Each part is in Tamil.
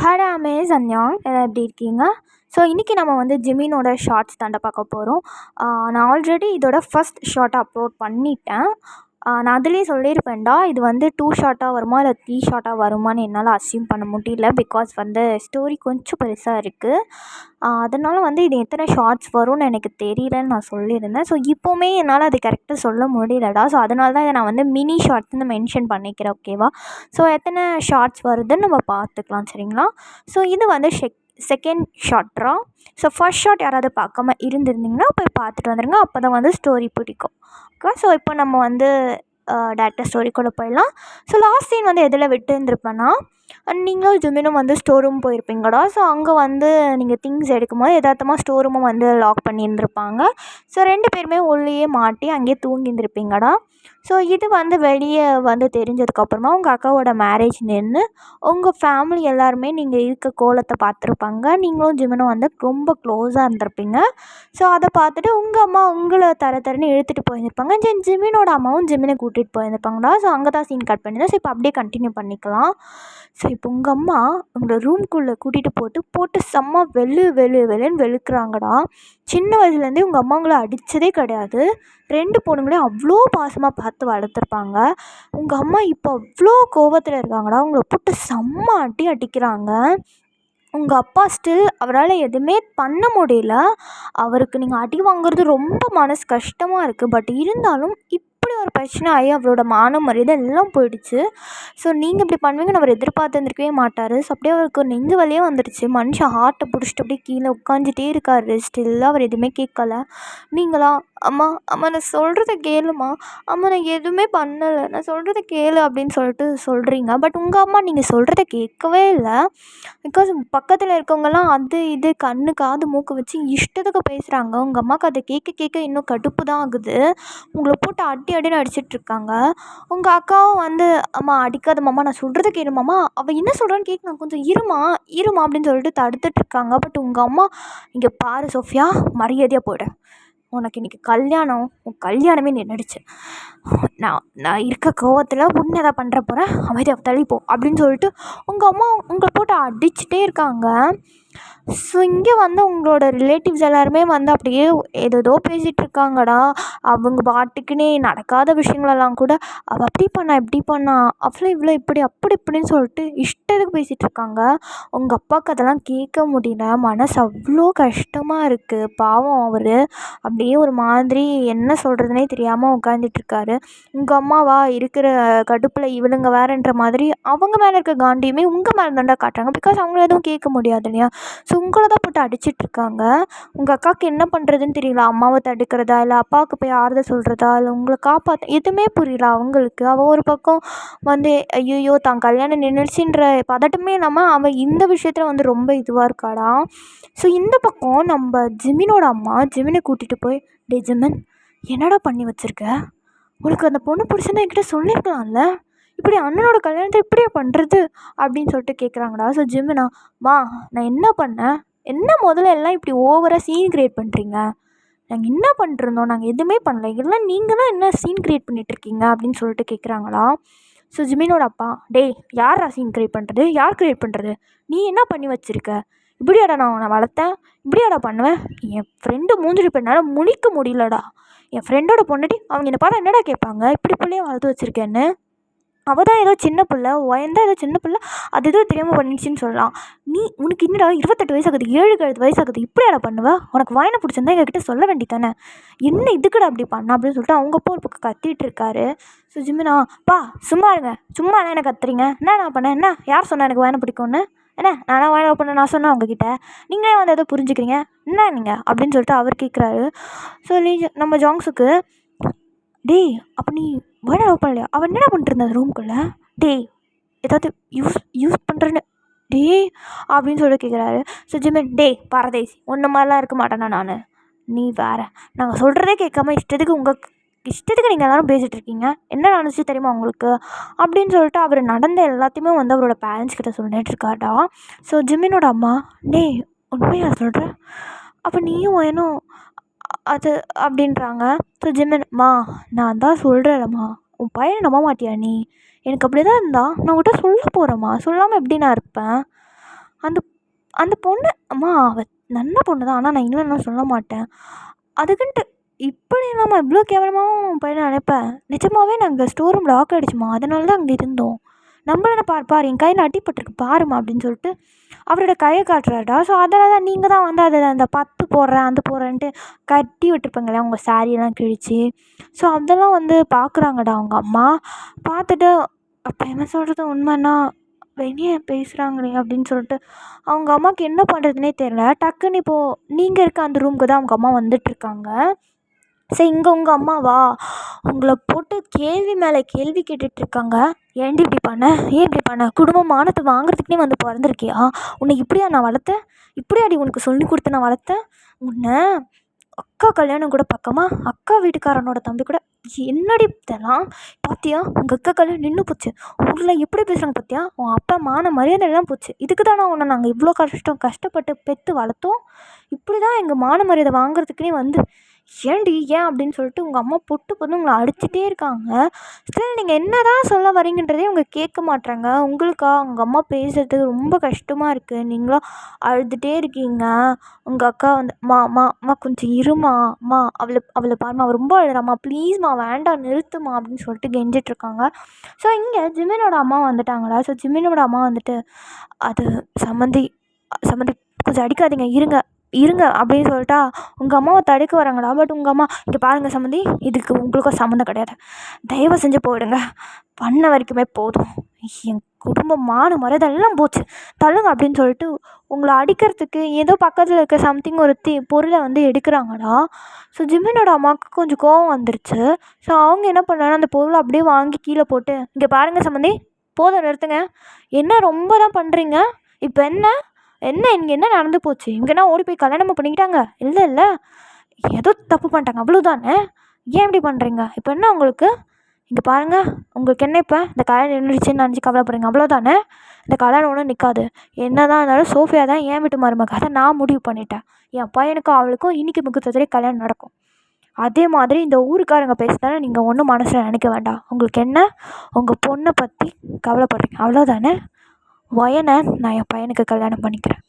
ஹாய் அமேஸ் அன்யாங் எல்லாம் எப்படி இருக்கீங்க? ஸோ இன்றைக்கி நம்ம வந்து ஜிமினோட ஷார்ட்ஸ் தாண்ட பார்க்க போகிறோம். நான் ஆல்ரெடி இதோட ஃபஸ்ட் ஷார்ட்டை அப்லோட் பண்ணிட்டேன். நான் அதுலேயே சொல்லியிருப்பேன்டா, இது வந்து 2 ஷார்ட்டாக வருமா இல்லை 3 ஷார்ட்டாக வருமான்னு என்னால் அஸ்யூம் பண்ண முடியல. பிகாஸ் வந்து ஸ்டோரி கொஞ்சம் பெருசாக இருக்குது. அதனால் வந்து இது எத்தனை ஷார்ட்ஸ் வரும்னு எனக்கு தெரியலன்னு நான் சொல்லியிருந்தேன். ஸோ இப்போவுமே என்னால் அது கரெக்டாக சொல்ல முடியலடா. ஸோ அதனால தான் இதை நான் வந்து மினி ஷார்ட்ஸ்னு மென்ஷன் பண்ணிக்கிறேன். ஓகேவா? ஸோ எத்தனை ஷார்ட்ஸ் வருதுன்னு நம்ம பார்த்துக்கலாம். சரிங்களா? ஸோ இது வந்து செகண்ட் ஷார்ட்ரா. ஸோ ஃபர்ஸ்ட் ஷார்ட் யாராவது பார்க்காம இருந்திருந்தீங்கன்னா போய் பார்த்துட்டு வந்துடுங்க. அப்போ தான் வந்து ஸ்டோரி பிடிக்கும். ஓகே. ஸோ இப்போ நம்ம வந்து டேரக்டாக ஸ்டோரிக்குள்ளே போயிடலாம். ஸோ லாஸ்ட் சீன் வந்து எதில் விட்டு இருந்திருப்பேன்னா, நீங்களும் ஜிமினும் வந்து ஸ்டோர் ரூம் போயிருப்பீங்கடா. ஸோ அங்கே வந்து நீங்கள் திங்ஸ் எடுக்கும்போது எதார்த்தமாக ஸ்டோர் ரூமை வந்து லாக் பண்ணியிருந்திருப்பாங்க. ஸோ 2 பேருமே உள்ளேயே மாட்டி அங்கேயே தூங்கியிருந்திருப்பீங்கடா. ஸோ இது வந்து வெளியே வந்து தெரிஞ்சதுக்கப்புறமா உங்கள் அக்காவோட மேரேஜ் நின்று உங்கள் ஃபேமிலி எல்லாருமே நீங்கள் இருக்க கோலத்தை பார்த்துருப்பாங்க. நீங்களும் ஜிமினும் வந்து ரொம்ப க்ளோஸாக இருந்திருப்பீங்க. ஸோ அதை பார்த்துட்டு உங்கள் அம்மா உங்களை தரன்னு இழுத்துட்டு போயிருப்பாங்க. ஜிமினோட அம்மாவும் ஜிமினை கூட்டிகிட்டு போயிருப்பாங்கடா. ஸோ அங்கே தான் சீன் கட் பண்ணியிருந்தேன். ஸோ இப்போ அப்படியே கண்டினியூ பண்ணிக்கலாம். ஸோ இப்போ உங்கள் அம்மா உங்களை ரூம்குள்ளே கூட்டிகிட்டு போட்டு செம்ம வெளுன்னு வெளுக்கிறாங்கடா. சின்ன வயசுலேருந்தே உங்கள் அம்மா உங்களை அடித்ததே கிடையாது. 2 பொண்ணுங்களையும் அவ்வளோ பாசமாக பார்த்து வளர்த்துருப்பாங்க. உங்கள் அம்மா இப்போ அவ்வளோ கோபத்தில் இருக்காங்கடா. உங்களை போட்டு செம்ம அடிக்கிறாங்க. உங்கள் அப்பா ஸ்டில் அவரால் எதுவுமே பண்ண முடியல. அவருக்கு நீங்கள் அடி வாங்குறது ரொம்ப மனசு கஷ்டமாக இருக்குது. பட் இருந்தாலும் இப்படி ஒரு பிரச்சனை ஆகி அவரோட மான மரியாதை எல்லாம் போயிடுச்சு. ஸோ நீங்கள் இப்படி பண்ணுவீங்கன்னு அவர் எதிர்பார்த்துருந்துருக்கவே மாட்டார். ஸோ அப்படியே அவருக்கு நெஞ்சு வலியே வந்துடுச்சு. மனுஷன் ஹார்ட்டை பிடிச்சிட்டு அப்படியே கீழே உட்காந்துட்டே இருக்காரு. ஸ்டில்லாக அவர் எதுவுமே கேட்கல. நீங்களா அம்மா நான் சொல்கிறத கேளுமா, அம்மா நான் எதுவுமே பண்ணலை, நான் சொல்கிறத கேளு அப்படின்னு சொல்லிட்டு சொல்கிறீங்க. பட் உங்கள் அம்மா நீங்கள் சொல்கிறத கேட்கவே இல்லை. பிகாஸ் பக்கத்தில் இருக்கவங்கெல்லாம் அது இது கண்ணு காது மூக்கு வச்சு இஷ்டத்துக்கு பேசுகிறாங்க. உங்கள் அம்மாவுக்கு அதை கேட்க இன்னும் கடுப்பு தான் ஆகுது. உங்களை போட்டு அடின்னு அடிச்சிட்ருக்காங்க. உங்கள் அக்காவும் வந்து அம்மா அடிக்காத மாமா, நான் சொல்கிறத கேளுமாம்மா, அவள் என்ன சொல்கிறான்னு கேட்கணும், கொஞ்சம் இருமா அப்படின்னு சொல்லிட்டு தடுத்துட்ருக்காங்க. பட் உங்கள் அம்மா, இங்கே பாரு சோஃபியா, மரியாதையாக போய்டு, உனக்கு இன்றைக்கி கல்யாணம், உன் கல்யாணமே நின்றுடுச்சு. நான் இருக்க கோவத்தில் உன்னை எதாவது பண்ணுற போகிறேன், அமைதியாக தள்ளிப்போ அப்படின்னு சொல்லிட்டு உங்கள் அம்மா உங்களை போட்டு அடிச்சுட்டே இருக்காங்க. ஸோ இங்கே வந்து உங்களோட ரிலேட்டிவ்ஸ் எல்லாருமே வந்து அப்படியே ஏதோ பேசிகிட்ருக்காங்கடா. அவங்க பாட்டுக்குன்னே நடக்காத விஷயங்களெல்லாம் கூட அவள் அப்படி பண்ணா இப்படி பண்ணா, அவ்வளோ இவ்வளோ இப்படி இப்படின்னு சொல்லிட்டு இஷ்டத்துக்கு பேசிகிட்ருக்காங்க. உங்கள் அப்பாவுக்கு அதெல்லாம் கேட்க முடியல. மனசு அவ்வளோ கஷ்டமாக இருக்குது. பாவம் அவர் அப்படியே ஒரு மாதிரி என்ன சொல்கிறதுனே தெரியாமல் உட்காந்துட்ருக்காரு. உங்கள் அம்மாவா இருக்கிற கடுப்பில் இவளுங்க வேறன்ற மாதிரி அவங்க மேலே இருக்க காண்டியுமே உங்கள் மேலே தாண்டா காட்டுறாங்க. பிகாஸ் அவங்கள எதுவும் கேட்க முடியாது இல்லையா? ஸோ உங்களை தான் போட்டு அடிச்சிட்ருக்காங்க. உங்கள் அக்காவுக்கு என்ன பண்ணுறதுன்னு தெரியல. அம்மாவை தடுக்கிறதா இல்லை அப்பாவுக்கு போய் ஆறுதல் சொல்கிறதா இல்லை உங்களை காப்பாற்ற எதுவுமே புரியல அவங்களுக்கு. அவள் ஒரு பக்கம் வந்து ஐயோ தான் கல்யாணம் நின்றுச்சுன்ற பதட்டமே இல்லாமல் அவள் இந்த விஷயத்தில் வந்து ரொம்ப இதுவாக இருக்காடா. ஸோ இந்த பக்கம் நம்ம ஜிமினோட அம்மா ஜிமினை கூட்டிகிட்டு போய், டே ஜிமின், என்னடா பண்ணி வச்சுருக்க? உனக்கு அந்த பொண்ணு பிடிச்சுன்னா என்கிட்ட சொல்லியிருக்கலாம்ல, இப்படி அண்ணனோட கல்யாணத்தை இப்படியே பண்ணுறது அப்படின்னு சொல்லிட்டு கேட்குறாங்கடா. ஸோ ஜிமினா, நான் என்ன பண்ணேன், என்ன முதல்ல எல்லாம் இப்படி ஓவராக சீன் க்ரியேட் பண்ணுறீங்க? நாங்கள் என்ன பண்ணிட்டுருந்தோம், நாங்கள் எதுவுமே பண்ணல, இதெல்லாம் நீங்கள் தான் என்ன சீன் க்ரியேட் பண்ணிகிட்ருக்கீங்க அப்படின்னு சொல்லிட்டு கேட்குறாங்களா. ஸோ ஜிமினோட அப்பா, டேய் யாரா சீன் க்ரியேட் பண்ணுறது, யார் க்ரியேட் பண்ணுறது, நீ என்ன பண்ணி வச்சுருக்க, இப்படியாடா நான் வளர்த்தேன், இப்படியாடா பண்ணுவேன், என் ஃப்ரெண்டு மூஞ்சிரி பெண்ணால் முழிக்க முடியலடா, என் ஃப்ரெண்டோட பொண்ணுட்டி அவங்க என்னை பார்த்தா என்னடா கேட்பாங்க, இப்படி பிள்ளைய வளர்த்து வச்சுருக்கேன்னு, அவள் தான் ஏதோ சின்ன பிள்ளை, தான் ஏதோ சின்ன பிள்ளை, அது ஏதோ தெரியாமல் பண்ணிச்சின்னு சொல்லலாம். உனக்கு என்னடா 28 வயசாகுது, 7 வயசாகுது, இப்படியாடா பண்ணுவேன், உனக்கு வாயினை பிடிச்சிருந்தா எங்ககிட்ட சொல்ல வேண்டித்தானே, என்ன இதுக்குடா அப்படி பண்ண அப்படின்னு சொல்லிட்டு அவங்க அப்பா ஒரு பக்கம் கத்திட்டு இருக்காரு. ஸோ ஜிமினா, சும்மா இருங்க, சும்மா என்ன கத்துறீங்க, என்ன நான் பண்ணேன், என்ன யார் சொன்னால் எனக்கு வாயினை பிடிக்கும்னு, என்ன நானா வாயினை பண்ண நான் சொன்னேன் உங்ககிட்ட, நீங்களே வந்து எதோ புரிஞ்சுக்கிறீங்க என்ன நீங்கள் அப்படின்னு சொல்லிட்டு அவர் கேட்குறாரு. ஸோ நம்ம ஜாங்ஸுக்கு, டேய் அப்போ நீ வாயினை லவ் பண்ணலையா, அவன் என்ன பண்ணிட்டுருந்தா ரூம்குள்ளே, டேய் ஏதாவது யூஸ் பண்ணுறேன்னு டேய் அப்படின்னு சொல்லி கேட்குறாரு. ஸோ ஜிமின், டேய் பரதேசி, ஒன்று மாதிரிலாம் இருக்க மாட்டேனா நான், நீ வேறு, நாங்கள் சொல்கிறதே கேட்காம இஷ்டத்துக்கு நீங்கள் எல்லோரும் பேசிகிட்ருக்கீங்க, என்ன நினச்சி தெரியுமா உங்களுக்கு அப்படின்னு சொல்லிட்டு அவர் நடந்த எல்லாத்தையுமே வந்து அவரோட பேரண்ட்ஸ் கிட்ட சொல்லிட்டுருக்காடா. ஸோ ஜிமினோட அம்மா, டேய் உண்மையாக சொல்கிறேன், அப்போ நீயும் வேணும் அது அப்படின்றாங்க. ஸோ ஜிமின், நான் தான் சொல்கிறேன்ம்மா, உன் பையனை நம்ப மாட்டியா நீ, எனக்கு அப்படி தான் இருந்தால் நான் உங்கள்கிட்ட சொல்ல போகிறேம்மா, சொல்லாமல் எப்படி நான் இருப்பேன், அந்த அந்த பொண்ணு அம்மா அவள் நல்ல பொண்ணு தான், ஆனால் நான் இல்லைன்னு சொல்ல மாட்டேன். அதுக்குன்ட்டு இப்படி இல்லாமல் இவ்வளோ கேவலமாகவும் உன் பையனை நினைப்பேன். நிஜமாகவே நாங்கள் ஸ்டோர் ரூம் லாக் ஆகிடுச்சுமா, அதனால தான் அங்கே இருந்தோம். நம்மள பாரு என் கையில் அடிப்பட்டிருக்கு பாருமா அப்படின்னு சொல்லிட்டு அவரோட கையை காட்டுறாடா. ஸோ அதனால தான் நீங்கள் தான் வந்து அதில் அந்த பத்து போடுறேன் அந்த போடுறேன்ட்டு கட்டி விட்டுருப்பாங்களே உங்கள் சாரியெல்லாம் கிழிச்சு. ஸோ அதெல்லாம் வந்து பார்க்குறாங்கடா அவங்க அம்மா. பார்த்துட்டு அப்போ என்ன சொல்கிறது உண்மைன்னா வெளியே பேசுகிறாங்களே அப்படின்னு சொல்லிட்டு அவங்க அம்மாவுக்கு என்ன பண்ணுறதுனே தெரியல. டக்குன்னு இப்போது நீங்கள் இருக்க அந்த ரூமுக்கு தான் அவங்க அம்மா வந்துட்டுருக்காங்க. சரி இங்கே உங்கள் அம்மாவா உங்களை போட்டு கேள்வி மேலே கேள்வி கேட்டுட்ருக்காங்க. ஏன்டி இப்படி பண்ண, ஏன் இப்படி பண்ண, குடும்பம் மானத்தை வாங்குறதுக்குனே வந்து பிறந்திருக்கியா, உன்னை இப்படியா நான் வளர்த்தேன், இப்படியாடி உனக்கு சொல்லி கொடுத்து நான் வளர்த்தேன், உன்னை அக்கா கல்யாணம் கூட பார்க்காம அக்கா வீட்டுக்காரனோட தம்பி கூட என்னடி இதெல்லாம் பார்த்தியா, உங்கள் அக்கா கல்யாணம் நின்று போச்சு, ஊரில் எப்படி பேசுகிறாங்க பார்த்தியா, உன் அப்பா மான மரியாதையெல்லாம் போச்சு, இதுக்கு தானே உன்னை நாங்கள் இவ்வளோ கஷ்டப்பட்டு பெற்று வளர்த்தோம், இப்படி தான் எங்கள் மான மரியாதை வாங்குறதுக்குனே வந்து ஏன்டி ஏன் அப்படின்னு சொல்லிட்டு உங்கள் அம்மா பொட்டு பொண்ணு உங்களை அடிச்சுட்டே இருக்காங்க. ஸ்டில் நீங்கள் என்ன தான் சொல்ல வரீங்கன்றதே அவங்க கேட்க மாட்றாங்க. உங்களுக்கா உங்கள் அம்மா பேசுகிறதுக்கு ரொம்ப கஷ்டமாக இருக்குது, நீங்களும் அழுதுகிட்டே இருக்கீங்க. உங்கள் அக்கா வந்து அம்மா கொஞ்சம் இருமா, அம்மா அவளை பாருமா அவள் ரொம்ப அழுறாம்மா, ப்ளீஸ்மா வேண்டாம் நிறுத்துமா அப்படின்னு சொல்லிட்டு கெஞ்சிட்ருக்காங்க. ஸோ இங்கே ஜிமினோட அம்மா வந்துட்டாங்களா. ஸோ ஜிமினோட அம்மா வந்துட்டு அது சம்மந்தி கொஞ்சம் அடிக்காதீங்க இருங்க அப்படின்னு சொல்லிட்டா உங்கள் அம்மாவை தடுக்க வராங்கடா. பட் உங்கள் அம்மா இங்கே பாருங்கள் சம்மந்தி, இதுக்கு உங்களுக்கும் சம்மந்தம் கிடையாது, தயவு செஞ்சு போயிடுங்க, பண்ண வரைக்குமே போதும், என் குடும்பம் மான மரியாதையெல்லாம் போச்சு, தள்ளுங்க அப்படின்னு சொல்லிட்டு உங்களை அடிக்கிறதுக்கு ஏதோ பக்கத்தில் இருக்க சம்திங் ஒரு பொருளை வந்து எடுக்கிறாங்கடா. ஸோ ஜிமினோட அம்மாவுக்கு கொஞ்சம் கோவம் வந்துருச்சு. ஸோ அவங்க என்ன பண்ணுறாங்கன்னா அந்த பொருளை அப்படியே வாங்கி கீழே போட்டு இங்கே பாருங்கள் சம்மந்தி போதும் நிறுத்துங்க, என்ன ரொம்ப தான் பண்ணுறீங்க, இப்போ இங்கே என்ன நடந்து போச்சு, இங்கேனா ஓடி போய் கல்யாணமாக பண்ணிக்கிட்டாங்க, இல்லை ஏதோ தப்பு பண்ணிட்டாங்க அவ்வளோதானே, ஏன் இப்படி பண்ணுறீங்க, இப்போ என்ன உங்களுக்கு, இங்கே பாருங்கள் உங்களுக்கு என்ன இப்போ இந்த கல்யாணம் நின்றுச்சுன்னு நினச்சி கவலைப்படுறீங்க அவ்வளோதானே, இந்த கல்யாணம் ஒன்றும் நிற்காது, என்ன தான் இருந்தாலும் சோஃபியா தான் ஏன் வீட்டு மருமக, அதை நான் முடிவு பண்ணிட்டேன், என் பையனுக்கும் அவளுக்கும் இன்றைக்கி முகூர்த்தத்திலே கல்யாணம் நடக்கும், அதே மாதிரி இந்த ஊருக்காரங்க பேசுதானே நீங்கள் ஒன்றும் மனசில் நினைக்க வேண்டாம், உங்களுக்கு என்ன உங்கள் பொண்ணை பற்றி கவலைப்படுறீங்க அவ்வளோதானே, ஒயனை நான் என் பையனுக்கு கல்யாணம் பண்ணிக்கிறேன்,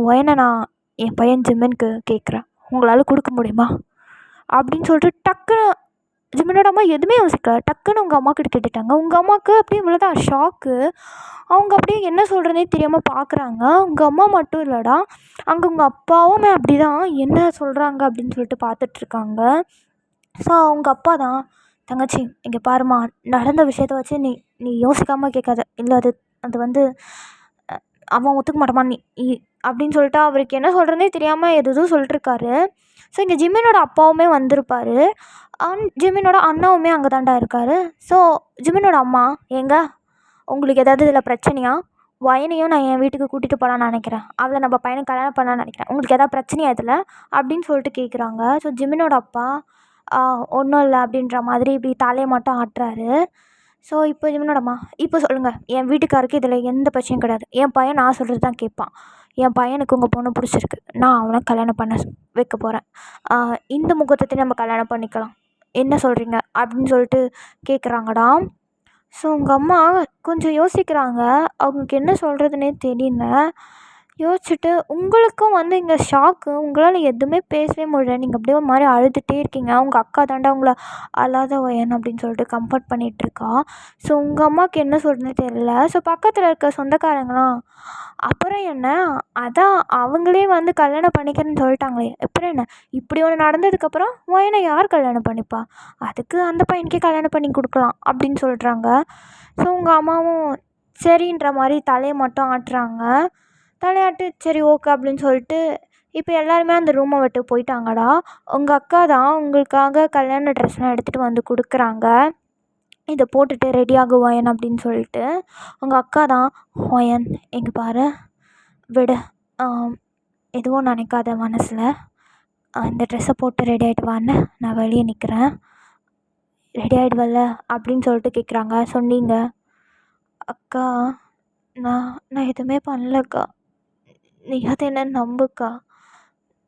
ஒயனை நான் என் பையன் ஜிமினுக்கு கேட்குறேன், உங்களால் கொடுக்க முடியுமா அப்படின்னு சொல்லிட்டு டக்குன்னு ஜிமினோட அம்மா எதுவுமே யோசிக்கல, டக்குன்னு உங்கள் அம்மாக்கிட்ட கேட்டுட்டாங்க. உங்கள் அம்மாவுக்கு அப்படியே இவ்வளோதான் ஷாக்கு. அவங்க அப்படியே என்ன சொல்கிறதே தெரியாமல் பார்க்குறாங்க. உங்கள் அம்மா மட்டும் இல்லைடா, அங்கே உங்கள் அப்பாவுமே அப்படி தான் என்ன சொல்கிறாங்க அப்படின்னு சொல்லிட்டு பார்த்துட்ருக்காங்க. ஸோ அவங்க அப்பா தான் தங்கச்சி இங்கே பாருமா, நடந்த விஷயத்த வச்சு நீ யோசிக்காமல் கேட்காத, இல்லை அது வந்து அவன் ஒத்துக்க மாட்டாமா நீ அப்படின்னு சொல்லிட்டு அவருக்கு என்ன சொல்கிறதே தெரியாமல் எதுவும் சொல்லிட்டுருக்காரு. ஸோ இங்கே ஜிமினோட அப்பாவுமே வந்திருப்பார், ஜிமினோட அண்ணாவுமே அங்கே தாண்டா இருக்கார். ஸோ ஜிமினோட அம்மா எங்க உங்களுக்கு ஏதாவது இதில் பிரச்சனையா, வயனையும் நான் என் வீட்டுக்கு கூட்டிகிட்டு போகலான்னு நினைக்கிறேன், அவளை நம்ம பையனுக்கு கல்யாணம் பண்ணலான்னு நினைக்கிறேன், உங்களுக்கு எதாவது பிரச்சனையா இதில் அப்படின்னு சொல்லிட்டு கேட்குறாங்க. ஸோ ஜிமினோட அப்பா ஒன்றும் இல்லை அப்படின்ற மாதிரி இப்படி தலையை மட்டும் ஆட்டுறாரு. ஸோ இப்போ ஜிமினோடம்மா இப்போ சொல்லுங்கள், என் வீட்டுக்காருக்கு இதில் எந்த பிரச்சனையும் கிடையாது, என் பையன் நான் சொல்கிறது தான் கேட்பான், என் பையனுக்கு உங்கள் பொண்ணு பிடிச்சிருக்கு, நான் அவனை கல்யாணம் பண்ண வைக்க போகிறேன், இந்த முகூர்த்தத்தையும் நம்ம கல்யாணம் பண்ணிக்கலாம், என்ன சொல்கிறீங்க அப்படின்னு சொல்லிட்டு கேட்குறாங்கடா. ஸோ உங்கள் அம்மா கொஞ்சம் யோசிக்கிறாங்க, அவங்களுக்கு என்ன சொல்கிறதுனே தெரியல. யோசிச்சுட்டு உங்களுக்கும் வந்து இங்கே ஷாக்கு, உங்களால் எதுவுமே பேசவே முடியல, நீங்கள் அப்படியே ஒரு மாதிரி அழுதுகிட்டே இருக்கீங்க, உங்கள் அக்கா தாண்டா உங்களை அழாத வயன் அப்படின்னு சொல்லிட்டு கம்ஃபர்ட் பண்ணிகிட்ருக்கா. ஸோ உங்கள் அம்மாவுக்கு என்ன சொல்கிறதுனே தெரியல. ஸோ பக்கத்தில் இருக்க சொந்தக்காரங்களாம் அப்புறம் என்ன, அதான் அவங்களே வந்து கல்யாணம் பண்ணிக்கிறேன்னு சொல்லிட்டாங்களே, அப்புறம் என்ன, இப்படி ஒன்று நடந்ததுக்கப்புறம் வயனை யார் கல்யாணம் பண்ணிப்பா, அதுக்கு அந்த பையனுக்கே கல்யாணம் பண்ணி கொடுக்கலாம் அப்படின்னு சொல்கிறாங்க. ஸோ உங்கள் அம்மாவும் சரின்ற மாதிரி தலையை மட்டும் ஆட்டுறாங்க. தலையாட்டு சரி ஓகே அப்படின்னு சொல்லிட்டு இப்போ எல்லாருமே அந்த ரூமை விட்டு போயிட்டாங்கடா. உங்கள் அக்கா தான் உங்களுக்காக கல்யாண ட்ரெஸ்லாம் எடுத்துகிட்டு வந்து கொடுக்குறாங்க, இதை போட்டுட்டு ரெடி ஆகும் ஒயன் அப்படின்னு சொல்லிட்டு. உங்கள் அக்கா தான் ஒயன் எங்கே பாரு விடு, எதுவும் நினைக்காத மனசில், இந்த ட்ரெஸ்ஸை போட்டு ரெடி ஆகிட்டு வான்னு நான் வெளியே நிற்கிறேன், ரெடி ஆகிடுவல்ல அப்படின்னு சொல்லிட்டு கேட்குறாங்க. சொன்னீங்க அக்கா, நான் எதுவுமே பண்ணலக்கா, நீயாவது என்ன நம்புக்கா,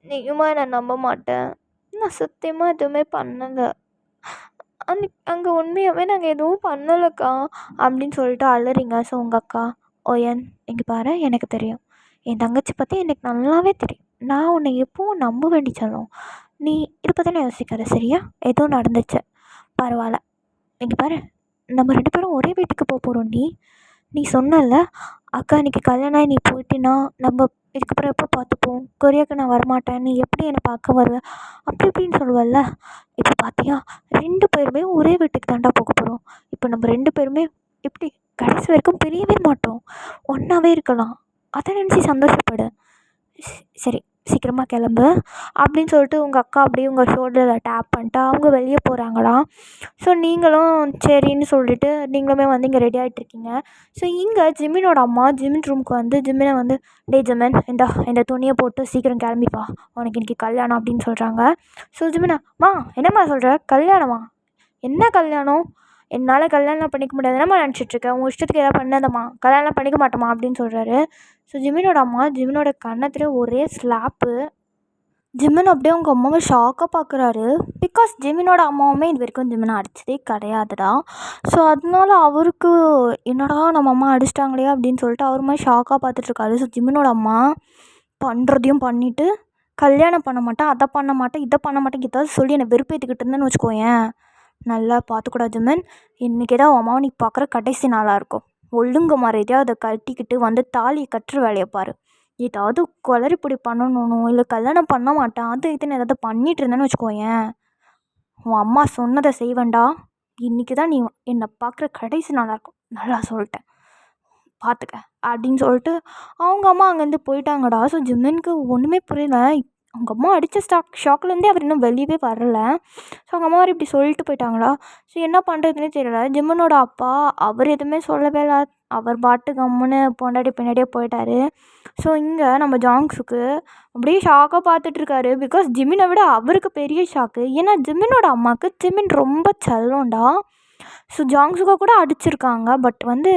நீயுமா என்னை நம்ப மாட்டேன், நான் சத்தியமாக எதுவுமே பண்ணலை, அங்கே உண்மையாகவே நாங்கள் எதுவும் பண்ணலைக்கா அப்படின்னு சொல்லிட்டு அழுறீங்க. ஸோ உங்கள் அக்கா ஒயன் இங்கே பாரு, எனக்கு தெரியும் என் தங்கச்சி பற்றி எனக்கு நல்லாவே தெரியும். நான் உன்னை எப்பவும் நம்ப வேண்டி செல்லம். நீ இதை பற்றின யோசிக்காத சரியா? ஏதோ நடந்துச்சு, பரவாயில்ல. இங்கே பாரு, நம்ம 2 பேரும் ஒரே வீட்டுக்கு போகிறோம்டி. நீ சொன்னல, அக்கா இன்னைக்கு கல்யாணம் ஆகி நீ போயிட்டின்னா நம்ம இதுக்கப்புறம் எப்போ பார்த்துப்போம், கொரியாவுக்கு நான் வரமாட்டேன், நீ எப்படி என்னை பார்க்க வருவ, அப்படி இப்படின்னு சொல்லுவல்ல. இப்போ பார்த்தியா, 2 பேருமே ஒரே வீட்டுக்கு தாண்டா போக போகிறோம். இப்போ நம்ம 2 பேருமே எப்படி கடைசி வரைக்கும் பிரியவே மாட்டோம், ஒன்றாவே இருக்கலாம். அதை நினச்சி சந்தோஷப்படு. சரி, சீக்கிரமாக கிளம்பு அப்படின்னு சொல்லிட்டு உங்கள் அக்கா அப்படியே உங்கள் ஷோல்டரில் டேப் பண்ணிட்டு அவங்க வெளியே போகிறாங்களாம். ஸோ நீங்களும் சரின்னு சொல்லிட்டு நீங்களுமே வந்து இங்கே ரெடி ஆகிட்ருக்கீங்க. ஸோ இங்கே ஜிமினோட அம்மா ஜிமின் ரூமுக்கு வந்து ஜிமினை வந்து, டே ஜிமின், இந்த துணியை போட்டு சீக்கிரம் கிளம்பிப்பா, உனக்கு இன்றைக்கி கல்யாணம் அப்படின்னு சொல்கிறாங்க. ஸோ ஜிமினா, மா என்னம்மா சொல்கிற, கல்யாணமா? என்ன கல்யாணம்? என்னால் கல்யாணம் பண்ணிக்க முடியாது, என்னம்மா நினச்சிட்ருக்கேன், உங்கள் இஷ்டத்துக்கு எதாவது பண்ணாதம்மா, கல்யாணம் பண்ணிக்க மாட்டோமா அப்படின்னு சொல்கிறாரு. ஸோ ஜிமினோட அம்மா ஜிமினோட கன்னத்துல ஒரே ஸ்லாப்பு. ஜிமின் அப்படியே அவங்க அம்மாவை ஷாக்காக பார்க்குறாரு. பிகாஸ் ஜிமினோட அம்மாவுமே இது வரைக்கும் ஜிமினை அடித்ததே கிடையாதுடா. ஸோ அதனால அவருக்கு என்னடா நம்ம அம்மா அடிச்சிட்டாங்களே அப்படின்னு சொல்லிட்டு அவர் மாதிரி ஷாக்காக பார்த்துட்ருக்காரு. ஸோ ஜிமினோட அம்மா பண்ணுறதையும் பண்ணிவிட்டு, கல்யாணம் பண்ண மாட்டேன், அதை பண்ண மாட்டேன், இதை பண்ண மாட்டேன், ஏதாவது சொல்லி என்னை வெறுப்பேற்றிக்கிட்டு இருந்தேன்னு வச்சுக்கோயேன், நல்லா பார்த்துக்கூடா ஜிமின், இன்றைக்கி தான் அம்மாவை நீ பார்க்குற கடைசி நாளாக இருக்கும். ஒழுங்கு மரியாதையாக அதை கட்டிக்கிட்டு வந்து தாலியை கட்டுற வேலையை பாரு. ஏதாவது குளறிப்பொடி பண்ணணும், இல்லை கல்யாணம் பண்ண மாட்டேன், அது இதுன்னு ஏதாவது பண்ணிகிட்டு இருந்தேன்னு வச்சுக்கோயேன், உன் அம்மா சொன்னதை செய்வேண்டா. இன்றைக்கி தான் நீ என்னை பார்க்குற கடைசி நாளாக இருக்கும், நல்லா சொல்லிட்டேன், பார்த்துக்க அப்படின்னு சொல்லிட்டு அவங்க அம்மா அங்கேருந்து போயிட்டாங்கடா. ஸோ ஜிமினுக்கு ஒன்றுமே புரியல. அவங்க அம்மா அடித்த ஷாக்லேருந்தே அவர் இன்னும் வெளியவே வரல. ஸோ அவங்க அம்மா இப்படி சொல்லிட்டு போயிட்டாங்களா. ஸோ என்ன பண்ணுறதுனே தெரியல. ஜிமினோட அப்பா அவர் எதுவுமே சொல்லவே இல்லை, அவர் பாட்டு கம்முன்னு பொண்டாட்டி பின்னாடியே போயிட்டார். ஸோ இங்கே நம்ம ஜாங்ஸுக்கு அப்படியே ஷாக்காக பார்த்துட்ருக்காரு. பிகாஸ் ஜிமினை விட அவருக்கு பெரிய ஷாக்கு. ஏன்னா ஜிமினோட அம்மாவுக்கு ஜிமின் ரொம்ப செல்லம்டா. ஸோ ஜாங்ஸுக்கு கூட அடிச்சிருக்காங்க, பட் வந்து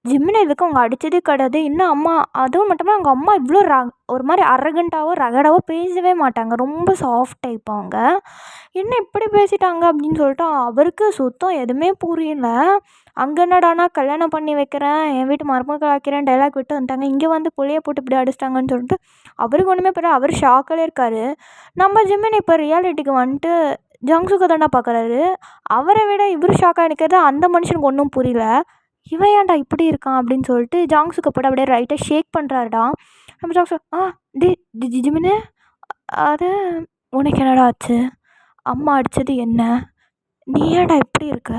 ஜிமினை இதுக்கு அவங்க அடித்ததே கிடையாது. இன்னும் அம்மா அதுவும் மட்டும் அவங்க அம்மா இவ்வளோ ஒரு மாதிரி அரகண்ட்டாவோ ரகடாவோ பேசவே மாட்டாங்க, ரொம்ப சாஃப்ட் டைப் அவங்க. என்ன இப்படி பேசிட்டாங்க அப்படின்னு சொல்லிட்டு அவருக்கு சுத்தம் எதுவுமே புரியல. அங்கே என்னடானா கல்யாணம் பண்ணி வைக்கிறேன், என் வீட்டு மருமகள் ஆக்கிறேன் டைலாக் விட்டு வந்துட்டாங்க, இங்கே வந்து புளியை போட்டு இப்படி அடிச்சிட்டாங்கன்னு சொல்லிட்டு அவருக்கு ஒன்றுமே புரியல. அவர் ஷாக்கில் இருக்கார். நம்ம ஜிமின் இப்போ ரியாலிட்டிக்கு வந்துட்டு ஜங்ஸுக்கு தாண்டா பார்க்குறாரு. அவரை விட இவர் ஷாக்காக இருக்கிறது அந்த மனுஷனுக்கு ஒன்றும் புரியல. இவன் ஏன்டா இப்படி இருக்கான் அப்படின்னு சொல்லிட்டு ஜாங்ஸுக்கு போட்டு அப்படியே ரைட்டாக ஷேக் பண்ணுறாருடா. நம்ம ஜாங்ஸு, டி ஜிமினு, அது உனக்கு என்னடா ஆச்சு, அம்மா அடித்தது என்ன, நீ ஏன்டா இப்படி இருக்க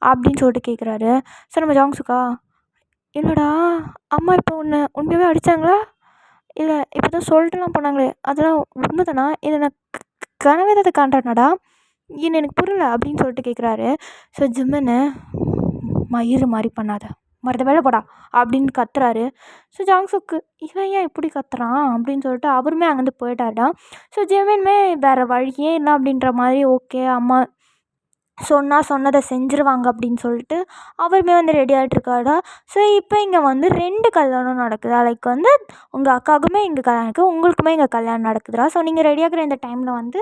அப்படின்னு சொல்லிட்டு கேட்குறாரு. சார் நம்ம ஜாங்ஸுக்கா, இல்லைடா அம்மா இப்போ உண்மையாகவே அடித்தாங்களா, இல்லை இப்போ தான் சொல்லிட்டுலாம் போனாங்களே அதெல்லாம் உண்மை தானா, இதை நான் கனவே ஏதாவது காண்றானாடா, இன்னும் எனக்கு புரியல அப்படின்னு சொல்லிட்டு கேட்குறாரு. ஸோ ஜிமின்னு, மயிறு மாதிரி பண்ணாத, மறந்த வேலை போடா அப்படின்னு கத்துறாரு. ஸோ ஜாங்ஸுக்கு இவன் ஏன் இப்படி கத்துறான் அப்படின்னு சொல்லிட்டு அவருமே அங்கேருந்து போயிட்டாருடா. ஸோ ஜிமின்மே வேறு வழியே இல்லை அப்படின்ற மாதிரி, ஓகே அம்மா சொன்னதை செஞ்சுருவாங்க அப்படின்னு சொல்லிட்டு அவருமே வந்து ரெடி ஆகிட்ருக்காடா. ஸோ இப்போ இங்கே வந்து 2 கல்யாணம் நடக்குதா, லைக் வந்து உங்கள் அக்காவுக்குமே இங்கே கல்யாணம் இருக்குது, உங்களுக்குமே இங்கே கல்யாணம் நடக்குதுடா. ஸோ நீங்கள் ரெடியாகிற இந்த டைமில் வந்து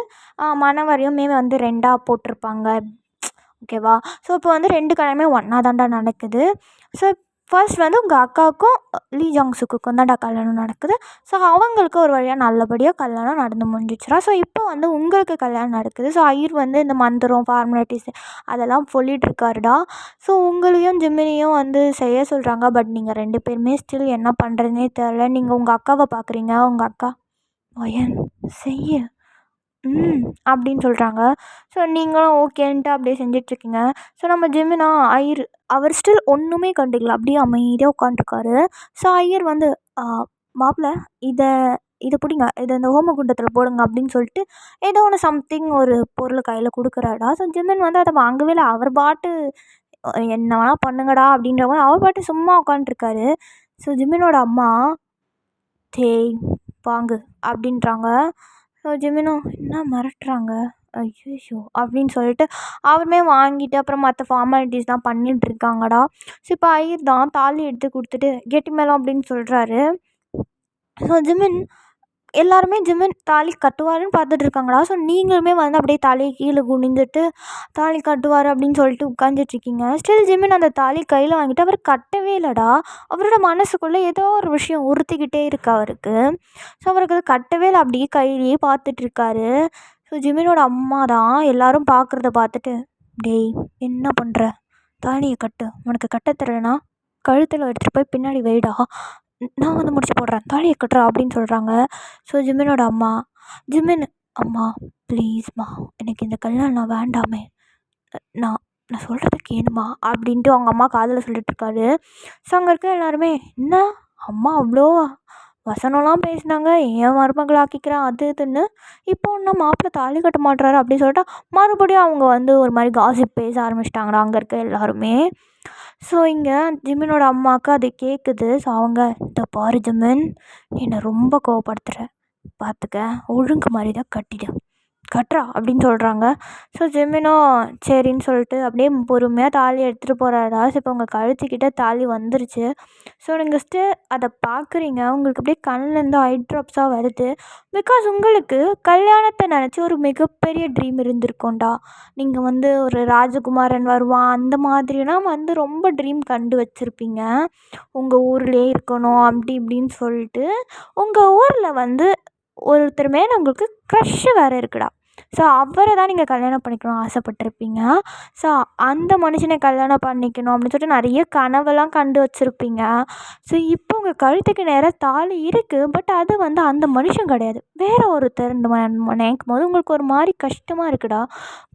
மணவரையுமே வந்து 2ஆக போட்டிருப்பாங்க, ஓகேவா. ஸோ இப்போ வந்து 2 கல்யாணமே ஒன்றா தாண்டா நடக்குது. ஸோ ஃபர்ஸ்ட் வந்து உங்கள் அக்காவுக்கும் லீ ஜாங்ஸுக்கும் தாண்டா கல்யாணம் நடக்குது. ஸோ அவங்களுக்கு ஒரு வழியாக நல்லபடியாக கல்யாணம் நடந்து முடிஞ்சிச்சுரா. ஸோ இப்போ வந்து உங்களுக்கு கல்யாணம் நடக்குது. ஸோ ஐயர் வந்து இந்த மந்திரம் ஃபார்மாலிட்டிஸ் அதெல்லாம் சொல்லிகிட்ருக்காருடா. ஸோ உங்களையும் ஜிமினியும் வந்து செய்ய சொல்கிறாங்க. பட் நீங்கள் 2 பேருமே ஸ்டில் என்ன பண்ணுறதுனே தெரில. நீங்கள் உங்கள் அக்காவை பார்க்குறீங்க, உங்கள் அக்கா வயன் செய்ய அப்படின்னு சொல்கிறாங்க. ஸோ நீங்களும் ஓகேன்ட்டு அப்படியே செஞ்சிட்ருக்கீங்க. ஸோ நம்ம ஜிமினா ஐயர் அவர் ஸ்டில் ஒன்றுமே கண்டுக்கல, அப்படியே அமைதியாக உட்காண்ட்ருக்காரு. ஸோ ஐயர் வந்து, மாப்பிள்ள இதை பிடிங்க, இதை இந்த ஹோமகுண்டத்தில் போடுங்க அப்படின்னு சொல்லிட்டு ஏதோ ஒன்று சம்திங் ஒரு பொருள் கையில் கொடுக்குறாடா. ஸோ ஜிமின் வந்து அதை வாங்கவே இல்லை. அவர் பாட்டு என்ன வேணால் பண்ணுங்கடா அப்படின்ற மாதிரி அவர் பாட்டு சும்மா உட்காண்ட்ருக்காரு. ஸோ ஜிமினோட அம்மா தேய் வாங்கு அப்படின்றாங்க. ஸோ ஜிமினும் என்ன மிரட்டுறாங்க, ஐயோ அப்படின்னு சொல்லிட்டு அவருமே வாங்கிட்டு அப்புறம் மற்ற ஃபார்மாலிட்டிஸ்லாம் பண்ணிகிட்ருக்காங்கடா. ஸோ இப்போ ஐயர் தான் தாலி எடுத்து கொடுத்துட்டு கெட்டி மேளம் அப்படின்னு சொல்கிறாரு. ஸோ ஜிமின் எல்லாருமே ஜிமின் தாலி கட்டுவாருன்னு பார்த்துட்ருக்காங்கடா. ஸோ நீங்களுமே வந்து அப்படியே தாலியை கீழே குனிந்துட்டு தாலி கட்டுவார் அப்படின்னு சொல்லிட்டு உட்காந்துட்ருக்கீங்க. ஸ்டில் ஜிமின் அந்த தாலி கையில் வாங்கிட்டு அவர் கட்டவே இல்லைடா. அவரோட மனசுக்குள்ளே ஏதோ ஒரு விஷயம் உறுத்திக்கிட்டே இருக்கு அவருக்கு. ஸோ அவருக்கு அது கட்டவே இல்லை, அப்படியே கையிலேயே பார்த்துட்ருக்காரு. ஸோ ஜிமினோட அம்மா தான் எல்லாரும் பார்க்குறத பார்த்துட்டு, டேய் என்ன பண்ணுற, தாலியை கட்டு, உனக்கு கட்ட தெரியலனா கழுத்தில் எடுத்துகிட்டு போய் பின்னாடி வைடா, நான் வந்து முடிச்சு போடுறேன், தாலியை கட்டுறா அப்படின்னு சொல்கிறாங்க. ஸோ ஜிமினோட அம்மா, ஜிமின் அம்மா ப்ளீஸ்மா எனக்கு இந்த கல்யாணம் வேண்டாமே, நான் நான் சொல்கிறத கேளுமா அப்படின்ட்டு அவங்க அம்மா காதில் சொல்லிட்டுருக்காரு. ஸோ அங்கே இருக்க எல்லாருமே, என்ன அம்மா அவ்வளோ வசனம்லாம் பேசினாங்க, ஏன் மருமகள் ஆக்கிக்கிறேன் அது இதுன்னு, இப்போ இன்னும் மாப்பிள்ளை தாலி கட்ட மாட்டுறாரு அப்படின்னு சொல்லிட்டு மறுபடியும் அவங்க வந்து ஒரு மாதிரி காசிப் பேச ஆரம்பிச்சிட்டாங்கடா அங்கே இருக்க எல்லாருமே. ஸோ இங்கே ஜிமினோட அம்மாவுக்கு அது கேட்குது. ஸோ அவங்க, இந்த பாரு ஜிமின், நீ என்னை ரொம்ப கோவப்படுத்துகிற, பார்த்துக்க, ஒழுங்கு மாதிரி தான் கட்டுறா அப்படின்னு சொல்கிறாங்க. ஸோ ஜிமினும் சரின்னு சொல்லிட்டு அப்படியே பொறுமையாக தாலி எடுத்துகிட்டு போகிறாரா. ஸோ இப்போ உங்கள் கழுத்துக்கிட்ட தாலி வந்துருச்சு. ஸோ நீங்கள் அதை பார்க்குறீங்க, உங்களுக்கு அப்படியே கண்ணிலேருந்து ஐ ட்ராப்ஸாக வருது. பிகாஸ் உங்களுக்கு கல்யாணத்தை நினச்சி ஒரு மிகப்பெரிய ட்ரீம் இருந்திருக்கோண்டா. நீங்கள் வந்து ஒரு ராஜகுமாரன் வருவான் அந்த மாதிரிலாம் வந்து ரொம்ப ட்ரீம் கண்டு வச்சுருப்பீங்க. உங்கள் ஊர்லேயே இருக்கணும் அப்படி இப்படின்னு சொல்லிட்டு உங்கள் ஊரில் வந்து ஒருத்தர் மேலே உங்களுக்கு க்ரஷ்ஷு வேறு இருக்குடா. ஸோ அவரை தான் நீங்கள் கல்யாணம் பண்ணிக்கணும் ஆசைப்பட்டிருப்பீங்க. ஸோ அந்த மனுஷனை கல்யாணம் பண்ணிக்கணும் அப்படின்னு சொல்லிட்டு நிறைய கனவெல்லாம் கண்டு வச்சுருப்பீங்க. ஸோ இப்போ உங்கள் கழுத்துக்கு நேராக தாலி இருக்குது, பட் அது வந்து அந்த மனுஷன் கிடையாது, வேறு ஒருத்தர் நினைக்கும் போது உங்களுக்கு ஒரு மாதிரி கஷ்டமாக இருக்குடா.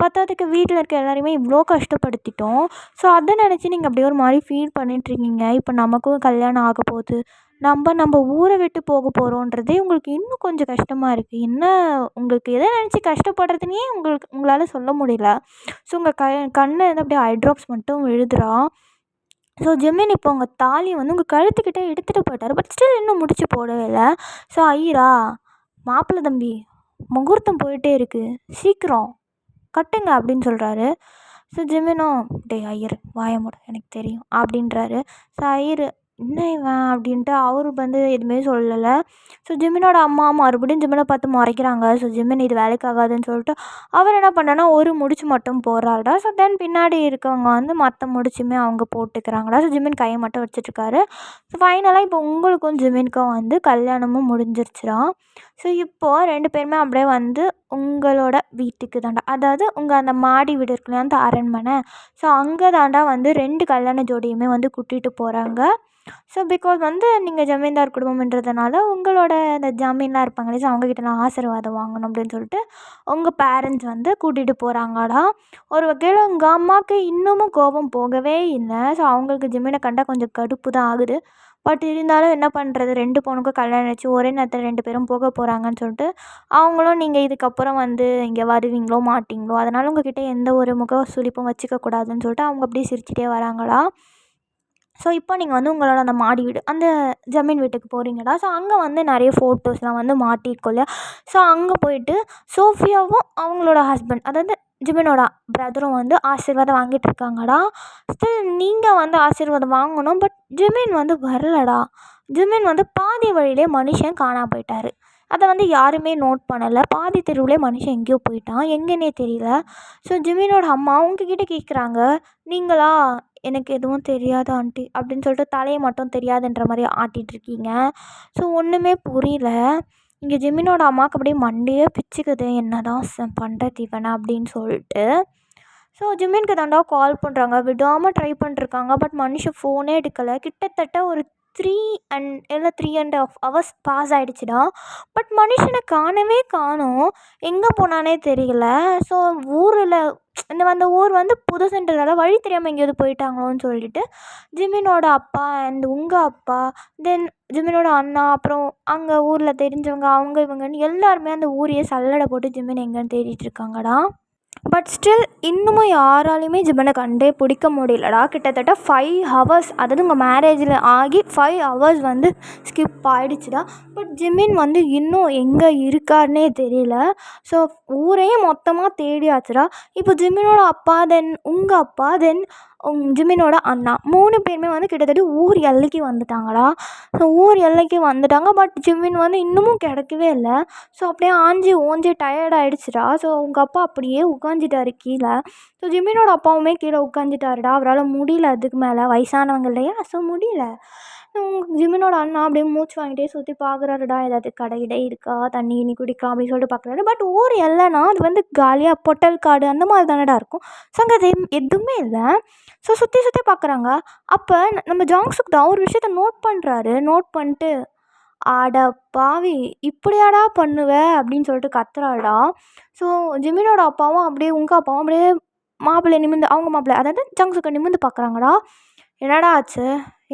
பத்தாததுக்கு வீட்டில் இருக்க எல்லாரையுமே இவ்வளோ கஷ்டப்படுத்திட்டோம். ஸோ அதை நினச்சி நீங்கள் அப்படியே ஒரு மாதிரி ஃபீல் பண்ணிகிட்ருக்கீங்க. இப்போ நமக்கும் கல்யாணம் ஆக போகுது, நம்ம ஊரை விட்டு போக போகிறோன்றதே உங்களுக்கு இன்னும் கொஞ்சம் கஷ்டமாக இருக்குது. என்ன உங்களுக்கு எதை நினச்சி கஷ்டப்படுறதுனே உங்களால் சொல்ல முடியல. ஸோ உங்கள் கண்ணில் இருந்து அப்படியே ஐ ட்ராப்ஸ் மட்டும் விழுதுறா. ஸோ ஜிமின் இப்போ உங்கள் தாலியை வந்து உங்கள் கழுத்துக்கிட்டே எடுத்துகிட்டு போயிட்டார், பட் ஸ்டில் இன்னும் முடிச்சு போடவே இல்லை. ஸோ ஐயரா, மாப்பிள்ளை தம்பி முகூர்த்தம் போயிட்டே இருக்குது, சீக்கிரம் கட்டுங்க அப்படின்னு சொல்கிறாரு. ஸோ ஜிமினும், டே ஐயர் வாய மூடு எனக்கு தெரியும் அப்படின்றாரு. ஸோ ஐயர், என்ன இவன் அப்படின்ட்டு அவரு வந்து எதுவுமே சொல்லலை. ஸோ ஜிமினோட அம்மா மறுபடியும் ஜிமினை பார்த்து முறைக்கிறாங்க. ஸோ ஜிமின் இது வேலைக்காகாதுன்னு சொல்லிட்டு அவர் என்ன பண்ணுறான்னா ஒரு முடிச்சு மட்டும் போடுறாருடா. ஸோ தென் பின்னாடி இருக்கவங்க வந்து மற்ற முடிச்சுமே அவங்க போட்டுக்கிறாங்கடா. ஸோ ஜிமின் கையை மட்டும் வச்சுட்ருக்காரு. ஸோ ஃபைனலாக இப்போ உங்களுக்கும் ஜிமினுக்கும் வந்து கல்யாணமும் முடிஞ்சிருச்சுடா. ஸோ இப்போது 2 பேருமே அப்படியே வந்து உங்களோட வீட்டுக்கு தாண்டா, அதாவது உங்கள் அந்த மாடி வீடு இருக்கு இல்லையா, அந்த அரண்மனை, ஸோ அங்கே தாண்டா வந்து 2 கல்யாண ஜோடியுமே வந்து கூட்டிகிட்டு போகிறாங்க. ஸோ பிகாஸ் வந்து நீங்கள் ஜமீன்தார் குடும்பம்ன்றதுனால உங்களோட அந்த ஜாமீன்லாம் இருப்பாங்க இல்லையா, ஸோ அவங்கக்கிட்டலாம் ஆசீர்வாதம் வாங்கணும் அப்படின்னு சொல்லிட்டு உங்கள் பேரண்ட்ஸ் வந்து கூட்டிகிட்டு போகிறாங்கடா. ஒரு வகையில் உங்கள் அம்மாவுக்கு இன்னமும் கோபம் போகவே இல்லை. ஸோ அவங்களுக்கு ஜமீனை கண்டால் கொஞ்சம் கடுப்பு தான் ஆகுது. பட் இருந்தாலும் என்ன பண்ணுறது, 2 பொண்ணுக்கும் கல்யாணம் ஆச்சு, ஒரே நேரத்தில் 2 பேரும் போக போகிறாங்கன்னு சொல்லிட்டு அவங்களும் நீங்கள் இதுக்கப்புறம் வந்து இங்கே வருவீங்களோ மாட்டிங்களோ, அதனால் உங்கள்கிட்ட எந்த ஒரு முக சுளிப்பும் வச்சுக்கக்கூடாதுன்னு சொல்லிட்டு அவங்க அப்படியே சிரிச்சிட்டே வராங்களா. ஸோ இப்போ நீங்கள் வந்து உங்களோட அந்த மாடி வீடு, அந்த ஜமீன் வீட்டுக்கு போகிறீங்கடா. ஸோ அங்கே வந்து நிறைய ஃபோட்டோஸ்லாம் வந்து மாட்டியிருக்கோம் இல்லையா. ஸோ அங்கே போயிட்டு சோஃபியாவும் அவங்களோட ஹஸ்பண்ட், அதாவது ஜிமினோட பிரதரும் வந்து ஆசீர்வாதம் வாங்கிட்டு இருக்காங்கடா. ஸ்டில் நீங்கள் வந்து ஆசீர்வாதம் வாங்கணும், பட் ஜிமின் வந்து வரலடா. ஜிமின் வந்து பாதி வழியிலே மனுஷன் காணாம போயிட்டார். அதை வந்து யாருமே நோட் பண்ணலை. பாதி தெருவிலே மனுஷன் எங்கேயோ போயிட்டான், எங்கேன்னே தெரியல. ஸோ ஜிமினோட அம்மா உங்ககிட்ட கேட்குறாங்க, நீங்களா, எனக்கு எதுவும் தெரியாது ஆண்டி அப்படின்னு சொல்லிட்டு தலையை மட்டும் தெரியாதுன்ற மாதிரி ஆட்டிகிட்ருக்கீங்க. ஸோ ஒன்றுமே புரியல. இங்கே ஜிமினோட அம்மாவுக்கு அப்படியே மண்டையே பிச்சுக்குது, என்ன தான் பண்ணுறது இவனை அப்படின்னு சொல்லிட்டு. ஸோ ஜிமினுக்கு தாண்டா கால் பண்ணுறாங்க, விடாமல் ட்ரை பண்ணிருக்காங்க, பட் மனுஷன் ஃபோனே எடுக்கலை. கிட்டத்தட்ட ஒரு 3.5 ஹவர்ஸ் பாஸ் ஆகிடுச்சுடா. பட் மனுஷனை காணவே காணோம், எங்கே போனானே தெரியல. ஸோ ஊரில் அந்த ஊர் வந்து புதுசுன்றதால வழி தெரியாமல் எங்கேயாவது போயிட்டாங்களோன்னு சொல்லிட்டு ஜிமினோட அப்பா அண்ட் உங்கள் அப்பா, தென் ஜிமினோட அண்ணா, அப்புறம் அங்கே ஊரில் தெரிஞ்சவங்க அவங்க இவங்கன்னு எல்லாருமே அந்த ஊரையே சல்லடை போட்டு ஜிமின் எங்கேன்னு தேடிட்டு இருக்காங்கடா. பட் ஸ்டில் இன்னமும் யாராலையுமே ஜிமினை கண்டே பிடிக்க முடியலடா. கிட்டத்தட்ட 5 ஹவர்ஸ், அதாவது உங்கள் மேரேஜில் ஆகி 5 ஹவர்ஸ் வந்து ஸ்கிப் ஆகிடுச்சுடா. பட் ஜிமின் வந்து இன்னும் எங்கே இருக்காருன்னே தெரியல. ஸோ ஊரையே மொத்தமாக தேடியாச்சுடா. இப்போ ஜிமினோட அப்பா, தென் உங்கள் அப்பா, தென் ஜிமினோட அண்ணா 3 பேருமே வந்து கிட்டத்தட்ட ஊர் எல்லைக்கு வந்துட்டாங்கடா. ஸோ ஊர் எல்லைக்கு வந்துட்டாங்க. பட் ஜிமின் வந்து இன்னமும் கிடைக்கவே இல்லை. ஸோ அப்படியே ஆஞ்சி ஓஞ்சி டயர்ட் ஆகிடுச்சிடா. ஸோ அவங்க அப்பா அப்படியே உட்காந்துட்டாரு கீழே. ஸோ ஜிமினோட அப்பாவுமே கீழே உட்காந்துட்டாருடா. அவரால் முடியல, அதுக்கு மேலே வயசானவங்க இல்லையா, ஸோ முடியல. ஜிமினோட அண்ணா அப்படியே மூச்சு வாங்கிட்டே சுற்றி பார்க்குறாருடா, ஏதாவது கடை இடை இருக்கா, தண்ணி இனி குடிக்கலாம் அப்படின்னு சொல்லிட்டு பார்க்குறாரு. பட் ஊர் எல்லைனா அது வந்து காலியாக பொட்டல் காடு அந்த மாதிரி தானடா இருக்கும். ஸோ அங்கே அது எதுவுமே இல்லை. ஸோ சுற்றி சுற்றி பார்க்குறாங்க. அப்போ நம்ம ஜாங்சுக் தான் ஒரு விஷயத்த நோட் பண்ணுறாரு. நோட் பண்ணிட்டு, "அட பாவி, இப்படியாடா பண்ணுவ?" அப்படின்னு சொல்லிட்டு கத்துறாடா. ஸோ ஜிமினோட அப்பாவும் அப்படியே உங்கள் அப்பாவும் அப்படியே மாப்பிள்ளை நிமிர்ந்து, அவங்க மாப்பிள்ளை அதாவது ஜாங்சுக்கை நிமிர்ந்து பார்க்குறாங்கடா. "என்னடா ஆச்சு,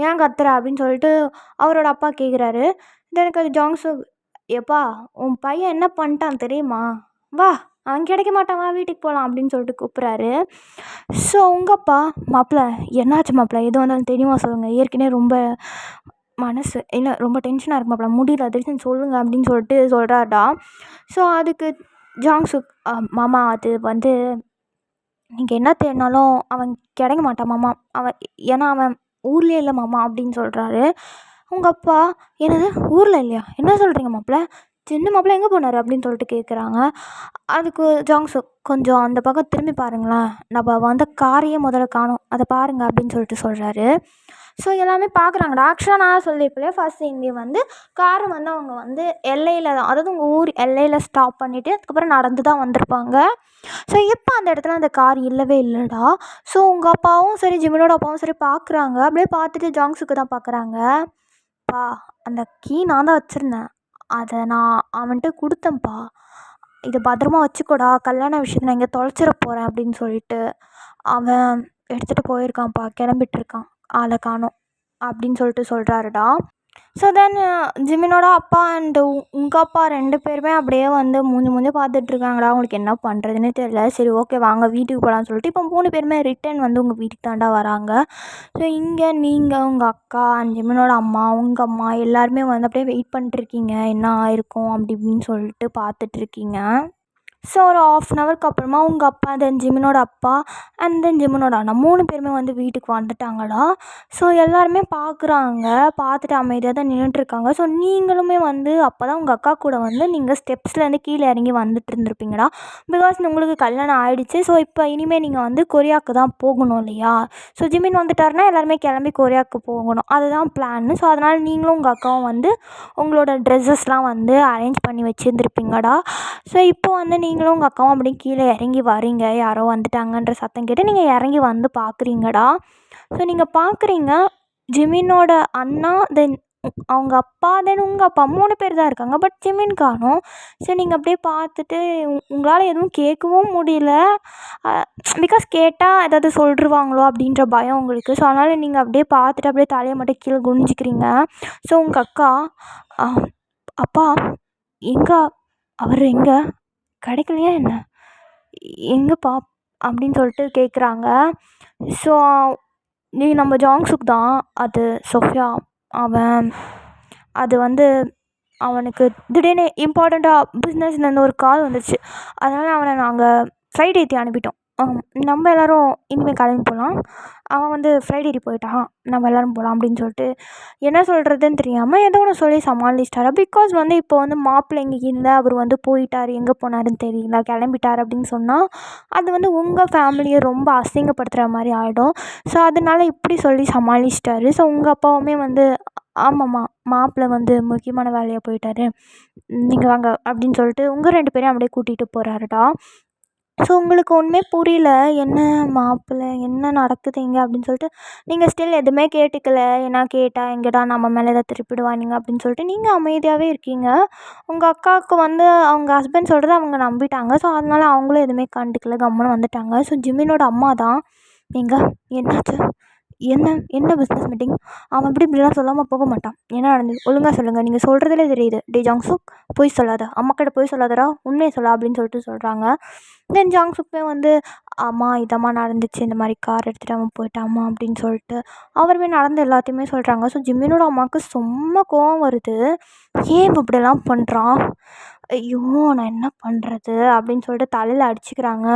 ஏன் கத்துற?" அப்படின்னு சொல்லிட்டு அவரோட அப்பா கேட்குறாரு. எனக்கு அது ஜாங்சுக், "எப்பா, உன் பையன் என்ன பண்ணிட்டான் தெரியுமா? வா, அவன் கிடைக்க மாட்டான், வா வீட்டுக்கு போகலாம்" அப்படின்னு சொல்லிட்டு கூப்பிட்றாரு. ஸோ உங்கள் அப்பா, "மாப்பிள்ள என்னாச்சு மாப்பிள்ள, எது வந்தாலும் தெரியுமா சொல்லுங்கள், ஏற்கனவே ரொம்ப மனசு இல்லை ரொம்ப டென்ஷனாக இருக்கு மாப்பிள்ள, முடியல தயவுசெஞ்சு சொல்லுங்கள்" அப்படின்னு சொல்லிட்டு சொல்கிறாடா. ஸோ அதுக்கு ஜாங்சுக், மாமா அது வந்து நீங்கள் என்ன தேடினாலும் அவன் கிடைக்க மாட்டான் மாமா, அவன் ஏன்னா அவன் ஊர்லேயே இல்லை மாமா அப்படின்னு சொல்கிறாரு. உங்கள் அப்பா, "என்னது ஊரில் இல்லையா, என்ன சொல்கிறீங்க மாப்பிள்ள, சின்ன மாப்பிள்ள எங்கே போனார்?" அப்படின்னு சொல்லிட்டு கேட்குறாங்க. அதுக்கு ஜாங்சுக், "கொஞ்சம் அந்த பக்கம் திரும்பி பாருங்களேன், நம்ம வந்த காரையே முதல்ல காணோம், அதை பாருங்கள்" அப்படின்னு சொல்லிட்டு சொல்கிறாரு. ஸோ எல்லாமே பார்க்குறாங்கடா. ஆக்சுவலாக நான் சொல்லியிருப்பேன் ஃபர்ஸ்ட் இங்கே வந்து காரை வந்து அவங்க வந்து எல்லையில் தான், அதாவது உங்கள் ஊர் எல்லையில் ஸ்டாப் பண்ணிவிட்டு அதுக்கப்புறம் நடந்து தான் வந்திருப்பாங்க. ஸோ இப்போ அந்த இடத்துல அந்த கார் இல்லவே இல்லைடா. ஸோ உங்கள் அப்பாவும் சரி ஜிமினோட அப்பாவும் சரி பார்க்குறாங்க. அப்படியே பார்த்துட்டு ஜாங்சுக்கு தான் பார்க்குறாங்க. "பா, அந்த கீ நான் தான் வச்சுருந்தேன், அதை நான் அவன்கிட்ட கொடுத்தேன்ப்பா, இதை பத்திரமா வச்சுக்கோடா, கல்யாண விஷயத்தை நான் இங்கே தொலைச்சிட போகிறேன்" அப்படின்னு சொல்லிட்டு அவன் எடுத்துகிட்டு போயிருக்கான்ப்பா, கிளம்பிட்டுருக்கான், ஆளை காணோம் அப்படின்னு சொல்லிட்டு சொல்கிறாருடா. ஸோ தென் ஜிமினோட அப்பா அண்டு உங்கள் அப்பா 2 பேருமே அப்படியே வந்து மூஞ்சி மூஞ்சி பார்த்துட்ருக்காங்கடா. அவங்களுக்கு என்ன பண்ணுறதுனே தெரியல. சரி ஓகே வாங்க வீட்டுக்கு போகலான்னு சொல்லிட்டு இப்போ 3 பேருமே ரிட்டன் வந்து உங்கள் வீட்டுக்கு தாண்டா வராங்க. ஸோ இங்கே நீங்கள், உங்கள் அக்கா அண்ட் ஜிமினோட அம்மா, உங்கள் அம்மா எல்லாருமே வந்து அப்படியே வெயிட் பண்ணிட்டுருக்கீங்க, என்ன ஆயிருக்கும் அப்படி இப்படின்னு சொல்லிட்டு பார்த்துட்ருக்கீங்க. ஸோ ஒரு 1/2 அன் ஹவருக்கு அப்புறமா உங்கள் அப்பா, தென் ஜிமினோட அப்பா அண்ட் தென் ஜிமினோட அண்ணா 3 பேருமே வந்து வீட்டுக்கு வந்துட்டாங்கடா. ஸோ எல்லாருமே பார்க்குறாங்க, பார்த்துட்டு அமைதியாக தான் நின்றுட்டுருக்காங்க. ஸோ நீங்களுமே வந்து அப்போ தான் உங்கள் அக்கா கூட வந்து நீங்கள் ஸ்டெப்ஸ்லேருந்து கீழே இறங்கி வந்துட்டு இருந்திருப்பீங்கடா. பிகாஸ் உங்களுக்கு கல்யாணம் ஆகிடுச்சு. ஸோ இப்போ இனிமேல் நீங்கள் வந்து கொரியாவுக்கு தான் போகணும் இல்லையா. ஸோ ஜிமின் வந்துட்டாருன்னா எல்லாருமே கிளம்பி கொரியாவுக்கு போகணும், அதுதான் பிளான்னு. ஸோ அதனால் நீங்களும் உங்கள் அக்காவும் வந்து உங்களோட ட்ரெஸ்ஸஸ்லாம் வந்து அரேஞ்ச் பண்ணி வச்சுருந்துருப்பீங்கடா. ஸோ இப்போ வந்து நீங்களும் உங்கள் அக்காவும் அப்படியே கீழே இறங்கி வரீங்க, யாரோ வந்துட்டாங்கன்ற சத்தம் கேட்டு நீங்கள் இறங்கி வந்து பார்க்குறீங்கடா. ஸோ நீங்கள் பார்க்குறீங்க, ஜிமினோட அண்ணா, தென் அவங்க அப்பா, தென் உங்கள் அப்பா 3 பேர் தான் இருக்காங்க. பட் ஜிமின் காணோம். ஸோ நீங்கள் அப்படியே பார்த்துட்டு உங்களால் எதுவும் கேட்கவும் முடியல. பிகாஸ் கேட்டால் ஏதாவது சொல்லிருவாங்களோ அப்படின்ற பயம் உங்களுக்கு. ஸோ அதனால் நீங்கள் அப்படியே பார்த்துட்டு அப்படியே தலையை மட்டும் கீழே குனிஞ்சிக்கிறீங்க. ஸோ உங்கள் அக்கா, "அப்பா எங்கே, அவர் எங்கே, கிடைக்கலையா என்ன, எங்கேப்பா" அப்படின்னு சொல்லிட்டு கேட்குறாங்க. ஸோ நீ நம்ம ஜாங்சுக் தான், அது சோஃபியா, அவன் அது வந்து அவனுக்கு திடீர்னு இம்பார்ட்டண்ட்டாக பிஸ்னஸ்லேருந்து ஒரு கால் வந்துச்சு, அதனால் அவனை நாங்கள் ஃப்ளைட் ஏற்றி அனுப்பிட்டோம். நம்ம எல்லோரும் இனிமேல் கிளம்பி போகலாம், அவன் வந்து ஃப்ளைட் ஏறி போயிட்டான், நம்ம எல்லோரும் போகலாம் அப்படின்னு சொல்லிட்டு என்ன சொல்கிறதுன்னு தெரியாமல் ஏதோ ஒன்று சொல்லி சமாளிச்சிட்டாரு. பிகாஸ் வந்து இப்போ வந்து மாப்பிள்ளை இங்கே இல்லை, அவர் வந்து போயிட்டார், எங்கே போனாருன்னு தெரியல, கிளம்பிட்டார் அப்படின்னு சொன்னால் அது வந்து உங்கள் ஃபேமிலியை ரொம்ப அசிங்கப்படுத்துகிற மாதிரி ஆகிடும். ஸோ அதனால இப்படி சொல்லி சமாளிச்சிட்டாரு. ஸோ உங்கள் அப்பாவுமே வந்து, "ஆமாம்மா, மாப்பிள்ளை வந்து முக்கியமான வேலையாக போயிட்டாரு, நீங்கள் வாங்க" அப்படின்னு சொல்லிட்டு உங்கள் 2 பேரையும் அப்படியே கூட்டிகிட்டு போகிறாருடா. ஸோ உங்களுக்கு ஒன்றுமே புரியல, என்ன மாப்பிள்ளை என்ன நடக்குது இங்கே அப்படின்னு சொல்லிட்டு நீங்கள் ஸ்டில் எதுவுமே கேட்டுக்கல. ஏன்னா கேட்டால் எங்கடா நம்ம மேலே எதாவது திருப்பிடுவானுங்க அப்படின்னு சொல்லிட்டு நீங்கள் அமைதியாகவே இருக்கீங்க. உங்கள் அக்காவுக்கு வந்து அவங்க ஹஸ்பண்ட் சொல்கிறத அவங்க நம்பிட்டாங்க. ஸோ அதனால அவங்களும் எதுவுமே கண்டுக்கல, கம்முன்னு வந்துட்டாங்க. ஸோ ஜிமினோட அம்மா தான், "எங்க என்னாச்சு, என்ன என்ன பிஸ்னஸ் மீட்டிங், அவன் இப்படிலாம் சொல்லாமல் போக மாட்டான், என்ன நடந்தது ஒழுங்காக சொல்லுங்கள், நீங்கள் சொல்கிறதுலே தெரியுது, டே ஜாங்சுக் பொய் சொல்லாத, அம்மாக்கிட்ட பொய் சொல்லாதடா, உண்மையை சொல்லா" அப்படின்னு சொல்லிட்டு சொல்கிறாங்க. தென் ஜாங்சுக்குமே வந்து, "அம்மா இதம்மா நடந்துச்சு, இந்த மாதிரி கார் எடுத்துகிட்டு அவன் போயிட்டாம்மா" அப்படின்னு சொல்லிட்டு அவருமே நடந்த எல்லாத்தையுமே சொல்கிறாங்க. ஸோ ஜிமினோட அம்மாவுக்கு செம்ம கோவம் வருது. ஏன் இப்படிலாம் பண்ணுறான், ஐயோ! நான் என்ன பண்ணுறது அப்படின்னு சொல்லிட்டு தலையில் அடிச்சுக்கிறாங்க.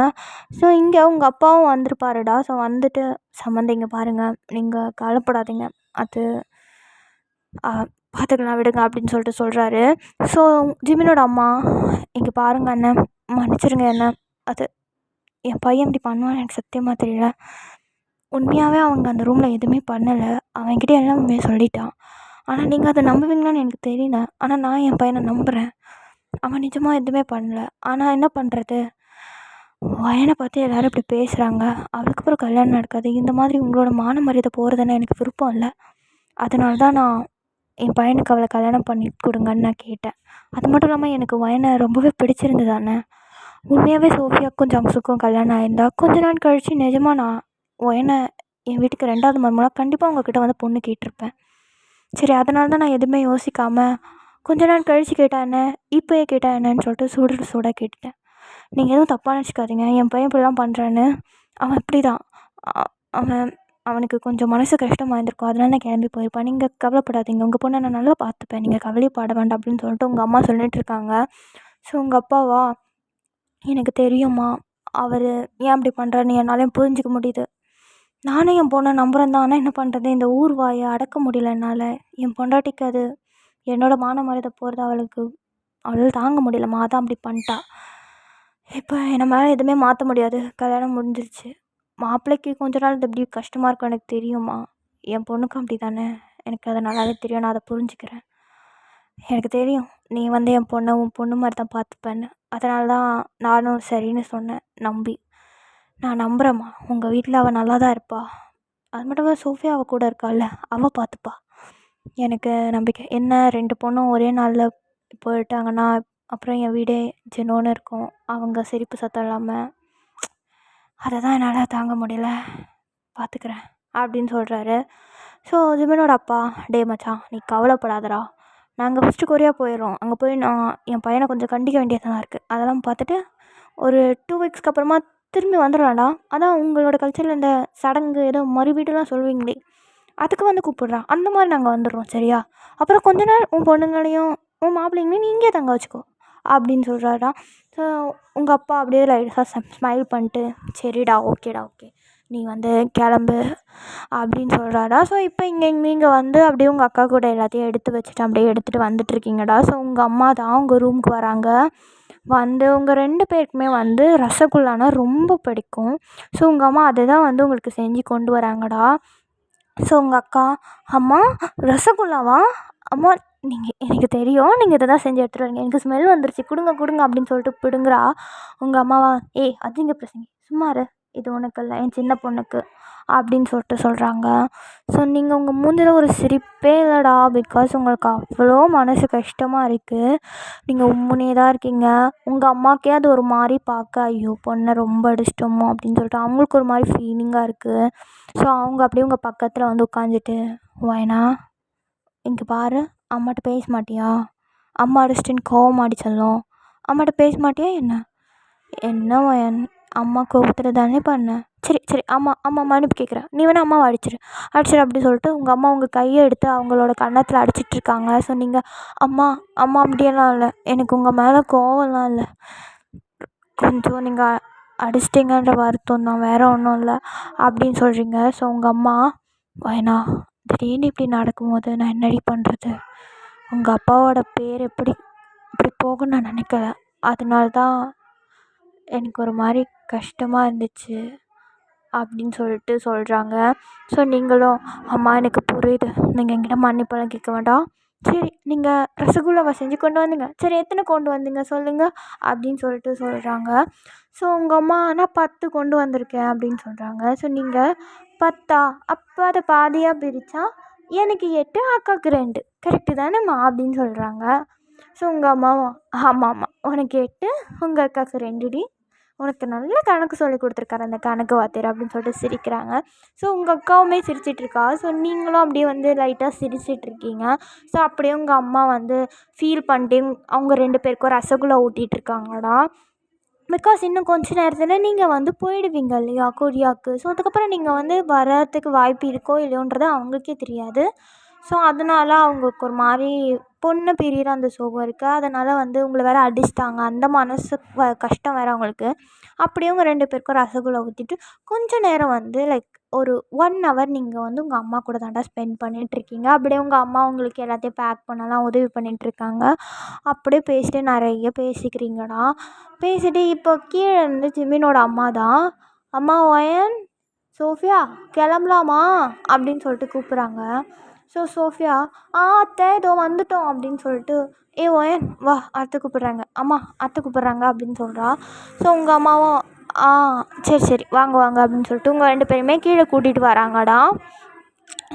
ஸோ இங்கே உங்கள் அப்பாவும் வந்திருப்பாருடா. ஸோ வந்துட்டு சம்மந்தி இங்கே பாருங்கள், நீங்கள் கவலைப்படாதீங்க, அது பார்த்துக்கலாம் விடுங்க அப்படின்னு சொல்லிட்டு சொல்கிறாரு. ஸோ ஜிமினோட அம்மா, இங்கே பாருங்க அண்ணன், மன்னிச்சிருங்க என்ன, அது என் பையன் இப்படி பண்ணுவான்னு எனக்கு சத்தியமாக தெரியல. உண்மையாகவே அவங்க அந்த ரூமில் எதுவுமே பண்ணலை, அவன்கிட்ட எல்லாம் உண்மையை சொல்லிட்டான். ஆனால் நீங்கள் அதை நம்புவீங்களான்னு எனக்கு தெரியல. ஆனால் நான் என் பையனை நம்புகிறேன். அவன் நிஜமாக எதுவுமே பண்ணல. ஆனால் என்ன பண்ணுறது, பையனை பார்த்து எல்லோரும் இப்படி பேசுகிறாங்க, அதுக்கப்புறம் கல்யாணம் நடக்காது. இந்த மாதிரி உங்களோட மான மரியாதை போகிறதுன்னு எனக்கு விருப்பம் இல்லை. அதனால தான் நான் என் பையனுக்கு அவளை கல்யாணம் பண்ணி கொடுங்கன்னு நான் கேட்டேன். அது மட்டும் இல்லாமல் எனக்கு பையனை ரொம்பவே பிடிச்சிருந்தது அண்ணன். உண்மையாகவே சோஃபியாவுக்கும் ஜங்ஸுக்கும் கல்யாணம் ஆயிருந்தா கொஞ்ச நாள் கழித்து நிஜமாக நான் பையனை என் வீட்டுக்கு 2வது மருமகளாக கண்டிப்பாக உங்ககிட்ட வந்து பொண்ணு கேட்டிருப்பேன். சரி, அதனால தான் நான் எதுவுமே யோசிக்காமல் கொஞ்ச நாள் கழித்து கேட்டா என்ன, இப்போயே கேட்டா என்னன்னு சொல்லிட்டு சூடாக கேட்டுட்டேன். நீங்கள் எதுவும் தப்பாக நினச்சிக்காதீங்க, என் பையன் இப்படிலாம் பண்ணுறான்னு. அவன் இப்படி தான், அவனுக்கு கொஞ்சம் மனசு கஷ்டமாக இருந்திருக்கும், அதனால நான் கிளம்பி போயிருப்பான். நீங்கள் கவலைப்படாதீங்க, உங்கள் பொண்ணை நான் நல்லா பார்த்துப்பேன், நீங்கள் கவலையே பட வேண்டாம் அப்படின்னு சொல்லிட்டு உங்கள் அம்மா சொல்லிட்டு இருக்காங்க. ஸோ உங்கள் அப்பாவா, எனக்கு தெரியுமா அவர் ஏன் அப்படி பண்ணுறாருன்னு என்னாலையும் புரிஞ்சிக்க முடியுது. நானும் என் பொண்ணை நம்புகிறேன் தான். ஆனால் என்ன பண்ணுறது, இந்த ஊர் வாயை அடக்க முடியல என்னால். என் பொண்டாட்டிக்கு அது என்னோடய மான மரியாதை போகிறது அவளால் தாங்க முடியலம்மா, அதான் அப்படி பண்ணிட்டா. இப்போ என்ன மேலே எதுவுமே மாற்ற முடியாது, கல்யாணம் முடிஞ்சிருச்சு. மாப்பிள்ளைக்கு கொஞ்ச நாள் இது எப்படி கஷ்டமாக இருக்கும் எனக்கு தெரியுமா. என் பொண்ணுக்கும் அப்படி தானே, எனக்கு அதை நல்லாவே தெரியும், நான் அதை புரிஞ்சுக்கிறேன். எனக்கு தெரியும் நீ வந்து என் பொண்ணை உன் பொண்ணு மாதிரி தான் பார்த்துப்பேன்னு. அதனால தான் நானும் சரின்னு சொன்னேன் நம்பி. நான் நம்புகிறேம்மா, உங்கள் வீட்டில் அவள் நல்லா தான் இருப்பா. அது மட்டும் இல்லை, சோஃபியா அவள் கூட இருக்காள்ல, அவள் பார்த்துப்பா. எனக்கு நம்பிக்கை. என்ன 2 பொண்ணும் ஒரே நாளில் போயிட்டாங்கன்னா அப்புறம் என் வீடே ஜெனோன்னு இருக்கும். அவங்க சிரிப்பு சத்தம் இல்லாமல், அதை தான் என்னால் தாங்க முடியல. பார்த்துக்கிறேன் அப்படின்னு சொல்கிறாரு. ஸோ ஜிமினோட அப்பா, டே மச்சான் நீ கவலைப்படாதடா, நாங்கள் ஃபஸ்ட்டு கொரியா போயிடுறோம். அங்கே போய் நான் என் பையனை கொஞ்சம் கண்டிக்க வேண்டியதாக இருக்குது. அதெல்லாம் பார்த்துட்டு ஒரு 2 வீக்ஸ்க்கு அப்புறமா திரும்பி வந்துடலாம்டா. அதான் உங்களோட கல்ச்சரில் இந்த சடங்கு ஏதோ மறுவீடுலாம் சொல்லுவீங்களே, அதுக்கு வந்து கூப்பிட்றான், அந்த மாதிரி நாங்கள் வந்துடுறோம் சரியா. அப்புறம் கொஞ்ச நாள் உன் பொண்ணுங்களையும் உன் மாப்பிள்ளைங்களையும் நீ இங்கே தங்க வச்சுக்கோ அப்படின்னு சொல்கிறாரா. ஸோ உங்கள் அப்பா அப்படியே லைட்டாக ஸ்மைல் பண்ணிட்டு, சரிடா ஓகேடா ஓகே நீ வந்து கிளம்பு அப்படின்னு சொல்கிறாடா. ஸோ இப்போ நீங்கள் வந்து அப்படியே உங்கள் அக்கா கூட எல்லாத்தையும் எடுத்து வச்சுட்டு அப்படியே எடுத்துகிட்டு வந்துட்டுருக்கீங்கடா. ஸோ உங்கள் அம்மா தான் உங்கள் ரூமுக்கு வராங்க. வந்து உங்கள் 2 பேருக்குமே வந்து ரசகுல்லானா ரொம்ப பிடிக்கும். ஸோ உங்கள் அம்மா அதை தான் வந்து உங்களுக்கு செஞ்சு கொண்டு வராங்கடா. ஸோ உங்கள் அக்கா, அம்மா ரசகுல்லாவா அம்மா, நீங்கள் எனக்கு தெரியும் நீங்கள் இதை தான் செஞ்சு எடுத்துகிட்டு வரீங்க, எனக்கு ஸ்மெல் வந்துருச்சு, கொடுங்க கொடுங்க அப்படின்னு சொல்லிட்டு பிடுங்குறா. உங்கள் அம்மாவா, ஏய் அதிங்க பிரசங்கி சும்மாரு, இது உனக்கு இல்லை என் சின்ன பொண்ணுக்கு அப்படின்னு சொல்லிட்டு சொல்கிறாங்க. ஸோ நீங்கள் உங்கள் மூஞ்சில் ஒரு சிரிப்பே இல்லைடா, பிகாஸ் உங்களுக்கு அவ்வளோ மனசு கஷ்டமாக இருக்குது. நீங்கள் உம்முனே தான் இருக்கீங்க. உங்கள் அம்மாக்கே அது ஒரு மாதிரி பார்க்க, ஐயோ பொண்ணை ரொம்ப அடிச்சிட்டோமோ அப்படின்னு சொல்லிட்டு அவங்களுக்கு ஒரு மாதிரி ஃபீலிங்காக இருக்குது. ஸோ அவங்க அப்படியே உங்கள் பக்கத்தில் வந்து உட்காந்துட்டு, வயனா இங்கே பாரு, அம்மாட்ட பேச மாட்டியா, அம்மா அடிச்சிட்டுன்னு கோவமாடி சொல்லும், அம்மாட்ட பேச மாட்டியா என்ன, என்ன வயன் அம்மா கோபத்தில் தானே பண்ணேன், சரி சரி அம்மா அம்மா மன்னிப்பு கேட்குறேன், நீ வேணா அம்மாவை அடிச்சிரு அப்படி சொல்லிட்டு உங்கள் அம்மா உங்கள் கையை எடுத்து அவங்களோட கன்னத்தில் அடிச்சிட்ருக்காங்க. ஸோ நீங்கள் அம்மா அம்மா அப்படியெல்லாம் இல்லை, எனக்கு உங்கள் மேலே கோவம்லாம் இல்லை, கொஞ்சம் நீங்கள் அடிச்சிட்டிங்கன்ற வருத்தம் தான், வேறு ஒன்றும் இல்லை அப்படின்னு சொல்கிறீங்க. ஸோ உங்கள் அம்மா, வயனா திடீர்னு இப்படி நடக்கும்போது நான் என்னடி பண்ணுறது, உங்கள் அப்பாவோட பேர் இப்படி போகும்னு நான் நினைக்கல, அதனால தான் எனக்கு ஒரு மாதிரி கஷ்டமாக இருந்துச்சு அப்படின்னு சொல்லிட்டு சொல்கிறாங்க. ஸோ நீங்களும், அம்மா எனக்கு புரியுது, நீங்கள் என்கிட்ட மன்னிப்பெல்லாம் கேட்க வேண்டாம், சரி நீங்கள் ரசகுல்லாவை செஞ்சு கொண்டு வந்தீங்க, சரி எத்தனை கொண்டு வந்தீங்க சொல்லுங்கள் அப்படின்னு சொல்லிட்டு சொல்கிறாங்க. ஸோ உங்கள் அம்மா ஆனால் 10 கொண்டு வந்திருக்கேன் அப்படின்னு சொல்கிறாங்க. ஸோ நீங்கள் 10ஆ, அப்போ அதை பாதியாக பிரித்தா எனக்கு 8, அக்காவுக்கு 2 கரெக்டு தானேம்மா அப்படின்னு சொல்கிறாங்க. ஸோ உங்கள் அம்மாவும், ஆமாம் ஆமாம் உனக்கு 8 உங்கள் அக்காவுக்கு 2டி, உனக்கு நல்ல கணக்கு சொல்லி கொடுத்துருக்காரு அந்த கணக்கு வாத்தியார் அப்படின்னு சொல்லிட்டு சிரிக்கிறாங்க. ஸோ உங்கள் அக்காவுமே சிரிச்சிட்ருக்கா. ஸோ நீங்களும் அப்படியே வந்து லைட்டாக சிரிச்சிட்ருக்கீங்க. ஸோ அப்படியே உங்கள் அம்மா வந்து ஃபீல் பண்ணிட்டு அவங்க 2 பேருக்கும் ரசகுல்லா ஊட்டிகிட்ருக்காங்கடா. பிகாஸ் இன்னும் கொஞ்ச நேரத்தில் நீங்கள் வந்து போயிடுவீங்க இல்லையா கொரியாவுக்கு. ஸோ அதுக்கப்புறம் நீங்கள் வந்து வரத்துக்கு வாய்ப்பு இருக்கோ இல்லையோன்றது அவங்களுக்கே தெரியாது. ஸோ அதனால அவங்களுக்கு ஒரு மாதிரி பொண்ணை பிரிகிற அந்த சோகம் இருக்குது. அதனால் வந்து உங்களை வேறு அடிச்சிட்டாங்க, அந்த மனசு கஷ்டம் வேறு அவங்களுக்கு. அப்படியே உங்கள் 2 பேருக்கும் ரசகுல்லா ஊற்றிட்டு கொஞ்சம் நேரம் வந்து லைக் ஒரு 1 ஹவர் நீங்கள் வந்து உங்கள் அம்மா கூட தாண்டா ஸ்பெண்ட் பண்ணிகிட்ருக்கீங்க. அப்படியே உங்கள் அம்மா உங்களுக்கு எல்லாத்தையும் பேக் பண்ணலாம் உதவி பண்ணிகிட்ருக்காங்க. அப்படியே பேசிட்டு நிறைய பேசிக்கிறீங்கடா. பேசிட்டு இப்போ கீழே இருந்து ஜிமினோட அம்மா தான், அம்மா ஒயன், சோஃபியா கிளம்பலாமா அப்படின்னு சொல்லிட்டு கூப்பிட்றாங்க. ஸோ சோஃபியா, அத்தை இதோ வந்துட்டோம் அப்படின்னு சொல்லிட்டு, ஒயன் வா, அத்தை கூப்பிட்றாங்க, அம்மா அத்தை கூப்பிட்றாங்க அப்படின்னு சொல்கிறா. ஸோ உங்கள் அம்மாவும் சரி சரி வாங்க வாங்க அப்படின்னு சொல்லிட்டு உங்கள் 2 பேருமே கீழே கூட்டிகிட்டு வராங்கடா.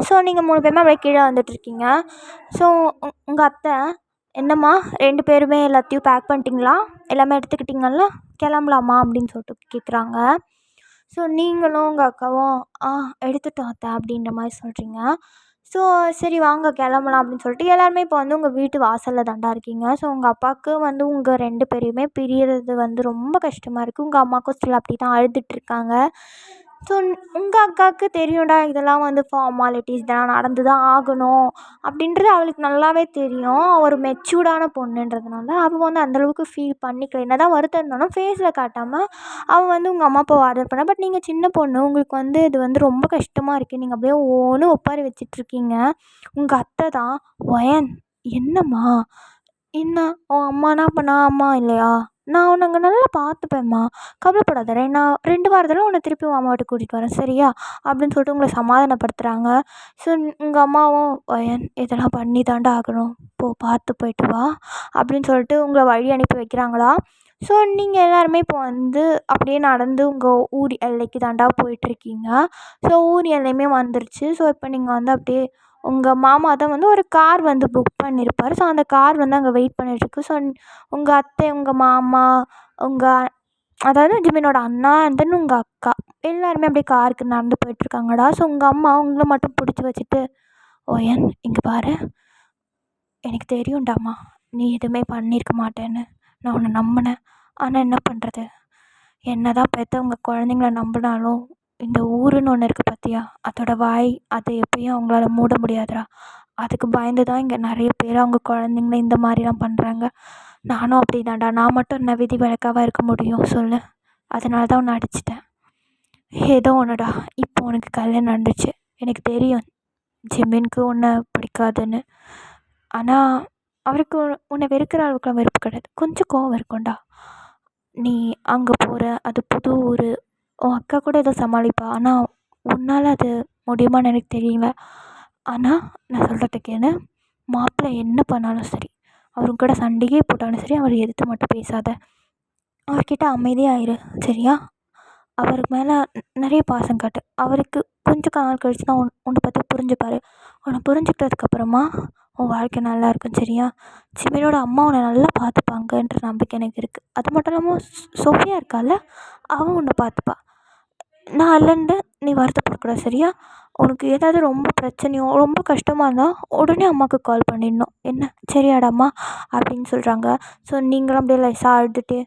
ஸோ நீங்கள் 3 பேருமே அப்படியே கீழே வந்துட்டுருக்கீங்க. ஸோ உங்கள் அத்தை, என்னம்மா 2 பேருமே எல்லாத்தையும் பேக் பண்ணிட்டீங்களா, எல்லாமே எடுத்துக்கிட்டிங்கல்ல, கிளம்பலாமா அப்படின்னு சொல்லிட்டு கேட்குறாங்க. ஸோ நீங்களும் உங்கள் அக்காவும் எடுத்துட்டோம் அத்தை அப்படின்ற மாதிரி சொல்கிறீங்க. ஸோ சரி வாங்க கிளம்பலாம் அப்படின்னு சொல்லிட்டு எல்லாருமே இப்போ வந்து உங்கள் வீட்டு வாசலில் தாண்டா இருக்கீங்க. ஸோ உங்கள் அப்பாவுக்கு வந்து உங்கள் 2 பேரையுமே பிரியறது வந்து ரொம்ப கஷ்டமாக இருக்குது. உங்கள் அம்மாவுக்கும் ஸ்டில் அப்படி தான் அழுதுட்ருக்காங்க. ஸோ உங்கள் அக்காவுக்கு தெரியும்டா, இதெல்லாம் வந்து ஃபார்மாலிட்டிஸ், இதெல்லாம் நடந்து தான் ஆகணும் அப்படின்றது அவளுக்கு நல்லாவே தெரியும். ஒரு மெச்சூர்டான பொண்ணுன்றதுனால அவள் வந்து அந்தளவுக்கு ஃபீல் பண்ணிக்கல. என்ன தான் வருத்தம் இருந்தாலும் ஃபேஸில் காட்டாமல் அவள் வந்து உங்கள் அம்மா அப்பாவை ஆர்டர் பண்ணா. பட் நீங்கள் சின்ன பொண்ணு, உங்களுக்கு வந்து இது வந்து ரொம்ப கஷ்டமாக இருக்குது. நீங்கள் அப்படியே ஒவ்வொன்று ஒப்பாரி வச்சிட்ருக்கீங்க. உங்கள் அத்தை தான், ஒயன் என்னம்மா, என்ன உன் அம்மானா அப்போ நான் அம்மா இல்லையா, நான் உன்னை அங்கே நல்லா பார்த்துப்பேம்மா, கவலைப்படாத, நான் 2 வாரத்தில் உன்னை திருப்பி உன் அம்மா வீட்டுக்கு கூட்டிகிட்டு வரேன் சரியா அப்படின்னு சொல்லிட்டு உங்களை சமாதானப்படுத்துகிறாங்க. ஸோ உங்கள் அம்மாவும், ஒயன் இதெல்லாம் பண்ணி தாண்டா ஆகணும், பார்த்து போயிட்டு வா அப்படின்னு சொல்லிட்டு உங்களை வழி அனுப்பி வைக்கிறாங்களா. ஸோ நீங்கள் எல்லாருமே இப்போ வந்து அப்படியே நடந்து உங்கள் ஊர் எல்லைக்கு தாண்டா போயிட்டுருக்கீங்க. ஸோ ஊர் எல்லையுமே வந்துருச்சு. ஸோ இப்போ நீங்கள் வந்து அப்படியே உங்கள் மாமா தான் வந்து ஒரு கார் வந்து புக் பண்ணியிருப்பார். ஸோ அந்த கார் வந்து அங்கே வெயிட் பண்ணிகிட்ருக்கு. ஸோ உங்கள் அத்தை, உங்கள் மாமா, அதாவது ஜிமினோட அண்ணா அண்ட் தென் உங்கள் அக்கா எல்லாருமே அப்படியே காருக்கு நடந்து போயிட்டுருக்காங்கடா. ஸோ உங்கள் அம்மா உங்களை மட்டும் பிடிச்சி வச்சுட்டு, ஒயன் இங்கே பாரு, எனக்கு தெரியும்டாம்மா நீ எதுவுமே பண்ணியிருக்க மாட்டேன்னு, நான் உன்னை நம்பினேன். ஆனால் என்ன பண்ணுறது, என்ன தான் பெற்றவங்க குழந்தைங்கள நம்பினாலும் இந்த ஊருன்னு ஒன்று இருக்குது பார்த்தியா, அதோட வாய் அதை எப்பயும் அவங்களால மூட முடியாதுடா. அதுக்கு பயந்து தான் இங்கே நிறைய பேர் அவங்க குழந்தைங்கள இந்த மாதிரிலாம் பண்ணுறாங்க. நானும் அப்படி தான்டா, நான் மட்டும் என்ன விதி விலக்காவாக இருக்க முடியும் சொல்லு, அதனால தான் உன்னை அடிச்சிட்டேன். ஏதோ ஒன்றுடா, இப்போ உனக்கு கல்யாணம் நடந்துச்சு, எனக்கு தெரியும் ஜிமினுக்கு உன்னை பிடிக்காதுன்னு. ஆனால் அவருக்கு உன்னை வெறுக்கிற அளவுக்குலாம் வெறுப்பு கிடையாது, கொஞ்சம் கோவம் இருக்கும்டா. நீ அங்கே போகிற, அது புது ஊர், உன் அக்கா கூட ஏதோ சமாளிப்பா, ஆனால் உன்னால் அது முடியுமான்னு எனக்கு தெரியல. ஆனால் நான் சொல்கிறத கேளு, மாப்பிள்ளை என்ன பண்ணாலும் சரி, அவர் கூட சண்டையே போட்டாலும் சரி, அவர் எதிர்த்து மட்டும் பேசாத, அவர்கிட்ட அமைதியாயிரு சரியா. அவருக்கு மேலே நிறைய பாசம் காட்டு. அவருக்கு கொஞ்சம் நாள் கழிச்சு தான் உன்னை பற்றி புரிஞ்சுப்பார். உன்னை புரிஞ்சுக்கிட்டதுக்கப்புறமா உன் வாழ்க்கை நல்லா இருக்கும் சரியா. ஜிமினோட அம்மா உன்னை நல்லா பார்த்துப்பாங்கன்ற நம்பிக்கை எனக்கு இருக்குது. அது மட்டும் இல்லாமல் சோஃபியா இருக்கால, அவன் உன்னை பார்த்துப்பா. நான் இல்லைன்ட்டு நீ வருத்தப்படக்கூடாது சரியா. உனக்கு ஏதாவது ரொம்ப பிரச்சனையோ ரொம்ப கஷ்டமாக இருந்தால் உடனே அம்மாவுக்கு கால் பண்ணிடணும், என்ன சரியாடாம்மா அப்படின்னு சொல்கிறாங்க. ஸோ நீங்களும் அப்படியே லைஸாக அழுதுகிட்டே,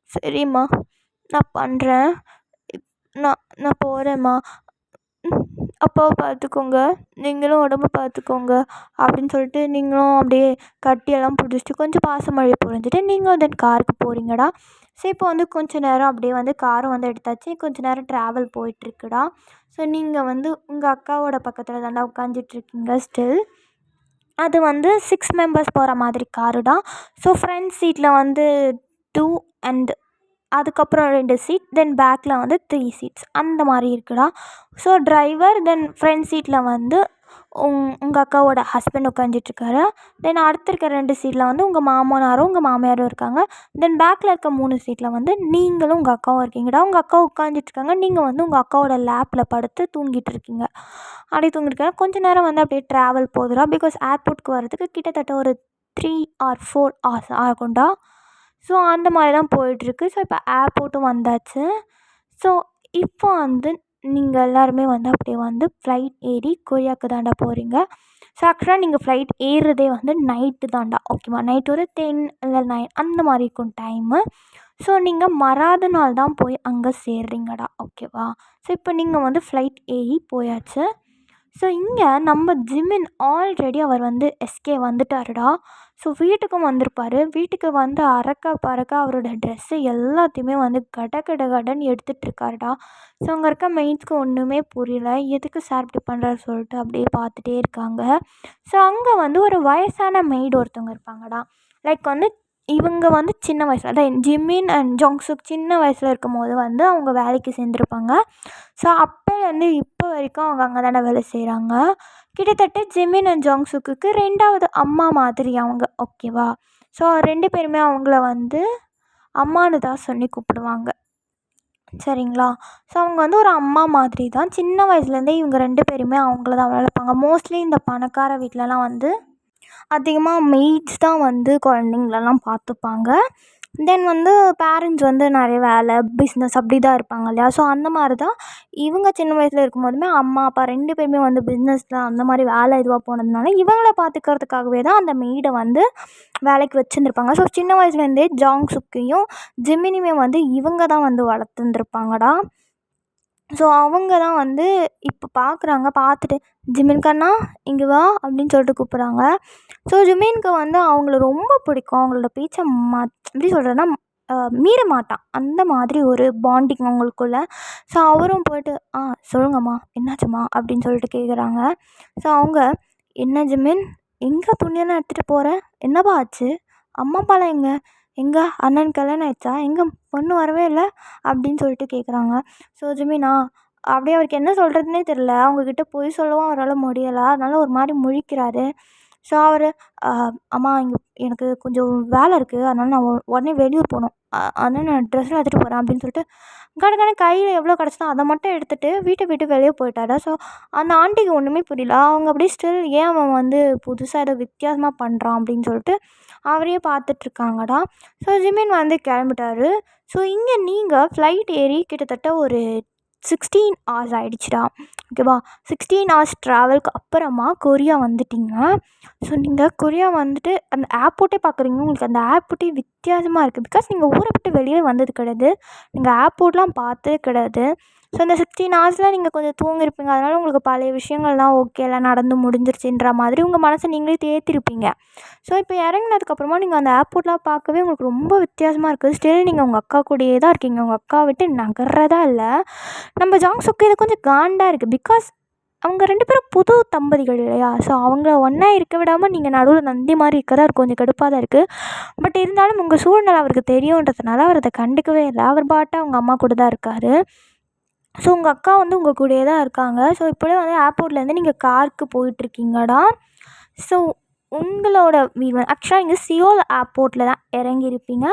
சரிம்மா நான் பண்ணுறேன், நான் போகிறேம்மா, அப்பாவை பார்த்துக்கோங்க, நீங்களும் உடம்பை பார்த்துக்கோங்க அப்படின்னு சொல்லிட்டு நீங்களும் அப்படியே கட்டியெல்லாம் பிடிச்சிட்டு கொஞ்சம் பாசமழை புரிஞ்சுட்டு நீங்களும் தென் காருக்கு போகிறீங்கடா. ஸோ இப்போ வந்து கொஞ்சம் நேரம் அப்படியே வந்து காரும் வந்து எடுத்தாச்சு, கொஞ்சம் நேரம் ட்ராவல் போயிட்டுருக்குடா. ஸோ நீங்கள் வந்து உங்கள் அக்காவோட பக்கத்தில் தாண்டா உட்காந்துட்ருக்கீங்க ஸ்டில். அது வந்து 6 மெம்பர்ஸ் போகிற மாதிரி காருடா. ஸோ ஃப்ரண்ட் சீட்டில் வந்து 2 அண்ட் அதுக்கப்புறம் 2 சீட், தென் பேக்கில் வந்து 3 சீட்ஸ் அந்த மாதிரி இருக்குடா. ஸோ டிரைவர், தென் ஃப்ரண்ட் சீட்டில் வந்து உங்கள் அக்காவோட ஹஸ்பண்ட் உட்காந்துட்ருக்காரு. தென் அடுத்து இருக்க 2 சீட்டில் வந்து உங்கள் மாமனாரும் உங்கள் மாமியாரும் இருக்காங்க. தென் பேக்கில் இருக்க 3 சீட்டில் வந்து நீங்களும் உங்கள் அக்காவும் இருக்கீங்கடா. உங்கள் அக்கா உட்காந்துட்ருக்காங்க, நீங்கள் வந்து உங்கள் அக்காவோட லேப்பில் படுத்து தூங்கிட்டு இருக்கீங்க. அப்படியே தூங்கிட்டுருக்காங்க. கொஞ்சம் நேரம் வந்து அப்படியே ட்ராவல் போகுதுடா. பிகாஸ் ஏர்போர்ட்டுக்கு வரதுக்கு கிட்டத்தட்ட ஒரு 3 or 4 hours ஆகும்டா. ஸோ அந்த மாதிரி தான் போயிட்டுருக்கு. ஸோ இப்போ ஏர்போர்ட்டும் வந்தாச்சு. ஸோ இப்போ வந்து நீங்கள் எல்லாருமே வந்து அப்படியே வந்து ஃப்ளைட் ஏறி கொரியாவுக்கு தாண்டா போகிறீங்க. ஸோ ஆக்சுவலாக நீங்கள் ஃப்ளைட் ஏறுறதே வந்து நைட்டு தாண்டா, ஓகேவா. நைட் ஒரு 10 இல்லை 9 அந்த மாதிரி இருக்கும் டைமு. ஸோ நீங்கள் மறாத நாள் தான் போய் அங்கே சேர்றீங்கடா, ஓகேவா. ஸோ இப்போ நீங்கள் வந்து ஃப்ளைட் ஏறி போயாச்சு. ஸோ இங்கே நம்ம ஜிமின் ஆல்ரெடி அவர் வந்து எஸ்கே வந்துட்டாருடா. ஸோ வீட்டுக்கும் வந்திருப்பார். வீட்டுக்கு வந்து அறக்க பறக்க அவரோட ட்ரெஸ்ஸு எல்லாத்தையுமே வந்து கட கட கடன்னு எடுத்துகிட்ருக்காருடா. ஸோ அங்கே இருக்க மெய்ட்ஸ்க்கு ஒன்றுமே புரியல. எதுக்கு சார் இப்படி பண்ணுறாரு சொல்லிட்டு அப்படியே பார்த்துட்டே இருக்காங்க. ஸோ அங்கே வந்து ஒரு வயசான மெய்டு ஒருத்தவங்க இருப்பாங்கடா. லைக் வந்து இவங்க வந்து சின்ன வயசில், அதான் ஜிமின் அண்ட் ஜாங்சுக் சின்ன வயசில் இருக்கும்போது வந்து அவங்க வேலைக்கு சேர்ந்துருப்பாங்க. ஸோ அப்போலேருந்து இப்போ வரைக்கும் அவங்க அங்கே தானே வேலை செய்கிறாங்க. கிட்டத்தட்ட ஜிமின் அண்ட் ஜாங்சுக்கு 2வது அம்மா மாதிரி அவங்க, ஓகேவா. ஸோ 2 பேருமே அவங்கள வந்து அம்மானு தான் சொல்லி கூப்பிடுவாங்க, சரிங்களா. ஸோ அவங்க வந்து ஒரு அம்மா மாதிரி தான். சின்ன வயசுலேருந்தே இவங்க 2 பேருமே அவங்கள தான் வளர்ப்பாங்க. மோஸ்ட்லி இந்த பணக்கார வீட்டிலலாம் வந்து அதிகமாக மெய்ட்ஸ் தான் வந்து குழந்தைங்களெல்லாம் பார்த்துப்பாங்க. தென் வந்து பேரண்ட்ஸ் வந்து நிறைய வேலை, பிஸ்னஸ் அப்படி தான் இருப்பாங்க இல்லையா. ஸோ அந்த மாதிரி தான் இவங்க சின்ன வயசில் இருக்கும்போதுமே அம்மா அப்பா 2 பேருமே வந்து பிஸ்னஸில் அந்த மாதிரி வேலை இதுவாக போனதுனால இவங்கள பார்த்துக்கிறதுக்காகவே தான் அந்த மெய்டை வந்து வேலைக்கு வச்சுருந்துருப்பாங்க. ஸோ சின்ன வயசுலேருந்தே ஜாங்சுக்கையும் ஜிமினியுமே வந்து இவங்க தான் வந்து வளர்த்துருந்துருப்பாங்கடா. ஸோ அவங்க தான் வந்து இப்போ பார்க்குறாங்க. பார்த்துட்டு ஜிமின் கண்ணா இங்கே வா அப்படின்னு சொல்லிட்டு கூப்பிட்றாங்க. ஸோ ஜிமினுக்கு வந்து அவங்கள ரொம்ப பிடிக்கும். அவங்களோட பேச்சை எப்படி சொல்கிறேன்னா மீற மாட்டான். அந்த மாதிரி ஒரு பாண்டிங் அவங்களுக்குள்ள. ஸோ அவரும் போய்ட்டு சொல்லுங்கம்மா என்னாச்சும்மா அப்படின்னு சொல்லிட்டு கேட்குறாங்க. ஸோ அவங்க, என்ன ஜிமின் எங்கே துணியெல்லாம் எடுத்துகிட்டு போகிற, என்னப்பா ஆச்சு, அம்மா அப்பாலாம் எங்கே அண்ணன் கல்யாணம் ஆயிடுச்சா, எங்கே பொண்ணு வரவே இல்லை அப்படின்னு சொல்லிட்டு கேட்குறாங்க. ஸோ ஜிமினா அப்படியே அவருக்கு என்ன சொல்கிறதுனே தெரில. அவங்கக்கிட்ட பொய் சொல்லவும் அவரால் முடியலை. அதனால் ஒரு மாதிரி முழிக்கிறாரு. ஸோ அவர், அம்மா இங்கே எனக்கு கொஞ்சம் வேலை இருக்குது, அதனால் நான் உடனே வெளியூர் போகணும், அதனால் நான் ட்ரெஸ்லாம் எடுத்துகிட்டு போகிறேன் அப்படின்னு சொல்லிட்டு கடற்கடை கையில் எவ்வளோ கிடச்சதோ அதை மட்டும் எடுத்துகிட்டு வீட்டை விட்டு வெளியே போயிட்டாரா. ஸோ அந்த ஆண்டிக்கு ஒன்றுமே புரியல. அவங்க அப்படியே ஸ்டில் ஏன் அவன் வந்து புதுசாக ஏதோ வித்தியாசமாக பண்ணுறான் அப்படின்னு சொல்லிட்டு அவரையே பார்த்துட்ருக்காங்கடா. ஸோ ஜிமின் வந்து கிளம்பிட்டாரு. ஸோ இங்கே நீங்கள் ஃப்ளைட் ஏறி கிட்டத்தட்ட ஒரு 16 hours ஆகிடுச்சிடா, ஓகேவா. 16 hours ட்ராவலுக்கு அப்புறமா கொரியா வந்துட்டிங்க. ஸோ நீங்கள் கொரியா வந்துட்டு அந்த ஏர்போர்ட்டே பார்க்குறீங்க. உங்களுக்கு அந்த ஏர்போர்ட்டே வித்தியாசமாக இருக்குது. பிகாஸ் நீங்கள் ஊரை விட்டு வெளியே வந்தது கிடையாது, நீங்கள் ஏர்போர்ட்லாம் பார்த்ததே கிடையாது. ஸோ இந்த 16 hours நீங்கள் கொஞ்சம் தூங்கிருப்பீங்க. அதனால் உங்களுக்கு பழைய விஷயங்கள்லாம் ஓகே, எல்லாம் நடந்து முடிஞ்சிருச்சுன்ற மாதிரி உங்கள் மனசை நீங்களே தேற்றிருப்பீங்க. ஸோ இப்போ இறங்கினதுக்கப்புறமா நீங்கள் அந்த ஏர்போர்ட்லாம் பார்க்கவே உங்களுக்கு ரொம்ப வித்தியாசமாக இருக்குது. ஸ்டில் நீங்கள் உங்கள் அக்கா கூடயே தான் இருக்கீங்க. உங்கள் அக்கா விட்டு நகர்றதா இல்லை. நம்ம ஜாங்சுக்கு இது கொஞ்சம் காண்டாக இருக்குது. பிகாஸ் அவங்க 2 பேரும் புது தம்பதிகள் இல்லையா. ஸோ அவங்கள ஒன்றா இருக்க விடாமல் நீங்கள் நடுவில் நந்தி மாதிரி இருக்கிறதா கொஞ்சம் கடுப்பாக தான் இருக்குது. பட் இருந்தாலும் உங்கள் சூழ்நிலை அவருக்கு தெரியுன்றதுனால அவர் அதை கண்டுக்கவே இல்லை. அவர் பாட்டு அவங்க அம்மா கூட தான் இருக்கார். ஸோ உங்கள் அக்கா வந்து உங்கள் கூடயே தான் இருக்காங்க. ஸோ இப்போயே வந்து ஏர்போர்ட்லேருந்து நீங்கள் காருக்கு போயிட்டுருக்கீங்கடா. ஸோ உங்களோட வீடு ஆக்சுவலாக நீங்கள் சியோல் ஏர்போர்ட்டில் தான் இறங்கியிருப்பீங்க.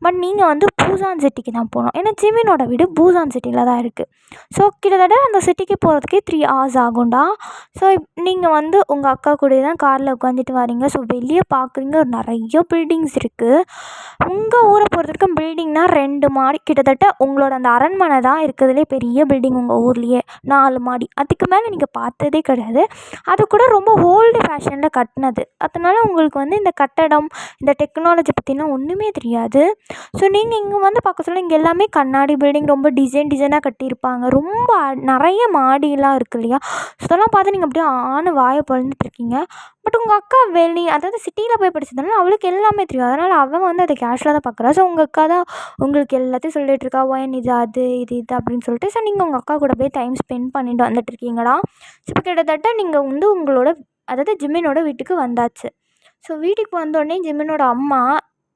பட் நீங்கள் வந்து பூசான் சிட்டிக்கு தான் போகணும். ஏன்னா ஜிமினோட வீடு பூசான் சிட்டியில் தான் இருக்குது. ஸோ கிட்டத்தட்ட அந்த சிட்டிக்கு போகிறதுக்கே 3 hours ஆகும்டா. ஸோ நீங்கள் வந்து உங்கள் அக்கா கூட தான் காரில் உட்காந்துட்டு வரீங்க. ஸோ வெளியே பார்க்குறீங்க நிறைய பில்டிங்ஸ் இருக்குது. உங்கள் ஊரை பொறுத்த வரைக்கும் பில்டிங்னால் 2 மாடி, கிட்டத்தட்ட உங்களோட அந்த அரண்மனை தான் இருக்கிறதுலே பெரிய பில்டிங் உங்கள் ஊர்லேயே, 4 மாடி. அதுக்கு மேலே நீங்கள் பார்த்ததே கிடையாது. அது கூட ரொம்ப ஓல்டு ஃபேஷனில் கட்டினது. அதனால் உங்களுக்கு வந்து இந்த கட்டடம், இந்த டெக்னாலஜி பற்றினா ஒன்றுமே தெரியாது. ஸோ நீங்கள் இங்கே வந்து பார்க்க சொல்ல இங்கே எல்லாமே கண்ணாடி பில்டிங், ரொம்ப டிசைனாக கட்டியிருப்பாங்க. ரொம்ப நிறைய மாடியெல்லாம் இருக்குது இல்லையா. ஸோ அதெல்லாம் பார்த்து நீங்கள் அப்படியே வாயை பொழந்துட்டுருக்கீங்க. பட் உங்கள் அக்கா அதாவது சிட்டியில் போய் படித்ததுனால அவளுக்கு எல்லாமே தெரியும். அதனால் அவன் வந்து அதை கேஷுவலாக தான் பார்க்குறா. ஸோ உங்கள் அக்கா தான் உங்களுக்கு எல்லாத்தையும் சொல்லிகிட்டு இருக்கா, ஒயின் இது அது இது இது அப்படின்னு சொல்லிட்டு. ஸோ நீங்கள் உங்கள் அக்கா கூட அப்படியே டைம் ஸ்பெண்ட் பண்ணிட்டு வந்துட்டுருக்கீங்களா. ஸோ இப்போ கிட்டத்தட்ட நீங்கள் வந்து உங்களோட, அதாவது ஜிமினோட வீட்டுக்கு வந்தாச்சு. ஸோ வீட்டுக்கு வந்தோடனே ஜிமினோட அம்மா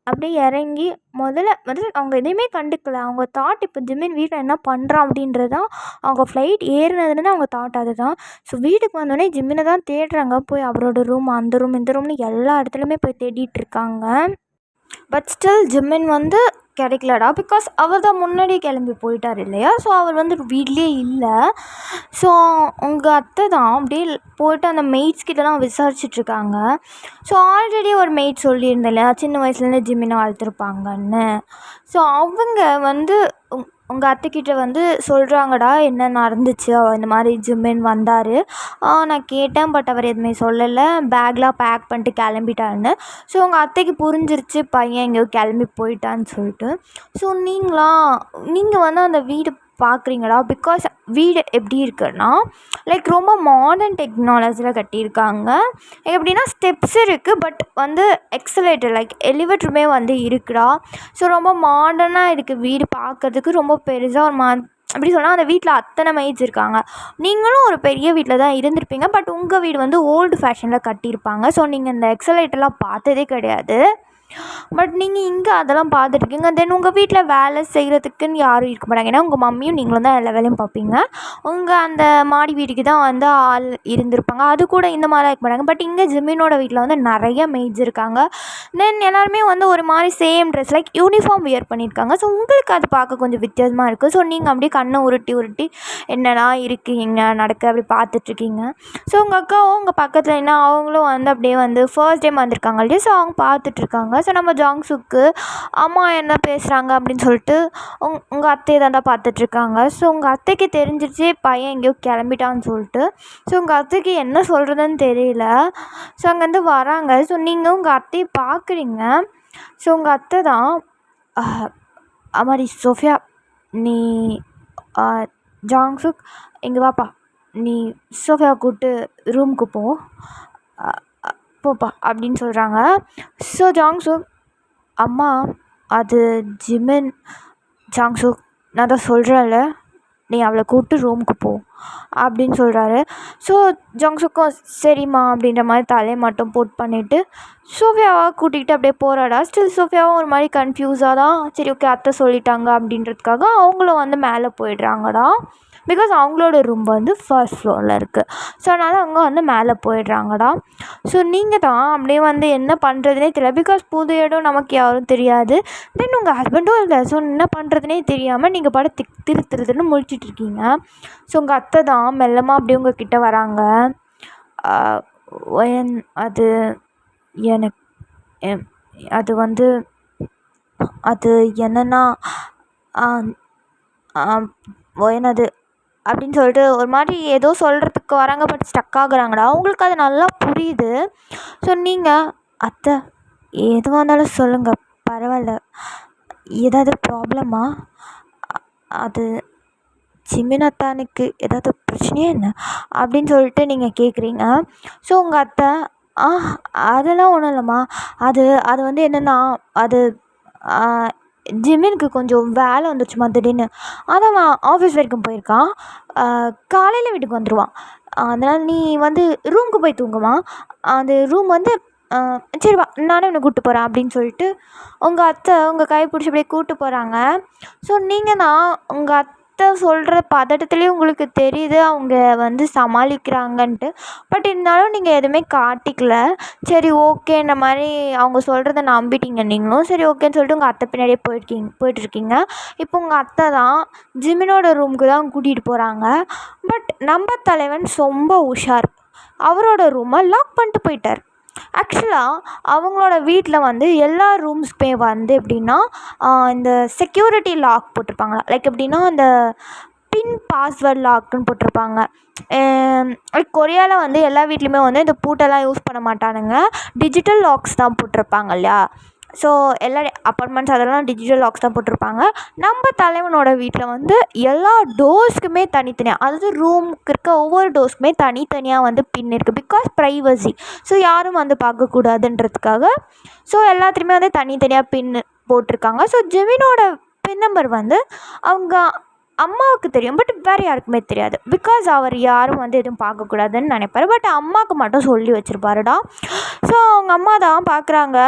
அப்படியே இறங்கி முதல்ல அவங்க எதையுமே கண்டுக்கல. அவங்க தாட் இப்போ ஜிமின் வீட்டில் என்ன பண்ணுறான் அப்படின்றது தான். அவங்க ஃப்ளைட் ஏறினதுலேருந்து அவங்க தாட் அது தான். ஸோ வீட்டுக்கு வந்தோடனே ஜிமினை தான் தேடுறாங்க. போய் அவரோட ரூம், அந்த ரூம், இந்த ரூம்னு எல்லா இடத்துலையுமே போய் தேடிட்டுருக்காங்க. பட் ஸ்டில் ஜிமின் வந்து கிடைக்கலடா. பிகாஸ் அவர் தான் முன்னாடியே கிளம்பி போயிட்டார் இல்லையா. ஸோ அவர் வந்து வீட்லேயே இல்லை. ஸோ உங்கள் அத்தை தான் அப்படியே போய்ட்டு அந்த மெய்ட்ஸ் கிட்டலாம் விசாரிச்சிட்ருக்காங்க. ஸோ ஆல்ரெடி ஒரு மெய்ட் சொல்லியிருந்தேன் இல்லையா, சின்ன வயசுலேருந்து ஜிமினை வளர்த்துருப்பாங்கன்னு. ஸோ அவங்க வந்து உங்கள் அத்தைக்கிட்ட வந்து சொல்கிறாங்கடா, என்ன நடந்துச்சு, இந்த மாதிரி ஜிமின் வந்தார், நான் கேட்டேன், பட் அவர் எதுவுமே சொல்லலை, பேக்லாம் பேக் பண்ணிட்டு கிளம்பிட்டாருன்னு. ஸோ உங்கள் அத்தைக்கு புரிஞ்சிருச்சு பையன் எங்கேயோ கிளம்பி போயிட்டான்னு சொல்லிட்டு. ஸோ நீங்கள் வந்து அந்த வீடு பார்க்குறீங்களா? பிகாஸ் வீடு எப்படி இருக்குன்னா லைக் ரொம்ப மாடர்ன் டெக்னாலஜியில் கட்டியிருக்காங்க. எப்படின்னா ஸ்டெப்ஸ் இருக்குது, பட் வந்து எக்ஸலேட்டர் லைக் எலிவேட்டருமே வந்து இருக்குடா. ஸோ ரொம்ப மாடர்னாக இருக்குது வீடு பார்க்கறதுக்கு. ரொம்ப பெருசாக ஒரு எப்படி சொன்னால் அந்த வீட்டில் அத்தனை மெய்ட்ஸ் இருக்காங்க. நீங்களும் ஒரு பெரிய வீட்டில் தான் இருந்திருப்பீங்க, பட் உங்கள் வீடு வந்து ஓல்டு ஃபேஷனில் கட்டியிருப்பாங்க. ஸோ நீங்கள் இந்த எக்ஸலேட்டர்லாம் பார்த்ததே கிடையாது. பட் நீங்கள் இங்கே அதெல்லாம் பார்த்துட்ருக்கீங்க. தென் உங்கள் வீட்டில் வேலை செய்கிறதுக்குன்னு யாரும் இருக்க மாட்டாங்க. ஏன்னா உங்கள் மம்மியும் நீங்களும் தான் எல்லா வேலையும் பார்ப்பீங்க. உங்கள் அந்த மாடி வீட்டுக்கு தான் வந்து ஆள் இருந்திருப்பாங்க. அது கூட இந்த மாதிரிலாம் இருக்க மாட்டாங்க. பட் இங்கே ஜிமினோட வீட்டில் வந்து நிறைய மெய்ட்ஸ் இருக்காங்க. தென் எல்லாருமே வந்து ஒரு மாதிரி same dress like uniform wear பண்ணியிருக்காங்க. ஸோ உங்களுக்கு அது பார்க்க கொஞ்சம் வித்தியாசமாக இருக்குது. ஸோ நீங்கள் அப்படியே கண்ணை உருட்டி உருட்டி என்னடா இருக்கீங்க நடக்க அப்படி பார்த்துட்ருக்கீங்க. ஸோ உங்கள் அக்காவும் உங்கள் பக்கத்தில் என்ன அவங்களும் வந்து அப்படியே வந்து ஃபர்ஸ்ட் டைம் வந்திருக்காங்க இல்லையா. ஸோ அவங்க பார்த்துட்ருக்காங்க. ஸோ நம்ம ஜாங்சுக்கு அம்மா என்ன பேசுகிறாங்க அப்படின்னு சொல்லிட்டு உங்கள் அத்தையை தாண்டா பார்த்துட்ருக்காங்க. ஸோ உங்கள் அத்தைக்கு தெரிஞ்சிருச்சு பையன் எங்கேயோ கிளம்பிட்டான்னு சொல்லிட்டு. ஸோ உங்கள் அத்தைக்கு என்ன சொல்கிறதுன்னு தெரியல. ஸோ அங்கேருந்து வராங்க. ஸோ நீங்கள் உங்கள் அத்தையை பார்க்குறீங்க. ஸோ உங்கள் அத்தை தான் அம்மாடி சோஃபியா, நீ ஜாங்சுக் இங்கே வாப்பா, நீ சோஃபியா கூப்பிட்டு ரூமுக்கு போப்பா அப்படின்னு சொல்கிறாங்க. ஸோ ஜாங்சுக், அம்மா அது ஜிமின். ஜாங்சுக், நான் தான் சொல்கிறேன்ல, நீ அவளை கூப்பிட்டு ரூமுக்கு போ அப்படின்னு சொல்கிறாரு. ஸோ ஜாங்சுக்கும் சரிம்மா அப்படின்ற மாதிரி தலையை மட்டும் போட் பண்ணிவிட்டு சோஃபியாவை கூட்டிகிட்டு அப்படியே போகிறாடா. ஸ்டில் சோஃபியாவும் ஒரு மாதிரி கன்ஃபியூஸாக தான் சரி ஓகே அத்தை சொல்லிட்டாங்க அப்படின்றதுக்காக அவங்களும் வந்து மேலே போயிடுறாங்கடா. பிகாஸ் அவங்களோட ரூம் வந்து ஃபர்ஸ்ட் ஃப்ளோரில் இருக்குது. ஸோ அதனால் அவங்க வந்து மேலே போயிடுறாங்கடா. ஸோ நீங்கள் தான் அப்படியே வந்து என்ன பண்ணுறதுனே தெரியல. பிகாஸ் புது இடம் நமக்கு யாரும் தெரியாது. தென் உங்கள் ஹஸ்பண்டும் இல்லை. ஸோ என்ன பண்ணுறதுனே தெரியாமல் நீங்கள் பாட திருத்துன்னு முழிச்சிட்ருக்கீங்க. ஸோ உங்கள் அத்தை தான் மெல்லமாக அப்படியே உங்கள் கிட்டே வராங்க. அது எனக்கு அது வந்து அது என்னென்னா என்னது அப்படின்னு சொல்லிட்டு ஒரு மாதிரி ஏதோ சொல்கிறதுக்கு வராங்க. பட் ஸ்டக் ஆகுறாங்கடா. அவங்களுக்கு அது நல்லா புரியுது. ஸோ நீங்கள் அத்தை எதுவாக இருந்தாலும் சொல்லுங்கள், பரவாயில்ல, ஏதாவது ப்ராப்ளமா? அது ஜிமின் அத்தானுக்கு ஏதாவது பிரச்சனையே என்ன அப்படின்னு சொல்லிட்டு நீங்கள் கேட்குறீங்க. ஸோ உங்கள் அத்தை அதெல்லாம் ஒன்றும் இல்லைம்மா, அது அது வந்து என்னென்னா அது ஜிமினுக்கு கொஞ்சம் வேலை வந்துடுச்சுமா திடீர்னு. அதான் அவன் ஆஃபீஸ் வரைக்கும் போயிருக்கான். காலையில் வீட்டுக்கு வந்துடுவான். அதனால் நீ வந்து ரூமுக்கு போய் தூங்குமா. அந்த ரூம் வந்து சரி வா நானே உன்னை கூப்பிட்டு போகிறேன் அப்படின்னு சொல்லிட்டு உங்கள் அத்தை உங்கள் கை பிடிச்சி அப்படியே கூப்பிட்டு போகிறாங்க. ஸோ நீங்கள் தான் உங்கள் அத்தை சொல்கிற பதட்டத்துலேயே உங்களுக்கு தெரியுது அவங்க வந்து சமாளிக்கிறாங்கன்ட்டு. பட் இருந்தாலும் நீங்கள் எதுவுமே காட்டிக்கல. சரி ஓகேன்ற மாதிரி அவங்க சொல்கிறத நம்பிட்டீங்க நீங்களும். சரி ஓகேன்னு சொல்லிட்டு உங்கள் அத்தை பின்னாடியே போயிட்டுருக்கீங்க. இப்போ உங்கள் அத்தை தான் ஜிமினோட ரூமுக்கு தான் கூட்டிகிட்டு போகிறாங்க. பட் நம்ம தலைவன் ரொம்ப உஷார். அவரோட ரூமை லாக் பண்ணிட்டு போயிட்டார். ஆக்சுவலாக அவங்களோட வீட்டில் வந்து எல்லா ரூம்ஸ்மே வந்து எப்படின்னா இந்த செக்யூரிட்டி லாக் போட்டிருப்பாங்களா. லைக் எப்படின்னா அந்த பின் பாஸ்வேர்ட் லாக்குன்னு போட்டிருப்பாங்க. லைக் கொரியாவில் வந்து எல்லா வீட்லேயுமே வந்து இந்த பூட்டெல்லாம் யூஸ் பண்ண மாட்டானுங்க. டிஜிட்டல் லாக்ஸ் தான் போட்டிருப்பாங்க இல்லையா. ஸோ எல்லா அப்பார்ட்மெண்ட்ஸ் அதெல்லாம் டிஜிட்டல் லாக்ஸ் தான் போட்டிருப்பாங்க. நம்ம தலைவனோட வீட்டில் வந்து எல்லா டோர்ஸ்க்குமே தனித்தனியாக, அதாவது ரூமுக்கு இருக்க ஒவ்வொரு டோர்ஸ்க்குமே தனித்தனியாக வந்து பின் இருக்குது. Because privacy. ஸோ யாரும் வந்து பார்க்கக்கூடாதுன்றதுக்காக ஸோ எல்லாத்துலேயுமே வந்து தனித்தனியாக பின் போட்டிருக்காங்க. ஸோ ஜிமினோட பின் நம்பர் வந்து அவங்க அம்மாவுக்கு தெரியும். பட் வேறு யாருக்குமே தெரியாது. பிகாஸ் அவர் யாரும் வந்து எதுவும் பார்க்கக்கூடாதுன்னு நினைப்பார். பட் அம்மாவுக்கு மட்டும் சொல்லி வச்சுருப்பாருடா. ஸோ அவங்க அம்மா தான் பார்க்குறாங்க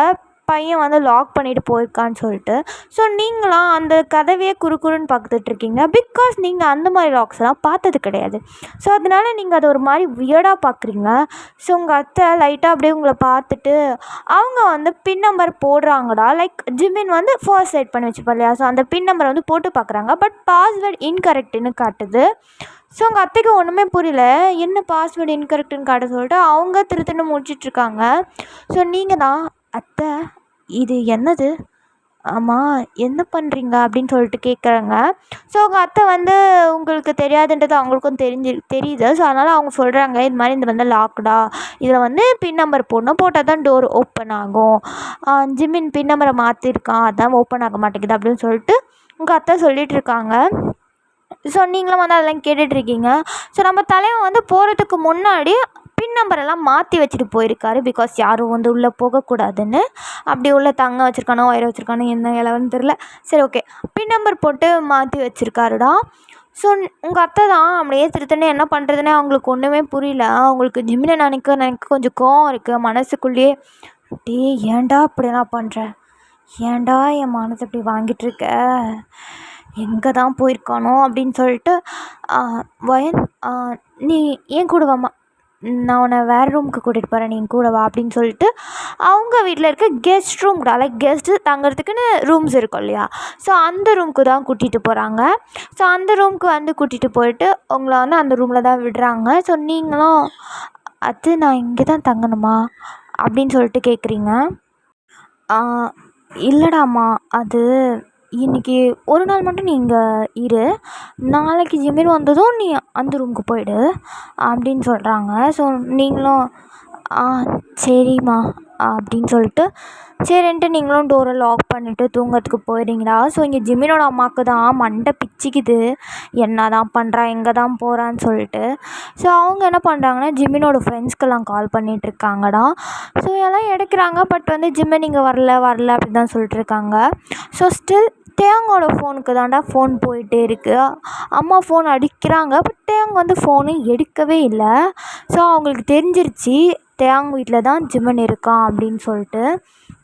பையன் வந்து லாக் பண்ணிவிட்டு போயிருக்கான்னு சொல்லிட்டு. ஸோ நீங்களாம் அந்த கதவையே குறுக்குறுன்னு பார்த்துட்ருக்கீங்க. பிகாஸ் நீங்கள் அந்த மாதிரி லாக்ஸ்லாம் பார்த்தது கிடையாது. ஸோ அதனால நீங்கள் அதை ஒரு மாதிரி வியர்டாக பார்க்குறீங்க. ஸோ உங்கள் அத்தை லைட்டாக அப்படியே உங்களை பார்த்துட்டு அவங்க வந்து பின் நம்பர் போடுறாங்கடா. லைக் ஜிமின் வந்து ஃபர்ஸ்ட் செட் பண்ணி வச்சுப்பா இல்லையா. ஸோ அந்த பின் நம்பரை வந்து போட்டு பார்க்குறாங்க. பட் பாஸ்வேர்டு இன்கரெக்டுன்னு காட்டுது. ஸோ உங்கள் அத்தைக்கு ஒன்றுமே புரியல, என்ன பாஸ்வேர்டு இன்கரெக்டுன்னு காட்ட சொல்லிட்டு அவங்க திருத்துன்னு முடிச்சிட்ருக்காங்க. ஸோ நீங்கள் தான் அத்தை இது என்னது, ஆமாம் என்ன பண்ணுறீங்க அப்படின்னு சொல்லிட்டு கேட்குறாங்க. ஸோ உங்கள் அத்தை வந்து உங்களுக்கு தெரியாதுன்றது அவங்களுக்கும் தெரியுது. ஸோ அதனால் அவங்க சொல்கிறாங்க இது மாதிரி இந்த வந்து லாக்டா, இதில் வந்து பின் நம்பர் போட்டால் தான் டோர் ஓப்பன் ஆகும். ஜிமின் பின் நம்பரை மாற்றிருக்கான், அதான் ஓப்பன் ஆக மாட்டேங்குது அப்படின்னு சொல்லிட்டு உங்கள் அத்தை சொல்லிகிட்ருக்காங்க. ஸோ நீங்களும் வந்து அதெல்லாம் கேட்டுட்ருக்கீங்க. ஸோ நம்ம தலைவன் வந்து போகிறதுக்கு முன்னாடி பின் நம்பரெல்லாம் மாற்றி வச்சுட்டு போயிருக்காரு. பிகாஸ் யாரும் வந்து உள்ளே போகக்கூடாதுன்னு. அப்படி உள்ள தங்கம் வச்சுருக்கானோ வயிறு வச்சுருக்கானோ என்ன இலவன்னு தெரில. சரி, ஓகே. பின் நம்பர் போட்டு மாற்றி வச்சுருக்காருடா. ஸோ உங்கள் அத்தை தான் அப்படியே திருத்தனே என்ன பண்ணுறதுனே அவங்களுக்கு ஒன்றுமே புரியல. அவங்களுக்கு ஜிமினை நினைக்க கொஞ்சம் கோவம் இருக்குது மனசுக்குள்ளேயே. டேய், ஏன்டா இப்படிலாம் பண்ணுற? ஏன்டா என் மானத்தை இப்படி வாங்கிட்டுருக்க? எங்கே தான் போயிருக்கானோ அப்படின்னு சொல்லிட்டு வயன், நீ ஏன் கூட வாம்மா, நான் உன்னை வேறு ரூமுக்கு கூட்டிகிட்டு போகிறேன், நீ கூட வா அப்படின்னு சொல்லிட்டு அவங்க வீட்டில் இருக்க கெஸ்ட் ரூம் கூட, லைக் கெஸ்ட்டு தங்குறதுக்குன்னு ரூம்ஸ் இருக்கும் இல்லையா, ஸோ அந்த ரூமுக்கு தான் கூட்டிகிட்டு போகிறாங்க. ஸோ அந்த ரூமுக்கு வந்து கூட்டிகிட்டு போயிட்டு உங்களை வந்து அந்த ரூமில் தான் விடுறாங்க. ஸோ நீங்களும் அது நான் இங்கே தான் தங்கணுமா அப்படின்னு சொல்லிட்டு கேட்குறீங்க. இல்லைடாம்மா, அது இன்றைக்கி ஒரு நாள் மட்டும் நீ இங்கே இரு, நாளைக்கு ஜிமின் வந்ததும் நீ அந்த ரூமுக்கு போயிடு அப்படின்னு சொல்கிறாங்க. ஸோ நீங்களும் சரிம்மா அப்படின்னு சொல்லிட்டு சரின்ட்டு நீங்களும் டோரை லாக் பண்ணிவிட்டு தூங்கிறதுக்கு போயிடுறீங்களா. ஸோ இங்கே ஜிமினோட அம்மாவுக்கு தான் மண்டை பிச்சுக்குது, என்ன தான் பண்ணுறா, எங்கே தான் போகிறான்னு சொல்லிட்டு. ஸோ அவங்க என்ன பண்ணுறாங்கன்னா ஜிமினோட ஃப்ரெண்ட்ஸ்க்கெல்லாம் கால் பண்ணிகிட்ருக்காங்கடா. ஸோ எல்லாம் எடுக்கிறாங்க. பட் வந்து ஜிமின் இங்கே வரல அப்படி தான் சொல்லிட்டுருக்காங்க. ஸோ ஸ்டில் தேங்கோட ஃபோனுக்கு தாண்டா ஃபோன் போயிட்டே இருக்குது. அம்மா ஃபோன் அடிக்கிறாங்க. பட் தேங்க வந்து ஃபோனு எடுக்கவே இல்லை. ஸோ அவங்களுக்கு தெரிஞ்சிருச்சு தேங்க வீட்டில் தான் ஜிமின் இருக்கான் அப்படின்னு சொல்லிட்டு.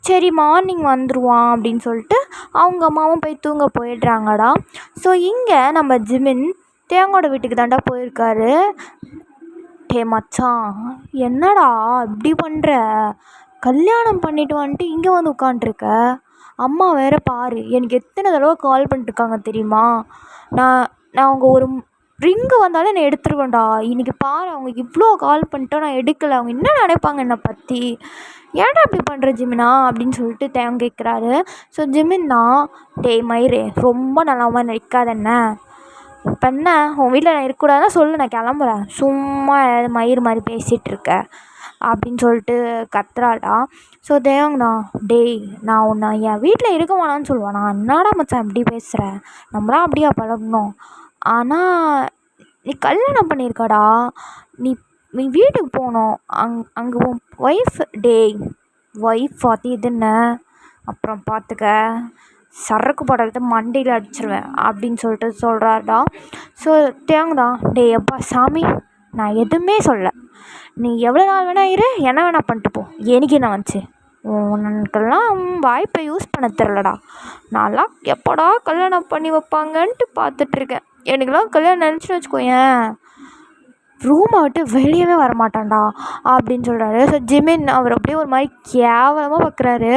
சரி, மார்னிங் வந்துடுவான் அப்படின்னு சொல்லிட்டு அவங்க அம்மாவும் போய் தூங்க போயிடுறாங்கடா. ஸோ இங்கே நம்ம ஜிமின் தேங்கோட வீட்டுக்கு தாண்டா போயிருக்காரு. டே மச்சான், என்னடா இப்படி பண்ணுற? கல்யாணம் பண்ணிட்டு வந்துட்டு இங்கே வந்து உட்காண்ட்ருக்க. அம்மா வேறு பாரு, எனக்கு எத்தனை தடவை கால் பண்ணிட்டுருக்காங்க தெரியுமா? நான் அவங்க ஒரு ரிங்கு வந்தாலும் என்னை எடுத்துருவேன்டா. இன்றைக்கி பாரு, அவங்க இவ்வளோ கால் பண்ணிட்டா நான் எடுக்கலை. அவங்க என்ன நினைப்பாங்க என்னை பற்றி? ஏன்டா இப்படி பண்ணுற ஜிமினா அப்படின்னு சொல்லிட்டு தேங்க கேட்குறாரு. ஸோ ஜிமின் தான், டேய் மயிறு, ரொம்ப நல்லா மாதிரி நடிக்காத என்ன? இப்போ என்ன உன் வீட்டில் நான் இருக்கக்கூடாதுன்னா சொல்லு, நான் கிளம்புறேன். சும்மா மயிறு மாதிரி பேசிகிட்ருக்க அப்படின்னு சொல்லிட்டு கத்துறாடா. ஸோ தேவங்கண்ணா, டேய், நான் உன்னை என் வீட்டில் இருக்க வேணான்னு சொல்லுவேன். நான் என்னடா மச்சான் இப்படி பேசுகிறேன்? நம்மளாம் அப்படியா பழகணும்? ஆனால் நீ கல்யாணம் பண்ணியிருக்கடா, நீ நீ வீட்டுக்கு போகணும். அங்கே உன் ஒய்ஃப், டேய் ஒய்ஃப் பார்த்து இதுன்னு அப்புறம் பார்த்துக்க, சரக்கு படத்தை மண்டையில் அடிச்சிருவேன் அப்படின்னு சொல்லிட்டு சொல்கிறாருடா. ஸோ தேங்கதான், டேய் அப்பா சாமி, நான் எதுவுமே சொல்ல, நீ எவ்வளோ நாள் வேணா இரு, என்ன வேணா பண்ணிட்டு போ, எனக்கு என்ன வந்துச்சு? உனக்கெல்லாம் வாய்ப்பை யூஸ் பண்ண தெரிலடா. நான்லாம் எப்போடா கல்யாணம் பண்ணி வைப்பாங்கன்ட்டு பார்த்துட்ருக்கேன். எனக்குலாம் கல்யாணம் நினச்சின்னு வச்சுக்கோயேன், ரூமை விட்டு வெளியவே வரமாட்டான்டா அப்படின்னு சொல்கிறாரு. ஸோ ஜிமின் அவர் அப்படியே ஒரு மாதிரி கேவலமாக பார்க்குறாரு.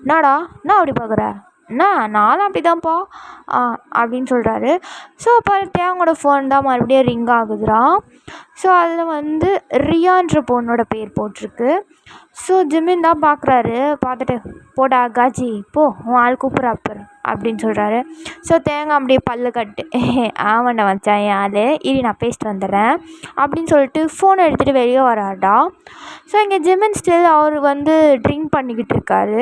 என்னடா என்ன அப்படி பார்க்குற? என்ன, நானும் அப்படி தான்ப்பா அப்படின்னு சொல்கிறாரு. ஸோ அப்போ தேவங்களோட ஃபோன் தான் மறுபடியும் ரிங் ஆகுதுடா. ஸோ அதில் வந்து ரியான்ற பொண்ணோட பேர் போட்டிருக்கு. ஸோ ஜிமின் தான் பார்க்குறாரு. பார்த்துட்டு, போடா காஜி போ, உன் ஆள் கூப்பிட்றாப்பர் அப்படின்னு சொல்கிறாரு. ஸோ தேங்காய் அப்படியே பல்லு கட்டு, ஆமாண்டா வச்சான் என் ஆள், இரு நான் பேசிட்டு வந்துடுறேன் அப்படின்னு சொல்லிட்டு ஃபோனை எடுத்துகிட்டு வெளியே வராடா. ஸோ இங்கே ஜிமின் ஸ்டில் அவர் வந்து ட்ரிங்க் பண்ணிக்கிட்டு இருக்காரு.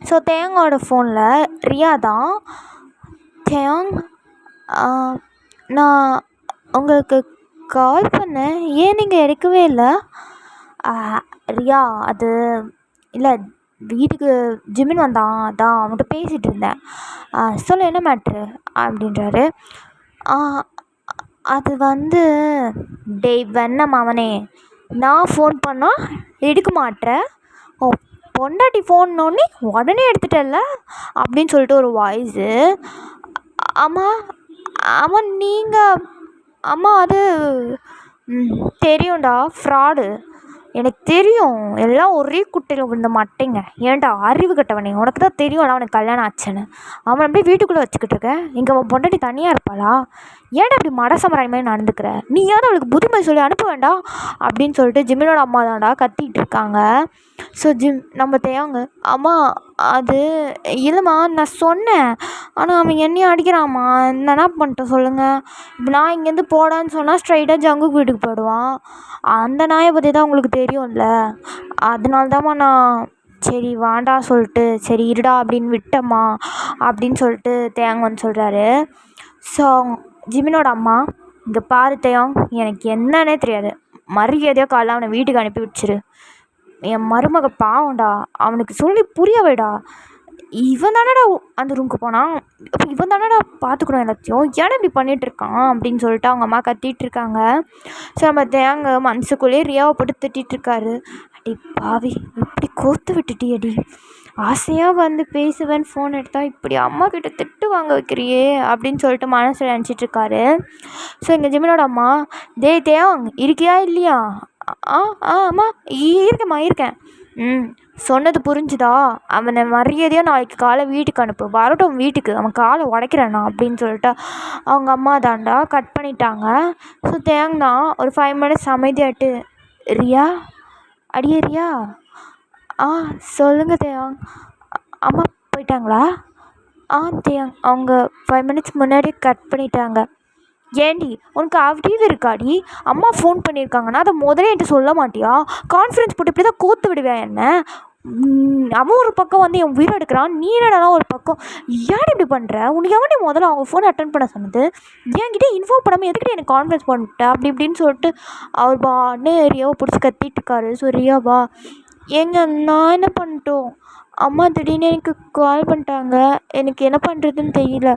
ஸோ தேங்கோட ஃபோனில் ரியா தான், தேங், நான் உங்களுக்கு கால் பண்ணேன், ஏன் நீங்கள் எடுக்கவே இல்லை? ரியா, அது இல்லை, வீட்டுக்கு ஜிமின் வந்தான், அதான் அவன்கிட்ட பேசிகிட்டு இருந்தேன். சொல்ல என்ன மேட்ரு அப்படின்றாரு. அது வந்து, டேய் வெண்ணம் அவனே, நான் ஃபோன் பண்ணால் எடுக்க மாட்டேன், ஓ பொண்டாட்டி ஃபோன்னோடனே உடனே எடுத்துட்டல அப்படின்னு சொல்லிட்டு ஒரு வாய்ஸு. ஆமாம் ஆமாம் நீங்கள், ஆமாம் அது தெரியும்டா, ஃப்ராடு, எனக்கு தெரியும், எல்லாம் ஒரே குட்டையில் விழுந்த மாட்டேங்க. ஏன்டா அறிவு கட்டவனே, உனக்கு தான் தெரியும்ல அவனுக்கு கல்யாணம் ஆச்சுன்னு, அவன் அப்படியே வீட்டுக்குள்ளே வச்சுக்கிட்டு இருக்க, இங்கே அவன் பொண்டாட்டி தனியாக இருப்பாளா? ஏன்டா அப்படி மடசமராய் மாதிரி நடந்துக்கிற? நீயாவது அவளுக்கு புத்திமதி சொல்லி அனுப்ப வேண்டாம் அப்படின்னு சொல்லிட்டு ஜிமினோட அம்மா தான்டா கத்திகிட்டு இருக்காங்க. ஸோ நம்ம தேங்க, அம்மா அது இல்லைம்மா, நான் சொன்னேன், ஆனால் அவன் என்னையும் அடிக்கிறாம்மா, என்ன பண்ணிட்டேன் சொல்லுங்கள்? இப்போ நான் இங்கேருந்து போடான்னு சொன்னால் ஸ்ட்ரைட்டாக ஜங்குக்கு வீட்டுக்கு போயிடுவான். அந்த நாயை பற்றி தான் உங்களுக்கு தெரியும்ல, அதனால தான்மா நான் சரி வாண்டா சொல்லிட்டு சரி இருடா அப்படின்னு விட்டம்மா அப்படின்னு சொல்லிட்டு தேங்கன்னு சொல்கிறாரு. ஸோ ஜிமினோட அம்மா, இங்கே பாரு தேயம், எனக்கு என்னன்னே தெரியாது, மரியாதையாக காலைல அவனை வீட்டுக்கு அனுப்பி வச்சிரு. என் மருமக பாவம்டா, அவனுக்கு சொல்லி புரிய வைடா. இவன் தானடா அந்த ரூமுக்கு போனான், அப்போ இவன் தானடா பார்த்துக்கணும் எல்லாத்தையும், ஏன்னா இப்படி பண்ணிகிட்டு இருக்கான் அப்படின்னு சொல்லிட்டு அவங்க அம்மா கத்திட்டு இருக்காங்க. ஸோ நம்ம தேங்க மனசுக்குள்ளேயே ரியாவை போட்டு திட்டிகிட்டு இருக்காரு. அடி பாவி, இப்படி கோர்த்து விட்டுட்டியடி, ஆசையாக வந்து பேசுவேன்னு ஃபோன் எடுத்தால் இப்படி அம்மா கிட்ட திட்டு வாங்க வைக்கிறியே அப்படின்னு சொல்லிட்டு மனசில் நினச்சிட்ருக்காரு. ஸோ எங்கள் ஜிமினோட அம்மா, தேயாங் இருக்கியா இல்லையா? ஆ ஆ அம்மா இருக்கேம்மா இருக்கேன். சொன்னது புரிஞ்சுதா? அவனை மரியாதையாக நாளைக்கு காலை வீட்டுக்கு அனுப்பு, வரட்டும் வீட்டுக்கு, அவன் காலை உடைக்கிறேண்ணா அப்படின்னு சொல்லிட்டு அவங்க அம்மா தாண்டா கட் பண்ணிட்டாங்க. ஸோ தேங்னா ஒரு 5 minutes அமைதியாட்டு, ரியா, அடியே ரியா, சொல்லுங்கள் தேயாங், அம்மா போயிட்டாங்களா? தேயாங் அவங்க 5 minutes முன்னாடி கட் பண்ணிட்டாங்க. ஏண்டி உனக்கு அறிவு இருக்காடி? அம்மா ஃபோன் பண்ணியிருக்காங்கன்னா அதை முதல்ல என்கிட்ட சொல்ல மாட்டியா? கான்ஃபரன்ஸ் போட்டு இப்படி தான் கோத்து விடுவேன் என்ன? அவன் ஒரு பக்கம் வந்து என் உயிரை எடுக்கிறான், நீ என்னடா ஒரு பக்கம், ஏன் இப்படி பண்ணுற? உனக்கு எவன்டி முதல்ல அவங்க ஃபோனை அட்டன் பண்ண சொன்னது? என்கிட்ட இன்ஃபார்ம் பண்ணாமல் எதுக்கிட்ட எனக்கு கான்ஃபரன்ஸ் பண்ணிட்டேன் அப்படி இப்படின்னு சொல்லிட்டு அவர் பான்னு ரியாவை பிடிச்சி கத்திட்டு இருக்காரு. ஸோ ரியாவா, நான் என்ன பண்ணிட்டோம்? அம்மா திடீர்னு எனக்கு கால் பண்ணிட்டாங்க, எனக்கு என்ன பண்ணுறதுன்னு தெரியல,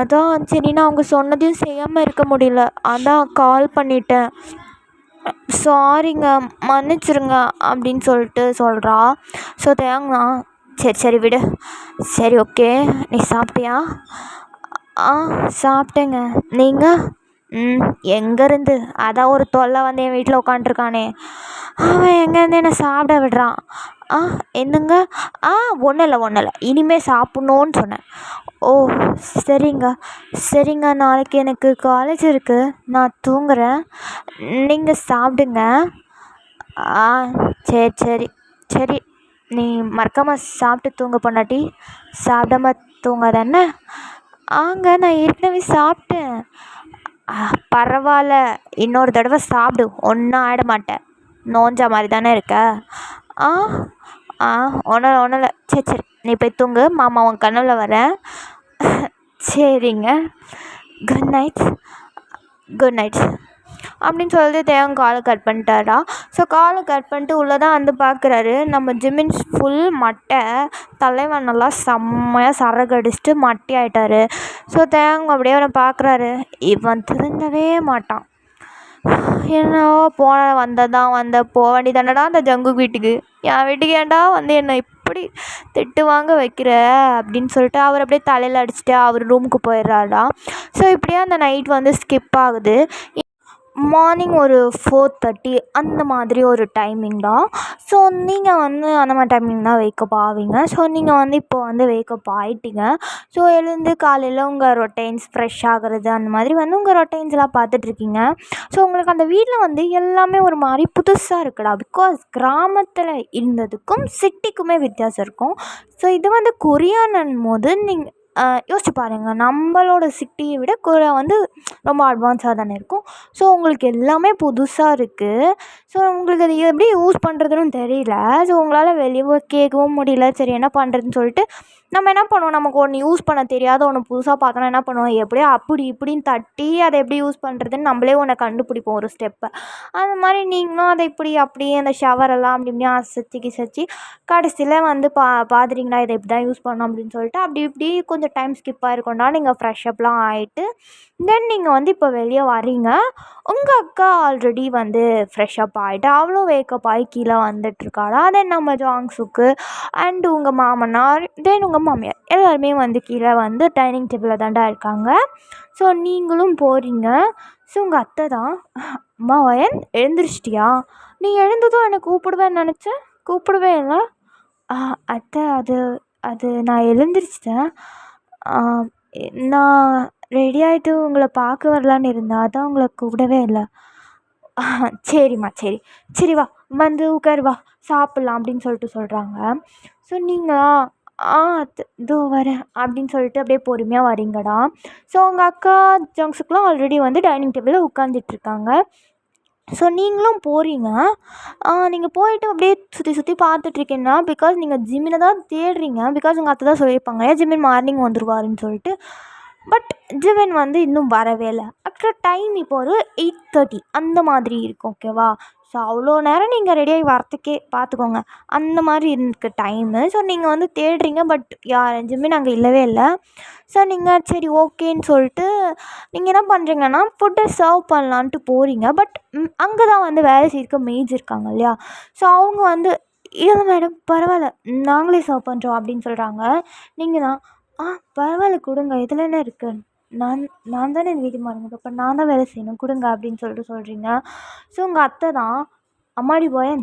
அதான் சரின்னு அவங்க சொன்னதையும் செய்யாமல் இருக்க முடியல, அதான் கால் பண்ணிட்டேன், சாரிங்க மன்னிச்சிருங்க அப்படின்னு சொல்லிட்டு சொல்கிறா. ஸோ தேங்கண்ணா, சரி விடு, சரி ஓகே, நீ சாப்பிட்டியா? சாப்பிட்டேங்க, நீங்கள்? எங்கேருந்து? அதான் ஒரு தொல்லை வந்து என் வீட்டில் உட்காண்ட்ருக்கானே, அவன் எங்கேருந்து என்னை சாப்பிட விடுறான். என்னங்க? ஒன்றும் இல்லை, இனிமேல் சாப்பிட்ணுன்னு சொன்னேன். ஓ சரிங்க, நாளைக்கு எனக்கு காலேஜ் இருக்குது, நான் தூங்குறேன், நீங்கள் சாப்பிடுங்க. சரி, நீ மறக்காமல் சாப்பிட்டு தூங்க பொண்டாட்டி, சாப்பிடாம தூங்காதானே? நான் ஏற்கனவே சாப்பிட்டேன். பரவாயில்ல, இன்னொரு தடவை சாப்பிடு, ஒன்றும் ஆகிட மாட்டேன், நோஞ்சா மாதிரி தானே இருக்க. ஒன்றும் இல்லை, சரி நீ போய் தூங்கு, மாமா உன் கனவில் வரேன். சரிங்க, குட் நைட் அப்படின்னு சொல்லிட்டு தேவன் காலை கட் பண்ணிட்டாரா. ஸோ காலை கட் பண்ணிட்டு உள்ளே தான் வந்து பார்க்குறாரு, நம்ம ஜிமின் ஃபுல் மட்டை, தலைவனெல்லாம் செம்மையாக சரகடிச்சிட்டு மட்டை ஆகிட்டாரு. ஸோ தேவங்க அப்படியே அவனை பார்க்குறாரு, இவன் திருந்தவே மாட்டான், என்னவோ போக வேண்டி தானடா அந்த ஜங்கு வீட்டுக்கு, என் வீட்டுக்கு ஏன்டா வந்து என்னை இப்படி திட்டு வாங்க வைக்கிற அப்படின்னு சொல்லிட்டு அவர் அப்படியே தலையில் அடிச்சுட்டு அவர் ரூமுக்கு போயிடுறாரா. ஸோ இப்படியே அந்த நைட் வந்து ஸ்கிப் ஆகுது. மார்னிங் ஒரு 4:30 அந்த மாதிரி ஒரு டைமிங் தான். ஸோ நீங்கள் வந்து அந்த மாதிரி டைமிங் தான் வேக்கப் ஆவீங்க. ஸோ நீங்கள் வந்து இப்போ வந்து வேக்கப் ஆகிட்டீங்க. ஸோ எழுந்து காலையில் உங்கள் ரொட்டைன்ஸ் ஃப்ரெஷ் ஆகிறது அந்த மாதிரி வந்து உங்கள் ரொட்டைன்ஸ்லாம் பார்த்துட்ருக்கீங்க. ஸோ உங்களுக்கு அந்த வீட்டில் வந்து எல்லாமே ஒரு மாதிரி புதுசாக இருக்குடா, பிகாஸ் கிராமத்தில் இருந்ததுக்கும் சிட்டிக்குமே வித்தியாசம் இருக்கும். ஸோ இது வந்து கொரியானும் போது நீங்கள் யோசிச்சு பாருங்கள், நம்மளோட சிட்டியை விட கொரியா வந்து ரொம்ப அட்வான்ஸாக தானே இருக்கும். ஸோ உங்களுக்கு எல்லாமே புதுசாக இருக்குது. ஸோ உங்களுக்கு அது எப்படி யூஸ் பண்ணுறதுன்னு தெரியல. ஸோ உங்களால் வெளியே கேட்கவும் முடியல, சரி என்ன பண்ணுறதுன்னு சொல்லிட்டு நம்ம என்ன பண்ணுவோம், நமக்கு ஒன்று யூஸ் பண்ண தெரியாத ஒன்று புதுசாக பார்த்தோன்னா என்ன பண்ணுவோம், எப்படியோ அப்படி இப்படின்னு தட்டி அதை எப்படி யூஸ் பண்ணுறதுன்னு நம்மளே ஒன்று கண்டுபிடிப்போம் ஒரு ஸ்டெப்பை. அந்த மாதிரி நீங்களும் அதை இப்படி அப்படியே அந்த ஷவரெல்லாம் அப்படி இப்படி அசைச்சி கடைசியில் வந்து பார்த்துட்டிங்களா இதை இப்படி தான் யூஸ் பண்ணணும் அப்படின்னு சொல்லிட்டு அப்படி இப்படி கொஞ்சம் டைம் ஸ்கிப் ஆகிருக்கோன்னா நீங்கள் ஃப்ரெஷ்அப்லாம் ஆகிட்டு தென் நீங்கள் வந்து இப்போ வெளியே வரீங்க. உங்கள் அக்கா ஆல்ரெடி வந்து ஃப்ரெஷ்அப் ஆகிட்டு அவளும் வேக்கப் ஆகி கீழே வந்துட்டுருக்காளா. தென் நம்ம ஜாங்ஸுக்கு அண்ட் உங்கள் மாமனார் தென் உங்கள் மாமியார் எல்லாருமே வந்து கீழே வந்து டைனிங் டேபிளில் தாண்டா இருக்காங்க. ஸோ நீங்களும் போகிறீங்க. ஸோ உங்கள் அத்தை தான், அம்மாவயன் எழுந்திரிச்சிட்டியா? நீ எழுந்ததும் என்னை கூப்பிடுவேன்னு நினச்சேன், கூப்பிடுவே இல்லை. அத்தை அது நான் எழுந்திரிச்சிட்டேன், நான் ரெடி ஆகிட்டு உங்களை பார்க்க வரலான்னு இருந்தேன், அதான் உங்களை கூப்பிடவே இல்லை. சரிம்மா சரி வா வந்து உட்காரு, வா சாப்பிட்லாம் அப்படின்னு சொல்லிட்டு சொல்கிறாங்க. ஸோ நீங்களா இதோ வரேன் அப்படின்னு சொல்லிட்டு அப்படியே பொறுமையாக வரீங்கடா. ஸோ உங்கள் அக்கா ஜங்ஸுக்கெலாம் ஆல்ரெடி வந்து டைனிங் டேபிளில் உட்காந்துட்ருக்காங்க. ஸோ நீங்களும் போகிறீங்க. நீங்கள் போயிட்டு அப்படியே சுற்றி பார்த்துட்ருக்கீங்கன்னா பிகாஸ் நீங்கள் ஜிம்மினை தான் தேடுறீங்க, பிகாஸ் உங்கள் அத்தை தான் சொல்லியிருப்பாங்க ஜிம்மின் மார்னிங் வந்துடுவாருன்னு சொல்லிட்டு. பட் ஜிமின் வந்து இன்னும் வரவே இல்லை. ஆக்சுவலாக டைம் இப்போ ஒரு 8:30 அந்த மாதிரி இருக்கும். ஓகேவா? ஸோ அவ்வளோ நேரம் நீங்கள் ரெடியாகி வரத்துக்கே பார்த்துக்கோங்க. அந்த மாதிரி இருக்குது டைமு. ஸோ நீங்கள் வந்து தேடுறீங்க, பட் ஜிமின் அங்கே இல்லவே இல்லை. ஸோ நீங்கள் சரி ஓகேன்னு சொல்லிட்டு நீங்கள் என்ன பண்ணுறீங்கன்னா ஃபுட்டை சர்வ் பண்ணலான்ட்டு போகிறீங்க. பட் அங்கே தான் வந்து வேலை செய்யறதுக்கு மெய்ட்ஸ் இருக்காங்க இல்லையா? ஸோ அவங்க வந்து இல்லை மேடம் பரவாயில்ல, நாங்களே சர்வ் பண்ணுறோம் அப்படின்னு சொல்கிறாங்க. நீங்கள் தான் பரவாயில்ல கொடுங்க, இதில் என்ன இருக்குது, நான் தானே இந்த வீட்டு மாறுங்க, அப்போ நான் தான் வேலை செய்யணும், கொடுங்க அப்படின்னு சொல்லிட்டு சொல்கிறீங்க. ஸோ உங்கள் அத்தை தான், அம்மாடி போயன்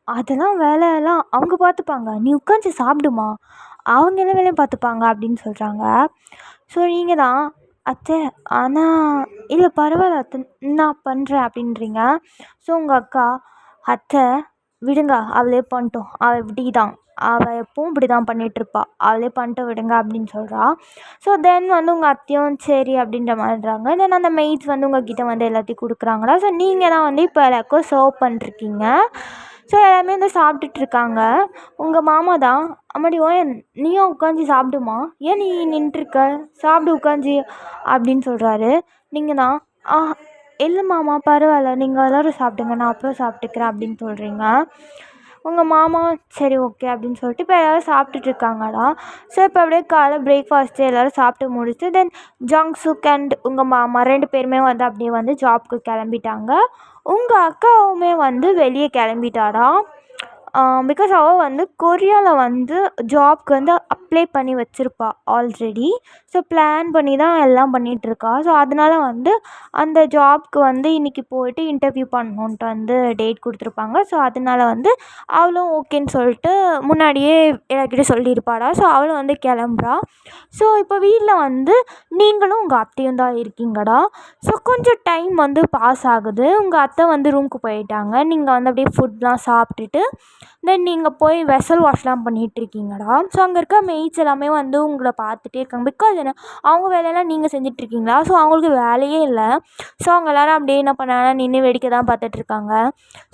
அதெல்லாம் வேலையெல்லாம் அவங்க பார்த்துப்பாங்க, நீ உட்காந்து சாப்பிடுமா, அவங்க என்ன வேலையும் பார்த்துப்பாங்க அப்படின்னு சொல்கிறாங்க. ஸோ நீங்கள் தான் அத்தை ஆனால் இல்லை பரவாயில்ல அத்தை நான் பண்ணுறேன் அப்படின்றீங்க. ஸோ உங்கள் அக்கா அத்தை விடுங்க அவளே பண்ணிட்டோம், அவள் இப்படி தான், அவள் எப்பவும் இப்படி தான் பண்ணிகிட்ருப்பா, அவளே பண்ணிட்டு விடுங்க அப்படின்னு சொல்கிறா. ஸோ தென் வந்து உங்கள் அத்தையும் சரி அப்படின்ற மாதிரிறாங்க. தென் அந்த மெய்ட்ஸ் வந்து உங்கள் கிட்டே வந்து எல்லாத்தையும் கொடுக்குறாங்களா. ஸோ நீங்கள் தான் வந்து இப்போ எல்லாருக்கும் சர்வ் பண்ணிருக்கீங்க. ஸோ எல்லாருமே வந்து சாப்பிட்டுட்ருக்காங்க. உங்கள் மாமா தான், அம்மாடி ஓயன் நீயும் உட்காந்து சாப்பிடுமா, ஏன் நீ நின்றுருக்க, சாப்பிடு உட்காந்து அப்படின்னு சொல்கிறாரு. நீங்கள் தான் இல்லை மாமா பரவாயில்ல, நீங்கள் எல்லோரும் சாப்பிடுங்க, நான் அப்புறம் சாப்பிட்டுக்கிறேன் அப்படின்னு சொல்கிறீங்க. உங்கள் மாமா சரி ஓகே அப்படின்னு சொல்லிட்டு இப்போ எல்லோரும் சாப்பிட்டுட்ருக்காங்கடா. ஸோ இப்போ அப்படியே காலைல பிரேக்ஃபாஸ்ட்டு எல்லோரும் சாப்பிட்டு முடிச்சு தென் ஜங்சுக் அண்ட் உங்கள் மாமா 2 பேருமே வந்து அப்படியே வந்து ஜாப்க்கு கிளம்பிட்டாங்க. உங்கள் அக்காவுமே வந்து வெளியே கிளம்பிட்டாடா. பிகாஸ் அவள் வந்து கொரியாவில் வந்து ஜாப்க்கு வந்து அப்ளை பண்ணி வச்சுருப்பா ஆல்ரெடி. ஸோ பிளான் பண்ணி தான் எல்லாம் பண்ணிகிட்ருக்கா. ஸோ அதனால வந்து அந்த ஜாப்க்கு வந்து இன்றைக்கி போய்ட்டு இன்டர்வியூ பண்ணணுன்ட்டு வந்து டேட் கொடுத்துருப்பாங்க. ஸோ அதனால வந்து அவளும் ஓகேன்னு சொல்லிட்டு முன்னாடியே எல்லார்கிட்ட சொல்லியிருப்பாடா. ஸோ அவளும் வந்து கிளம்புறா. ஸோ இப்போ வீட்டில் வந்து நீங்களும் உங்கள் அத்தையும் தான் இருக்கீங்கடா. ஸோ கொஞ்சம் டைம் வந்து பாஸ் ஆகுது. உங்கள் அத்தை வந்து ரூமுக்கு போயிட்டாங்க. நீங்கள் வந்து அப்படியே ஃபுட்லாம் சாப்பிட்டுட்டு தென் நீங்கள் போய் வெசல் வாஷ்லாம் பண்ணிகிட்ருக்கீங்கடா. ஸோ அங்கே இருக்க மெய்ட்ஸ் எல்லாமே வந்து உங்களை பார்த்துட்டே இருக்காங்க. பிகாஸ் என்ன அவங்க வேலையெல்லாம் நீங்கள் செஞ்சிட்ருக்கீங்களா. ஸோ அவங்களுக்கு வேலையே இல்லை. ஸோ அவங்க எல்லோரும் அப்படியே என்ன பண்ணாங்கன்னா நின்று வேடிக்கை தான் பார்த்துட்ருக்காங்க.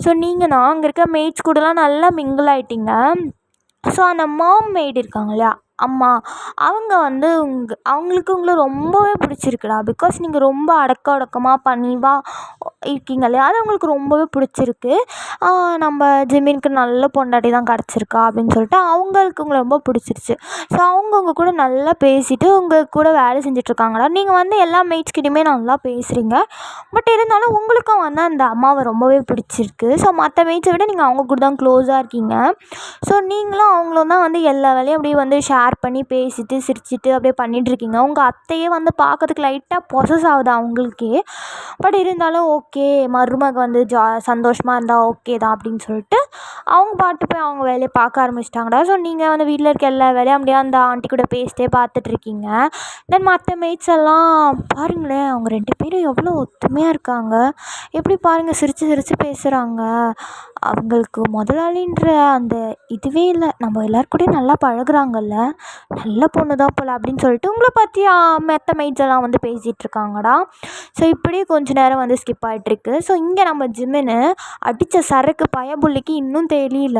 ஸோ நீங்கள் தான் அங்கே இருக்க மெய்ட்ஸ் கூடலாம் நல்லா மிங்கிள் ஆகிட்டீங்க. ஸோ அந்த மாம் மெய்டு இருக்காங்க இல்லையா அம்மா, அவங்க வந்து அவங்களுக்கு உங்களை ரொம்பவே பிடிச்சிருக்குடா. பிகாஸ் நீங்கள் ரொம்ப அடக்க ஒடுக்கமாக பணிவாக இருக்கீங்க இல்லையா, அது அவங்களுக்கு ரொம்பவே பிடிச்சிருக்கு. நம்ம ஜிமினுக்கு நல்ல பொண்டாட்டி தான் கிடச்சிருக்கா அப்படின்னு சொல்லிட்டு அவங்களுக்கு உங்களை ரொம்ப பிடிச்சிருச்சு. ஸோ அவங்க உங்கள் கூட நல்லா பேசிவிட்டு உங்கள் கூட வேலை செஞ்சிட்ருக்காங்கடா. நீங்கள் வந்து எல்லா மெய்ட்ஸ்கிட்டையுமே நல்லா பேசுகிறீங்க. பட் இருந்தாலும் உங்களுக்கும் வந்து அந்த அம்மாவை ரொம்பவே பிடிச்சிருக்கு. ஸோ மற்ற மெய்ட்ஸை விட நீங்கள் அவங்க கூட தான் க்ளோஸாக இருக்கீங்க. ஸோ நீங்களும் அவங்களும் தான் வந்து எல்லா வேலையும் அப்படியே வந்து ஷேர் பண்ணி பேசிட்டு சிரிச்சிட்டு அப்படியே பண்ணிகிட்ருக்கீங்க. உங்கள் அத்தையே வந்து பார்க்கறதுக்கு லைட்டாக பொசஸ் ஆகுது அவங்களுக்கே. பட் இருந்தாலும் ஓகே, மருமக வந்து சந்தோஷமாக இருந்தால் ஓகே தான் அப்படின்னு சொல்லிட்டு அவங்க பாட்டு போய் அவங்க வேலையை பார்க்க ஆரம்பிச்சிட்டாங்கடா. ஸோ நீங்கள் வந்து வீட்டில் இருக்க எல்லா வேலையும் அப்படியே அந்த ஆண்டி கூட பேசிட்டே பார்த்துட்ருக்கீங்க. தென் மற்ற மெய்ட்ஸ் எல்லாம் பாருங்களேன், அவங்க 2 பேரும் எவ்வளோ ஒத்துமையாக இருக்காங்க, எப்படி பாருங்கள் சிரித்து சிரித்து பேசுகிறாங்க. அவங்களுக்கு முதலாளின்ற அந்த இதுவே இல்லை, நம்ம எல்லாருக்கூடயும் நல்லா பழகுறாங்கல்ல, நல்ல பொண்ணு தான் போல் அப்படின்னு சொல்லிட்டு உங்களை பற்றி மற்ற மெய்ட்ஸ் எல்லாம் வந்து பேசிகிட்ருக்காங்கடா. ஸோ இப்படியே கொஞ்ச நேரம் வந்து ஸ்கிப் ஆகிட்ருக்கு. ஸோ இங்கே நம்ம ஜிமினு அடித்த சரக்கு பயபுள்ளிக்கு இன்னும் தெரியல.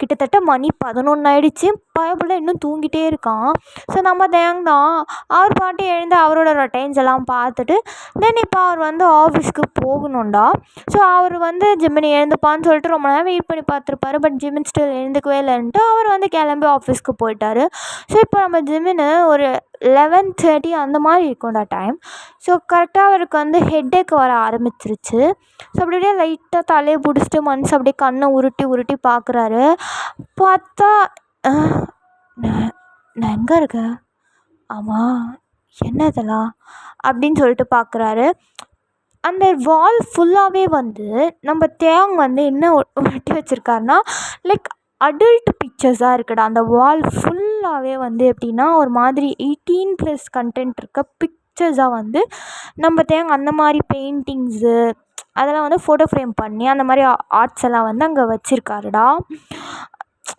கிட்டத்தட்ட மணி 11 ஆகிடுச்சு, பயபுள்ள இன்னும் தூங்கிட்டே இருக்கான். ஸோ நம்ம தேங் தான் அவர் பாட்டு எழுந்து அவரோட ரொட்டைன்ஸ் எல்லாம் பார்த்துட்டு தென் இப்போ அவர் வந்து ஆஃபீஸ்க்கு போகணும்டா. ஸோ அவர் வந்து ஜிமின் எழுந்துப்பான்னு சொல்லிட்டு ரொம்ப நேரம் வெயிட் பண்ணி பார்த்துருப்பாரு. பட் ஜிமின் ஸ்டில் எழுந்துக்கவே இல்லைன்ட்டு அவர் வந்து கிளம்பி ஆஃபீஸ்க்கு போயிட்டார். ஸோ இப்போ நம்ம ஜிமின் ஒரு 11:30 அந்த மாதிரி இருக்கும்டா டைம். ஸோ கரெக்டாக அவருக்கு வந்து ஹெட்டேக் வர ஆரம்பிச்சிருச்சு. ஸோ அப்படியே லைட்டாக தலையை பிடிச்சிட்டு மனசு அப்படியே கண்ணை உருட்டி உருட்டி பார்க்குறாரு. பார்த்தா நான் எங்கே இருக்கேன், ஆமாம் என்ன இதெல்லாம் அப்படின்னு சொல்லிட்டு பார்க்குறாரு. அந்த வால் ஃபுல்லாகவே வந்து நம்ம தேங் வந்து என்ன ஒட்டி வச்சுருக்காருன்னா லைக் அடல்ட் பிக்சர்ஸாக இருக்குடா. அந்த வால் ஃபுல்லாகவே வந்து எப்படின்னா ஒரு மாதிரி 18+ கண்டென்ட் இருக்க பிக்சர்ஸாக வந்து நம்ம தேங்க அந்த மாதிரி பெயிண்டிங்ஸு அதெல்லாம் வந்து ஃபோட்டோ ஃப்ரேம் பண்ணி அந்த மாதிரி ஆர்ட்ஸ் எல்லாம் வந்து அங்கே வச்சுருக்காருடா.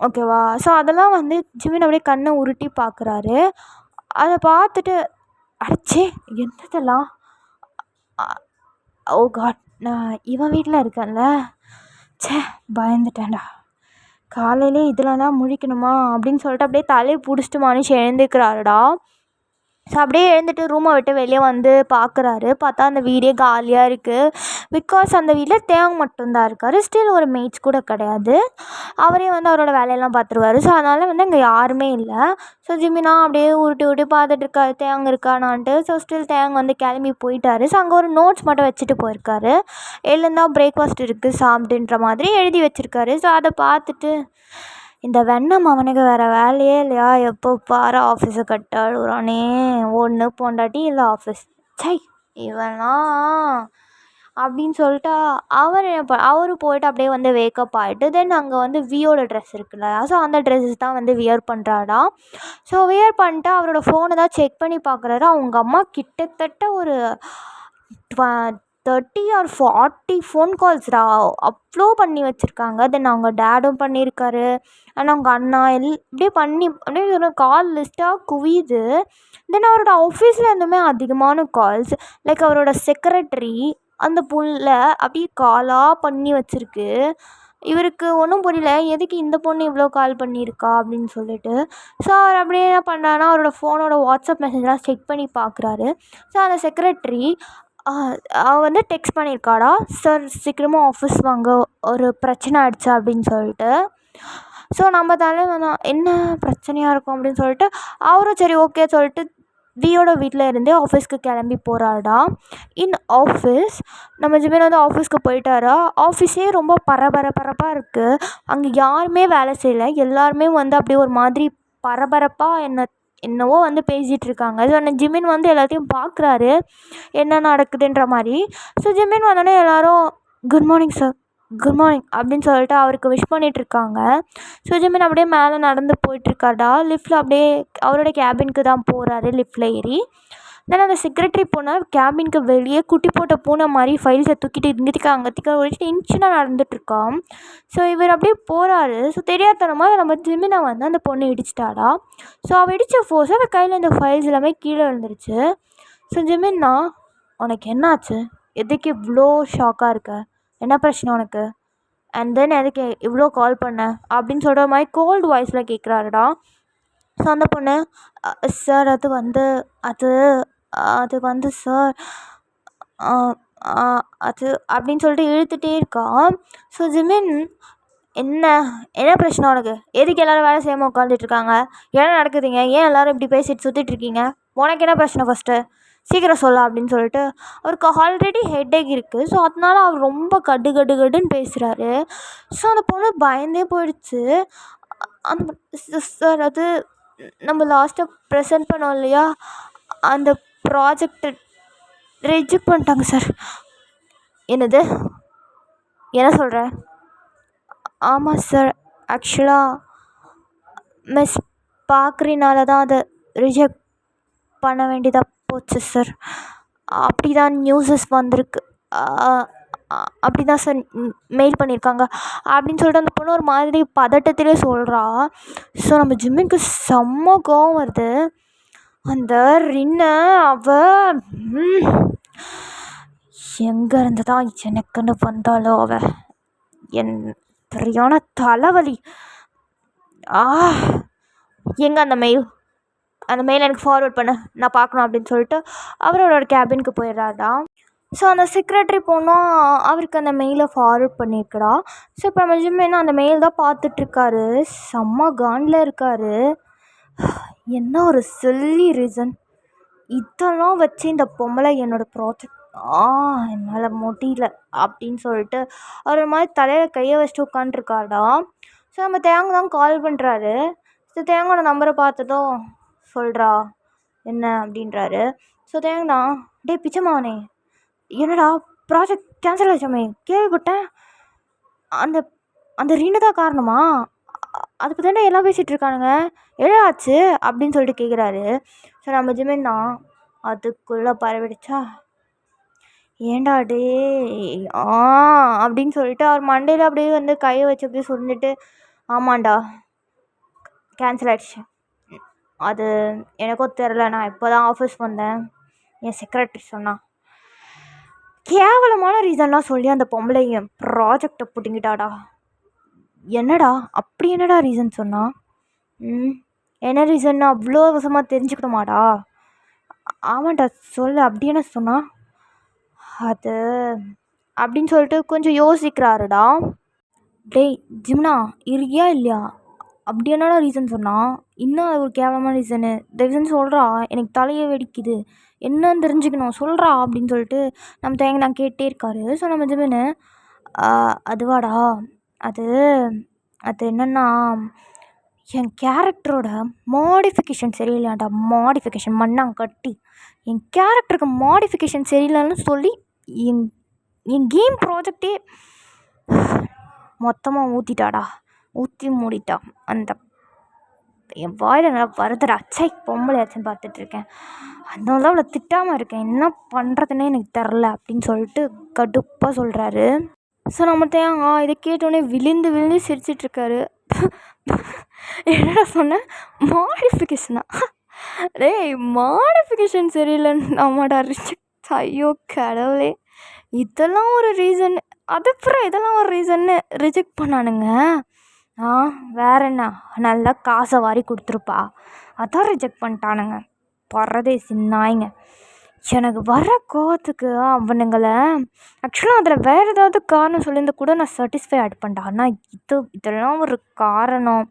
ஓகேவா? ஸோ அதெல்லாம் வந்து ஜிமின் அப்படியே கண்ணை உருட்டி பார்க்குறாரு. அதை பார்த்துட்டு அடச்சே என்னதெல்லாம், ஓ காட் நான் இவன் வீட்டில் இருக்கேன்ல, ச்சே பயந்துட்டேன்டா, காலையிலே இதில் தான் முழிக்கணுமா அப்படின்னு சொல்லிட்டு அப்படியே தலையை பிடிச்சிட்டு மனுஷன் எழுந்துக்கிறாருடா. ஸோ அப்படியே எழுந்துட்டு ரூமை விட்டு வெளியே வந்து பார்க்குறாரு. பார்த்தா அந்த வீடே காலியாக இருக்குது. பிகாஸ் அந்த வீட்டில் தேவ் மட்டும்தான் இருக்கார். ஸ்டில் ஒரு மேட்ச் கூட கிடையாது. அவரே வந்து அவரோட வேலையெல்லாம் பார்த்துருவாரு. ஸோ அதனால் வந்து அங்கே யாருமே இல்லை. ஸோ ஜிமினா அப்படியே உருட்டி உருட்டி பார்த்துட்டு இருக்காரு தேவ் இருக்கானான்ட்டு. ஸோ ஸ்டில் தேவ் வந்து கிளம்பி போயிட்டாரு. ஸோ அங்கே ஒரு நோட்ஸ் மட்டும் வச்சுட்டு போயிருக்காரு. எழுந்தா பிரேக்ஃபாஸ்ட் இருக்குது சாப்பிட்டுன்ற மாதிரி எழுதி வச்சுருக்காரு. ஸோ அதை பார்த்துட்டு இந்த வெண்ணம் அவனுக்கு வேறு வேலையே இல்லையா, எப்போ பாரு ஆஃபீஸை கட்ட அழுகுறானே, ஒன்று பொண்டாட்டி இல்லை ஆஃபீஸ், சை இவன்லாம் அப்படின்னு சொல்லிட்டு அவரு போயிட்டு அப்படியே வந்து வேக்கப் ஆகிட்டு தென் அங்கே வந்து வியோட ட்ரெஸ் இருக்குல்ல, ஸோ அந்த ட்ரெஸ்ஸஸ் தான் வந்து வியர் பண்ணுறாடா. ஸோ வியர் பண்ணிட்டு அவரோட ஃபோனை தான் செக் பண்ணி பார்க்குறாரு. அவங்க அம்மா கிட்டத்தட்ட ஒரு 30 or 40 ஃபோன் கால்ஸ்டா அவ்வளோ பண்ணி வச்சுருக்காங்க. தென் அவங்க டேடும் பண்ணியிருக்காரு அண்ட் அவங்க அண்ணா இப்படியே பண்ணி அப்படியே ஒரு கால் லிஸ்ட்டாக குவியுது. தென் அவரோட ஆஃபீஸில் இருந்துமே அதிகமான கால்ஸ், லைக் அவரோட செக்ரட்டரி அந்த புள்ள அப்படியே காலாக பண்ணி வச்சுருக்கு. இவருக்கு ஒன்றும் புரியல, எதுக்கு இந்த பொண்ணு இவ்வளோ கால் பண்ணியிருக்கா அப்படின்னு சொல்லிட்டு. ஸோ அவர் அப்படியே என்ன பண்ணுறாருன்னா அவரோட ஃபோனோட வாட்ஸ்அப் மெசேஜ்லாம் செக் பண்ணி பார்க்குறாரு. ஸோ அந்த செக்ரட்டரி அவள் வந்து டெக்ஸ்ட் பண்ணியிருக்காடா, சார் சீக்கிரமாக ஆஃபீஸ் வாங்க ஒரு பிரச்சனை ஆகிடுச்சு அப்படின்னு சொல்லிட்டு. ஸோ நம்ம தலைவன் என்ன பிரச்சனையாக இருக்கும் அப்படின்னு சொல்லிட்டு அவரும் சரி ஓகே சொல்லிட்டு வியோட வீட்டில் இருந்தே ஆஃபீஸ்க்கு கிளம்பி போகிறாடா. இன் ஆஃபீஸ் நம்ம ஜிமின் வந்து ஆஃபீஸ்க்கு போயிட்டாரா. ஆஃபீஸே ரொம்ப பரபரப்பாக இருக்குது. அங்கே யாருமே வேலை செய்யலை. எல்லாருமே வந்து அப்படியே ஒரு மாதிரி பரபரப்பாக என்னவோ வந்து பேசிகிட்டு இருக்காங்க. ஸோ அந்த ஜிமின் வந்து எல்லாத்தையும் பார்க்குறாரு என்ன நடக்குதுன்ற மாதிரி. ஸோ ஜிமின் வந்தோடனே எல்லோரும் good morning sir, good morning அப்படின்னு சொல்லிட்டு அவருக்கு விஷ் பண்ணிகிட்ருக்காங்க. ஸோ ஜிமின் அப்படியே மேலே நடந்து போயிட்டுருக்காடா. லிஃப்ட்டில் அப்படியே அவரோட கேபினுக்கு தான் போகிறாரு லிஃப்ட்டில் ஏறி. தென் அந்த செக்ரட்டரி பூனை கேபினுக்கு வெளியே குட்டி போட்ட பூனை மாதிரி ஃபைல்ஸை தூக்கிட்டு இங்கத்திக்க அங்கத்திக்க ஒரு டென்ஷனாக நடந்துகிட்ருக்கான். ஸோ இவர் அப்படியே போகிறாரு. ஸோ தெரியாதனமாக நம்ம ஜிமினை வந்து அந்த பொண்ணு இடிச்சிட்டாடா. ஸோ அவள் இடித்த ஃபோர்ஸ் அவள் கையில் இந்த ஃபைல்ஸ் எல்லாமே கீழே விழுந்துருச்சு. ஸோ ஜிமின்னா உனக்கு என்னாச்சு, எதுக்கு இவ்வளோ ஷாக்காக இருக்க, என்ன பிரச்சனை உனக்கு, அண்ட் தென் எதுக்கு இவ்வளோ கால் பண்ண அப்படின்னு சொல்கிற மாதிரி கோல்டு வாய்ஸில் கேட்குறாருடா. ஸோ அந்த பொண்ணு சார் அது வந்து சார் அது அப்படின்னு சொல்லிட்டு இழுத்துகிட்டே இருக்கான். ஸோ ஜிமின் என்ன பிரச்சனை உனக்கு, எதுக்கு எல்லோரும் வேலை செய்யாமல் உட்காந்துட்ருக்காங்க, என்ன நடக்குதுங்க, ஏன் எல்லோரும் இப்படி பேசிட்டு சுற்றிட்டுருக்கீங்க, உனக்கு என்ன பிரச்சனை ஃபஸ்ட்டு சீக்கிரம் சொல்ல அப்படின்னு சொல்லிட்டு அவருக்கு ஆல்ரெடி ஹெட்டேக் இருக்குது. ஸோ அதனால அவர் ரொம்ப கடுன்னு பேசுகிறாரு. ஸோ அந்த பொண்ணு பயந்தே போயிடுச்சு. அந்த சார் அது நம்ம லாஸ்ட்டாக ப்ரெசென்ட் பண்ணோம் இல்லையா, அந்த ப்ராஜெக்ட் ரிஜெக்ட் பண்ணிட்டாங்க சார். என்னது, என்ன சொல்கிற? ஆமாம் சார், ஆக்சுவலாக மிஸ் பார்க்குறனால தான் அதை ரிஜெக்ட் பண்ண வேண்டியதாக போச்சு சார். அப்படி தான் நியூஸஸ் வந்திருக்கு, அப்படி தான் சார் மெயில் பண்ணியிருக்காங்க அப்படின்னு சொல்லிட்டு அந்த பொண்ணு ஒரு மாதிரி பதட்டத்திலே சொல்கிறா. ஸோ நம்ம ஜிம்மிக்கு செம்ம கோவம் வருது. அந்த ரின்னை அவள் எங்கேருந்து தான் எனக்குன்னு வந்தாலோ அவள் என் சரியான தலைவலி. எங்கே அந்த மெயில் எனக்கு ஃபார்வர்ட் பண்ண, நான் பார்க்கணும் அப்படின்னு சொல்லிட்டு அவரோட கேபினுக்கு போயிடுறாடா. ஸோ அந்த செக்ரட்டரி பொண்ணும் அவருக்கு அந்த மெயிலை ஃபார்வர்ட் பண்ணியிருக்கடா. ஸோ இப்போ நம்ம ஜிம்மின் அந்த மெயில் தான் பார்த்துட்ருக்காரு. செம்ம காண்டில் இருக்கார். என்ன ஒரு சில்லி ரீசன், இதெல்லாம் வச்சு இந்த பொம்பளை என்னோடய ப்ராஜெக்ட் என்னால் முடியல அப்படின்னு சொல்லிட்டு அவர் ஒரு மாதிரி தலையில் கையை வச்சுட்டு உட்காண்ட்ருக்காடா. ஸோ நம்ம தேங்க் தான் கால் பண்ணுறாரு. ஸோ தேங்கோட நம்பரை பார்த்ததும் சொல்கிறா என்ன அப்படின்றாரு. ஸோ தேங்கண்ணா டே பிச்சைமாவனே, என்னடா ப்ராஜெக்ட் கேன்சல் ஆச்சாமே கேள்விப்பட்டேன், அந்த அந்த ரீனு தான் காரணமா, அதை பற்றி தானே எல்லாம் பேசிகிட்டு இருக்கானுங்க, ஆச்சு அப்படின்னு சொல்லிட்டு கேட்குறாரு. ஸோ நம்ம ஜிமின் தான் அதுக்குள்ளே பரவிடுச்சா, ஏண்டா டே அப்படின்னு சொல்லிட்டு அவர் மண்டையில் அப்படியே வந்து கையை வச்சு அப்படியே சொல்லிட்டு ஆமாண்டா கேன்சல் ஆகிடுச்சு, அது எனக்கும் தெரில, நான் இப்போ தான் ஆஃபீஸ் வந்தேன், என் செக்ரட்டரி சொன்னான். கேவலமான ரீசன்லாம் சொல்லி அந்த பொம்பளை என் ப்ராஜெக்டை பிடிங்கிட்டாடா. என்னடா அப்படி என்னடா ரீசன் சொன்னா, என்ன ரீசன் அவ்வளோ அவசரமாக தெரிஞ்சுக்கணுமாடா, ஆமாண்டா சொல்லு அப்படி என்ன சொன்னா அது அப்படின்னு சொல்லிட்டு கொஞ்சம் யோசிக்கிறாருடா. டேய் ஜிம்னா இருக்கியா இல்லையா? அப்படி என்னடா ரீசன் சொன்னா? இன்னும் அது ஒரு கேவலமான ரீசனு. தயவுசெஞ்சு சொல்கிறா, எனக்கு தலையே வெடிக்குது, என்னன்னு தெரிஞ்சுக்கணும் சொல்கிறா அப்படின்னு சொல்லிட்டு நம்ம தேங்க நான் கேட்டே இருக்காரு. ஸோ நம்ம ஜிமின்னு அதுவாடா அது அது என்னென்னா என் கேரக்டரோட மாடிஃபிகேஷன் சரியில்லையாண்டா. மாடிஃபிகேஷன் மண்ணாங்கட்டி என் கேரக்டருக்கு மாடிஃபிகேஷன் சரியில்லைன்னு சொல்லி என் என் கேம் ப்ராஜெக்டே மொத்தமாக ஊற்றிட்டாடா. ஊற்றி மூடிட்டா. அந்த என் வாயில் நல்லா வருதுடா. அச்சை பொம்பளையாச்சுன்னு பார்த்துட்ருக்கேன், அதனால தான் அவளை திட்டாமல் இருக்கேன். என்ன பண்ணுறதுன்னே எனக்கு தெரில அப்படின்னு சொல்லிட்டு கடுப்பாக சொல்கிறாரு. ஸோ நம்ம தேங்க இதை கேட்டோடனே விழுந்து விழுந்து சிரிச்சிட்ருக்காரு. என்னடா சொன்னேன்? மாடிஃபிகேஷனா? டேய் மாடிஃபிகேஷன் சரியில்லைன்னு ஆமாடா ரிஜெக்ட். ஐயோ கடவுளே, இதெல்லாம் ஒரு ரீசன்? அதுக்கப்புறம் இதெல்லாம் ஒரு ரீசன்னு ரிஜெக்ட் பண்ணானுங்க. வேற என்ன, நல்லா காசை வாரி கொடுத்துருப்பா, அதான் ரிஜெக்ட் பண்ணிட்டானுங்க. பரதேசி நாய்ங்க. எனக்கு வர கோவத்துக்கு அவனுங்களை ஆக்சுவலாக அதில் வேறு ஏதாவது காரணம் சொல்லியிருந்தால் கூட நான் சாட்டிஸ்ஃபை ஆட் பண்ணிட்டேன். ஆனால் இதெல்லாம் ஒரு காரணம்,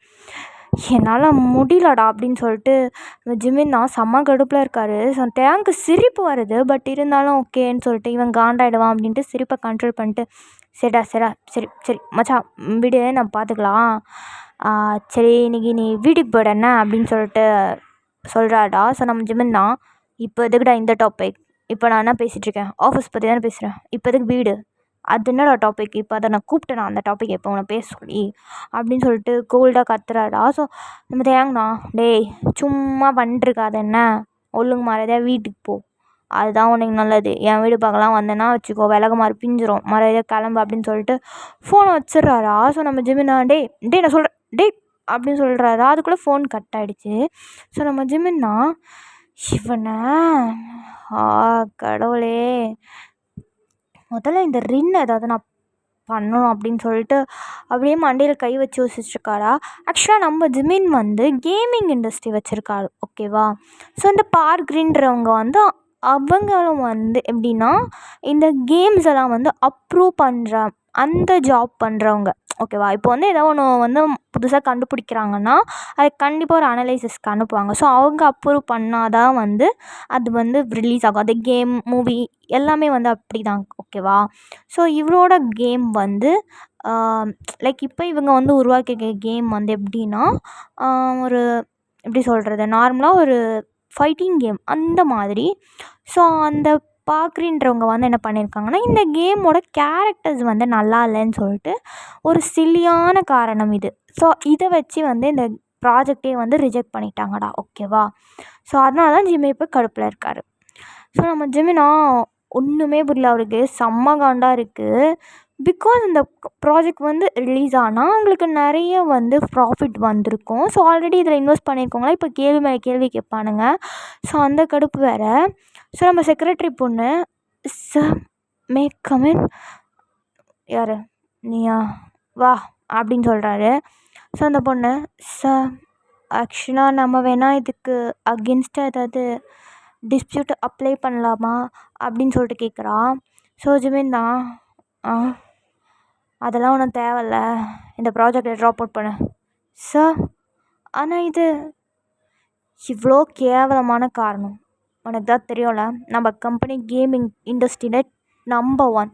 என்னால் முடியலடா அப்படின்னு சொல்லிட்டு ஜிமின் தான் செம்ம கடுப்பில் இருக்கார். ஸோ தேங்க்கு சிரிப்பு வருது, பட் இருந்தாலும் ஓகேன்னு சொல்லிட்டு இவன் காண்டாயிடுவான் அப்படின்ட்டு சிரிப்பை கண்ட்ரோல் பண்ணிட்டு சரி சரி மச்சான் விடு, நம்ம பார்த்துக்கலாம். சரி இன்றைக்கி நீ வீட்டுக்கு போய்ட என்ன அப்படின்னு சொல்லிட்டு சொல்கிறாடா. ஸோ நம்ம ஜிமின் தான், இப்போ எதுக்குடா இந்த டாபிக்? இப்போ நான் என்ன பேசிகிட்ருக்கேன்? ஆஃபீஸ் பற்றி தானே பேசுகிறேன். இப்போ எதுக்கு வீடு? அது என்னடா டாபிக்? இப்போ அதை நான் கூப்பிட்டேன் அந்த டாபிக் எப்போ உன்னை பேச சொல்லி அப்படின்னு சொல்லிட்டு கோல்டாக கத்துறாடா. ஸோ நம்ம தேங்கண்ணா, டேய் சும்மா பண்ணிருக்காது என்ன, ஒழுங்கு மரியாதையாக வீட்டுக்கு போ, அதுதான் உனக்கு நல்லது. என் வீடு பார்க்கலாம் வந்தேன்னா வச்சுக்கோ விலக மாதிரி பிஞ்சிரும், மரியாதையாக கிளம்பு அப்படின்னு சொல்லிட்டு ஃபோனை வச்சிடுறாரா. ஸோ நம்ம ஜிமினா டேய் நான் சொல்கிறேன் டேய் அப்படின்னு சொல்கிறாரா. அதுக்குள்ளே ஃபோன் கட் ஆகிடுச்சு. ஸோ நம்ம ஜிமின்னா இவனை கடவுளே முதல்ல இந்த ரின் ஏதாவது நான் பண்ணணும் அப்படின்னு சொல்லிட்டு அப்படியே மண்டையில் கை வச்சு யோசிச்சுருக்காரா. ஆக்சுவலாக நம்ம ஜிமின் வந்து கேமிங் இண்டஸ்ட்ரி வச்சுருக்காரு, ஓகேவா. ஸோ இந்த பார்க்ரின்றவங்க வந்து அவங்களும் வந்து எப்படின்னா இந்த கேம்ஸ் எல்லாம் வந்து அப்ரூவ் பண்ணுற அந்த ஜாப் பண்ணுறவங்க, ஓகேவா. இப்போ வந்து ஏதோ ஒன்று வந்து புதுசாக கண்டுபிடிக்கிறாங்கன்னா அது கண்டிப்பாக ஒரு அனலைசிஸ்க்கு அனுப்புவாங்க. ஸோ அவங்க அப்ரூவ் பண்ணால் தான் வந்து அது வந்து ரிலீஸ் ஆகும். அது கேம் மூவி எல்லாமே வந்து அப்படி தான், ஓகேவா. ஸோ இவரோட கேம் வந்து லைக் இப்போ இவங்க வந்து உருவாக்கிய கேம் வந்து எப்படின்னா ஒரு எப்படி சொல்கிறது, நார்மலாக ஒரு ஃபைட்டிங் கேம் அந்த மாதிரி. ஸோ அந்த பார்க்குறன்றவங்க வந்து என்ன பண்ணியிருக்காங்கன்னா இந்த கேமோட கேரக்டர்ஸ் வந்து நல்லா இல்லைன்னு சொல்லிட்டு ஒரு சில்லியான காரணம் இது. ஸோ இதை வச்சு வந்து இந்த ப்ராஜெக்டே வந்து ரிஜெக்ட் பண்ணிட்டாங்கடா, ஓகேவா. ஸோ அதனால தான் ஜிம்மி இப்போ கடுப்பில் இருக்கார். ஸோ நம்ம ஜிம்மினா ஒன்றுமே புரியல, அவருக்கு செம்ம காண்டாக இருக்குது. பிகாஸ் இந்த ப்ராஜெக்ட் வந்து ரிலீஸ் ஆனால் அவங்களுக்கு நிறைய வந்து ப்ராஃபிட் வந்திருக்கும். ஸோ ஆல்ரெடி இதில் இன்வெஸ்ட் பண்ணியிருக்கோங்களா, இப்போ கேள்வி மேலே கேள்வி கேட்பானுங்க. ஸோ அந்த கடுப்பு வேறு. ஸோ நம்ம செக்ரட்டரி பொண்ணு மே கமின், யார் நீயா வா அப்படின்னு சொல்கிறாரு. ஸோ அந்த பொண்ணு ஆக்சுவலாக நம்ம வேணால் இதுக்கு அகென்ஸ்டாக ஏதாவது டிஸ்பியூட் அப்ளை பண்ணலாமா அப்படின்னு சொல்லிட்டு கேட்குறா. ஸோ ஜிமின் தான் அதெல்லாம் ஒன்றும் தேவையில்ல, இந்த ப்ராஜெக்டை ட்ராப் அவுட் பண்ணு சார். ஆனால் இது இவ்வளோ கேவலமான காரணம் உனக்கு தான் தெரியும்ல. நம்ம கம்பெனி கேமிங் இண்டஸ்ட்ரியில் நம்பர் 1.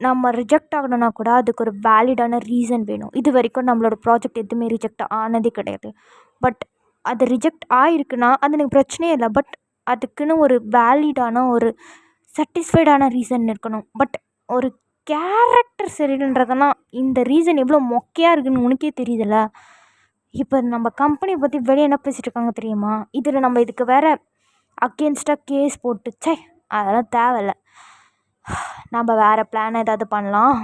நம்ம ரிஜெக்ட் ஆகணும்னா கூட அதுக்கு ஒரு வேலிடான ரீசன் வேணும். இது வரைக்கும் நம்மளோட ப்ராஜெக்ட் எதுவுமே ரிஜெக்ட் ஆனதே கிடையாது. பட் அது ரிஜெக்ட் ஆகிருக்குன்னா அது எனக்கு பிரச்சனையே இல்லை. பட் அதுக்குன்னு ஒரு வேலிடான ஒரு சாட்டிஸ்ஃபைடான ரீசன் இருக்கணும். பட் ஒரு கேரக்டர் சரின்றதுனா இந்த ரீசன் எவ்வளோ மொக்கையாக இருக்குதுன்னு உனக்கே தெரியுதுல்ல. இப்போ நம்ம கம்பெனியை பற்றி வெளியே என்ன பேசிகிட்டு இருக்காங்க தெரியுமா? இதில் நம்ம இதுக்கு வேறு அகென்ஸ்டாக கேஸ் போட்டு அதெல்லாம் தேவையில்ல. நம்ம வேறு பிளான் ஏதாவது பண்ணலாம்,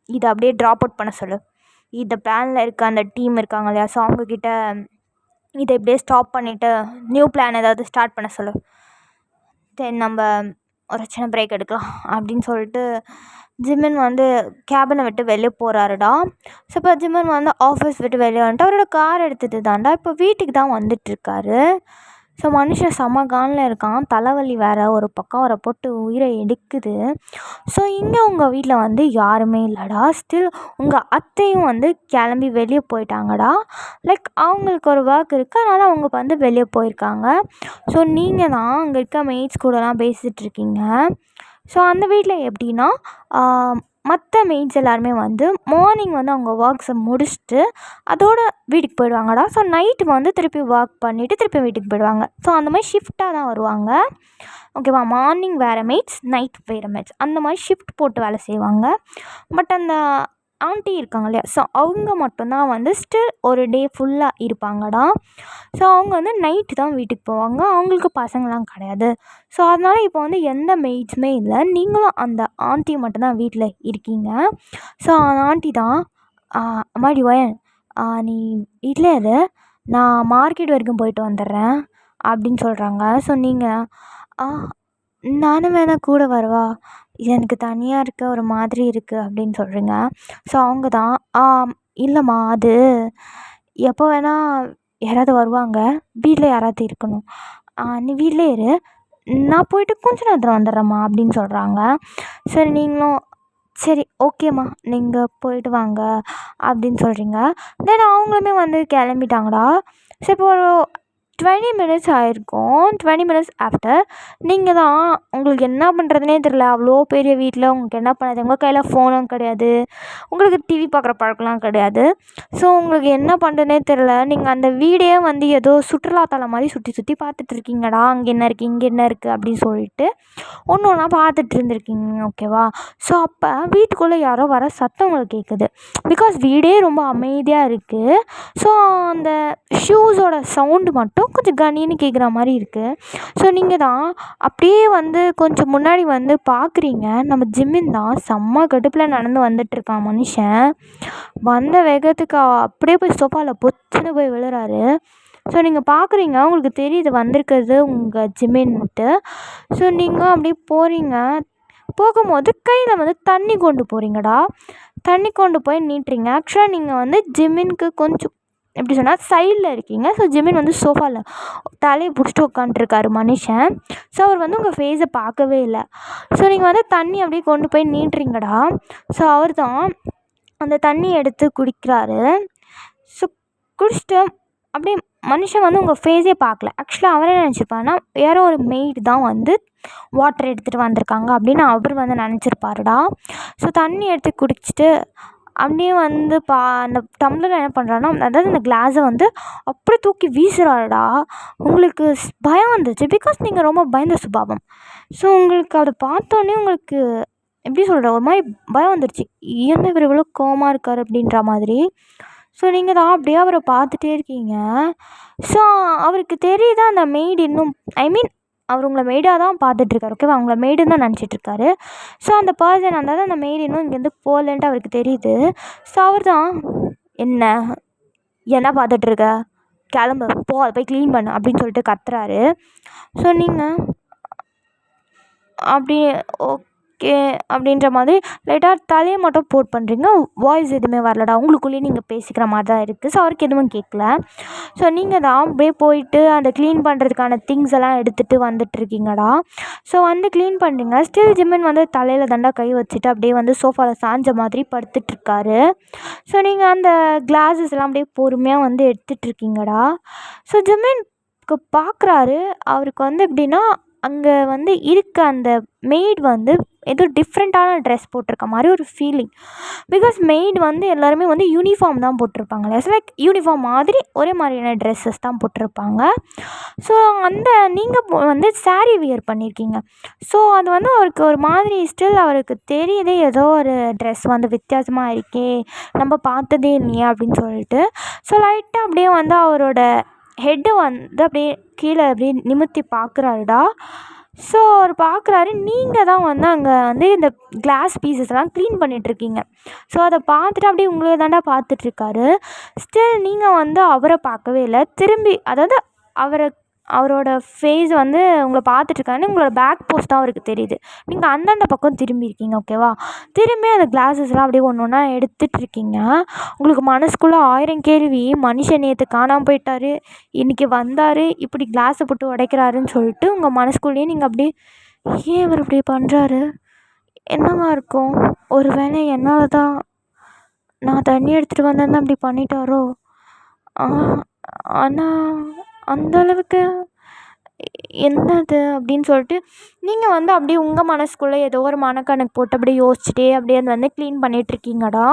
இதை அப்படியே ட்ராப் அவுட் பண்ண சொல்லு. இந்த பிளானில் இருக்க அந்த டீம் இருக்காங்க இல்லையா, ஸோ அவங்கக்கிட்ட இதை இப்படியே ஸ்டாப் பண்ணிவிட்டு நியூ பிளான் ஏதாவது ஸ்டார்ட் பண்ண சொல்லு. தென் நம்ம ஒரு சின்ன பிரேக் எடுக்கலாம் அப்படின்னு சொல்லிட்டு ஜிமின் வந்து கேபினை விட்டு வெளியே போகிறாருடா. ஸோ இப்போ ஜிமின் வந்து ஆஃபீஸ் விட்டு வெளியே வந்துட்டு அவரோட கார் எடுத்துகிட்டு தான்டா இப்போ வீட்டுக்கு தான் வந்துட்டுருக்காரு. ஸோ மனுஷன் செம கானில் இருக்கான். தலைவலி வேறு ஒரு பக்கம் அவரை போட்டு உயிரை எடுக்குது. ஸோ இங்கே உங்கள் வீட்டில் வந்து யாருமே இல்லைடா. ஸ்டில் உங்கள் அத்தையும் வந்து கிளம்பி வெளியே போயிட்டாங்கடா. லைக் அவங்களுக்கு ஒரு ஒர்க் இருக்குது, அதனால் அவங்க வந்து வெளியே போயிருக்காங்க. ஸோ நீங்கள் தான் அங்கே இருக்க மெய்ட்ஸ் கூடலாம் பேசிகிட்ருக்கீங்க. ஸோ அந்த வீட்டில் எப்படின்னா மற்ற மெய்ட்ஸ் எல்லாருமே வந்து மார்னிங் வந்து அவங்க ஒர்க்ஸை முடிச்சுட்டு அதோட வீட்டுக்கு போயிடுவாங்கடா. ஸோ நைட்டு வந்து திருப்பி ஒர்க் பண்ணிவிட்டு திருப்பி வீட்டுக்கு போயிடுவாங்க. ஸோ அந்த மாதிரி ஷிஃப்ட்டாக தான் வருவாங்க. ஓகேவா? மார்னிங் வேறு மெய்ட்ஸ், நைட் வேறு மெய்ட்ஸ், அந்த மாதிரி ஷிஃப்ட் போட்டு வேலை செய்வாங்க. பட் அந்த ஆண்டி இருக்காங்க இல்லையா, ஸோ அவங்க மட்டும்தான் வந்து ஸ்டில் ஒரு டே ஃபுல்லாக இருப்பாங்கடா. ஸோ அவங்க வந்து நைட்டு தான் வீட்டுக்கு போவாங்க. அவங்களுக்கு பசங்களாம் கிடையாது. ஸோ அதனால் இப்போ வந்து எந்த மெய்ட்ஸுமே இல்லை, நீங்களும் அந்த ஆண்டி மட்டும்தான் வீட்டில் இருக்கீங்க. ஸோ அந்த ஆண்டி தான் அம்மாடி ஓயன், நீ வீட்டிலே இரு, நான் மார்க்கெட் வரைக்கும் போயிட்டு வந்துடுறேன் அப்படின்னு சொல்கிறாங்க. ஸோ நீங்கள் நானும் வேணால் கூட வரவா, எனக்கு தனியாக இருக்க ஒரு மாதிரி இருக்குது அப்படின்னு சொல்கிறீங்க. ஸோ அவங்க தான் இல்லைம்மா, அது எப்போ வேணால் யாராவது வருவாங்க, வீட்டில் யாராவது இருக்கணும், நீ வீட்டிலே இரு, நான் போயிட்டு கொஞ்ச நேரத்தில் வந்துடுறேம்மா அப்படின்னு சொல்கிறாங்க. சரி நீங்களும் சரி ஓகேம்மா நீங்கள் போயிட்டு வாங்க அப்படின்னு சொல்கிறீங்க. தென் அவங்களுமே வந்து கிளம்பிட்டாங்கடா. ஸோ இப்போ ஒரு 20 மினிட்ஸ் ஆகிருக்கும். 20 மினிட்ஸ் ஆஃப்டர் நீங்கள் தான், உங்களுக்கு என்ன பண்ணுறதுனே தெரில. அவ்வளோ பெரிய வீட்டில் உங்களுக்கு என்ன பண்ணது, உங்கள் கையில் ஃபோனும் கிடையாது, உங்களுக்கு டிவி பார்க்குற பழக்கம்லாம் கிடையாது. ஸோ உங்களுக்கு என்ன பண்ணுறதுனே தெரில. நீங்கள் அந்த வீடே வந்து ஏதோ சுற்றுலாத்தலம் மாதிரி சுற்றி சுற்றி பார்த்துட்ருக்கீங்கடா. அங்கே என்ன இருக்குது, இங்கே என்ன இருக்குது அப்படின்னு சொல்லிட்டு ஒன்று ஒன்றா பார்த்துட்டு இருந்திருக்கீங்க. ஓகேவா? ஸோ அப்போ வீட்டுக்குள்ளே யாரோ வர சத்தம் உங்களுக்கு கேட்குது. பிகாஸ் வீடே ரொம்ப அமைதியாக இருக்குது. ஸோ அந்த ஷூஸோட சவுண்டு மட்டும் கொஞ்சம் கனின்னு கேட்குற மாதிரி இருக்குது. ஸோ நீங்கள் தான் அப்படியே வந்து கொஞ்சம் முன்னாடி வந்து பார்க்குறீங்க, நம்ம ஜிம்மின் தான் செம்ம கடுப்பில் நடந்து வந்துட்டுருக்கான் மனுஷன். வந்த வேகத்துக்கு அப்படியே போய் சோஃபாவில் பொத்துன்னு போய் விழுறாரு. ஸோ நீங்கள் பார்க்குறீங்க, உங்களுக்கு தெரியுது வந்திருக்கிறது உங்கள் ஜிம்மின்ட்டு. ஸோ நீங்கள் அப்படியே போகிறீங்க. போகும்போது கையில் வந்து தண்ணி கொண்டு போகிறீங்கடா. தண்ணி கொண்டு போய் நீட்டுறீங்க. ஆக்சுவலாக நீங்கள் வந்து ஜிம்மினுக்கு கொஞ்சம் எப்படி சொன்னால் சைடில் இருக்கீங்க. ஸோ ஜிம்மின் வந்து சோஃபாவில் தலையை பிடிச்சிட்டு உட்காந்துருக்காரு மனுஷன். ஸோ அவர் வந்து உங்கள் ஃபேஸை பார்க்கவே இல்லை. ஸோ நீங்கள் வந்து தண்ணி அப்படியே கொண்டு போய் நீட்டுறீங்கடா. ஸோ அவர் தான் அந்த தண்ணி எடுத்து குடிக்கிறாரு. ஸோ குடிச்சிட்டு அப்படியே மனுஷன் வந்து உங்கள் ஃபேஸே பார்க்கல. ஆக்சுவலாக அவரே நினச்சிருப்பாருன்னா வேறு ஒரு மெய்டு தான் வந்து வாட்டர் எடுத்துகிட்டு வந்திருக்காங்க அப்படின்னு அவர் வந்து நினச்சிருப்பாருடா. ஸோ தண்ணி எடுத்து குடிச்சிட்டு அப்படியே வந்து அந்த டம்ளர் என்ன பண்ணுறான்னா, அதாவது அந்த கிளாஸை வந்து அப்படியே தூக்கி வீசுகிறாருடா. உங்களுக்கு பயம் வந்துச்சு. பிகாஸ் நீங்கள் ரொம்ப பயந்த சுபாவம். ஸோ உங்களுக்கு அதை பார்த்தோன்னே உங்களுக்கு எப்படி சொல்கிற, ஒரு மாதிரி பயம் வந்துடுச்சு. என்ன இவர் இவ்வளோ கோவமாக இருக்கார் அப்படின்ற மாதிரி. ஸோ நீங்கள் தான் அப்படியே அவரை பார்த்துட்டே இருக்கீங்க. ஸோ அவருக்கு தெரியுது அந்த மெய்டு இன்னும் அவர் உங்களை மெய்டாக தான் பார்த்துட்ருக்காரு. ஓகேவா? அவங்கள மெய்டுன்னு தான் நினச்சிட்ருக்காரு. ஸோ அந்த பர்சன் அதாவது அந்த மெய்டு இன்னும் இங்கேருந்து போகலன்ட்டு அவருக்கு தெரியுது. ஸோ அவர் தான் என்ன பார்த்துட்ருக்க, கிளம்பு போ, அதை போய் க்ளீன் பண்ணு அப்படின்னு சொல்லிட்டு கத்துறாரு. ஸோ நீங்கள் அப்படி ஓகே அப்படின்ற மாதிரி லைட்டாக தலையை மட்டும் போட் பண்ணுறீங்க. வாய்ஸ் எதுவுமே வரலடா. உங்களுக்குள்ளேயே நீங்கள் பேசிக்கிற மாதிரி தான் இருக்குது. ஸோ அவருக்கு எதுவும் கேட்கல. ஸோ நீங்கள் தான் அப்படியே போயிட்டு அந்த க்ளீன் பண்ணுறதுக்கான திங்ஸ் எல்லாம் எடுத்துகிட்டு வந்துட்டுருக்கீங்கடா. ஸோ வந்து க்ளீன் பண்ணுறீங்க. ஸ்டில் ஜிம்மின் வந்து தலையில் தண்டா கை வச்சுட்டு அப்படியே வந்து சோஃபாவில் சாஞ்ச மாதிரி படுத்துட்ருக்காரு. ஸோ நீங்கள் அந்த கிளாஸஸ் எல்லாம் அப்படியே பொறுமையாக வந்து எடுத்துகிட்ருக்கீங்கடா. ஸோ ஜிம்மின்க்கு பார்க்குறாரு. அவருக்கு வந்து எப்படின்னா, அங்கே வந்து இருக்க அந்த மெய்டு வந்து ஏதோ டிஃப்ரெண்ட்டான ட்ரெஸ் போட்டிருக்க மாதிரி ஒரு ஃபீலிங். பிகாஸ் மெய்டு வந்து எல்லாருமே வந்து யூனிஃபார்ம் தான் போட்டிருப்பாங்க இல்லையா. லைக் யூனிஃபார்ம் மாதிரி ஒரே மாதிரியான ட்ரெஸ்ஸஸ் தான் போட்டிருப்பாங்க. ஸோ அந்த நீங்கள் வந்து சாரீ வியர் பண்ணியிருக்கீங்க. ஸோ அது வந்து அவருக்கு ஒரு மாதிரி ஸ்டில் அவருக்கு தெரியுதே ஏதோ ஒரு ட்ரெஸ் வந்து வித்தியாசமாக இருக்கே, நம்ம பார்த்ததே இல்லையா அப்படின்னு சொல்லிட்டு. ஸோ லைட்டாக அப்படியே வந்து அவரோட ஹெட்டு வந்து அப்படியே கீழே அப்படியே நிமிர்த்தி பார்க்குறாருடா. ஸோ அவர் பார்க்குறாரு, நீங்கள் தான் வந்து அங்கே வந்து இந்த கிளாஸ் பீசஸ்லாம் க்ளீன் பண்ணிகிட்ருக்கீங்க. ஸோ அதை பார்த்துட்டு அப்படியே உங்களே தாண்டா பார்த்துட்ருக்காரு. ஸ்டில் நீங்கள் வந்து அவரை பார்க்கவே இல்லை. திரும்பி அதாவது அவரை அவரோட ஃபேஸ் வந்து உங்களை பார்த்துட்ருக்காருன்னு உங்களோட பேக் போஸ்ட் தான் அவருக்கு தெரியுது. நீங்கள் அந்தந்த பக்கம் திரும்பியிருக்கீங்க, ஓகேவா? திரும்பி அந்த கிளாஸஸ்லாம் அப்படியே ஒன்று ஒன்றா எடுத்துகிட்ருக்கீங்க. உங்களுக்கு மனசுக்குள்ளே 1000 கேள்வி. மனுஷன் நேற்று காணாமல் போயிட்டார், இன்றைக்கி வந்தார், இப்படி கிளாஸை போட்டு உடைக்கிறாருன்னு சொல்லிட்டு உங்கள் மனசுக்குள்ளேயே நீங்கள் அப்படியே ஏன் இவர் இப்படி பண்ணுறாரு, என்னவா இருக்கும், ஒரு வேளை என்னால் தான் நான் தண்ணி எடுத்துகிட்டு வந்தேன்னு அப்படி பண்ணிட்டாரோ, ஆனால் அந்த அளவுக்கு என்னது அப்படின்னு சொல்லிட்டு நீங்கள் வந்து அப்படியே உங்கள் மனசுக்குள்ளே ஏதோ ஒரு மனக்கணக்கு போட்டு அப்படியே யோசிச்சுட்டே அப்படியே அது வந்து க்ளீன் பண்ணிகிட்ருக்கீங்கடா.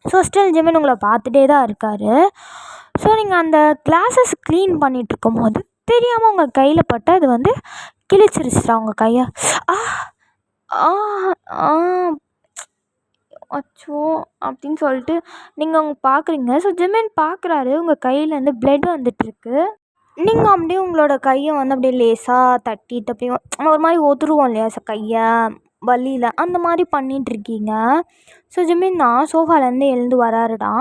ஸோ ஸ்டில் ஜிமின் உங்களை பார்த்துட்டே தான் இருக்கார். ஸோ நீங்கள் அந்த கிளாஸஸ் க்ளீன் பண்ணிகிட்ருக்கும் போது தெரியாமல் உங்கள் கையில் பட்டு அது வந்து கிழிச்சிருச்சுடா உங்கள் கையை. ஆ ஆ அச்சோ அப்படின்னு சொல்லிட்டு நீங்கள் அவங்க பார்க்குறீங்க. ஸோ ஜிமின் பார்க்குறாரு, உங்கள் கையிலேருந்து பிளட் வந்துட்டுருக்கு. நீங்கள் அப்படியே உங்களோட கையை வந்து அப்படியே லேசாக தட்டிட்டு அப்படியே ஒரு மாதிரி ஒதுருவோம் இல்லையா கையை வலியில், அந்த மாதிரி பண்ணிகிட்ருக்கீங்க. ஸோ ஜிமின் தான் சோஃபாலேருந்து எழுந்து வராருடா.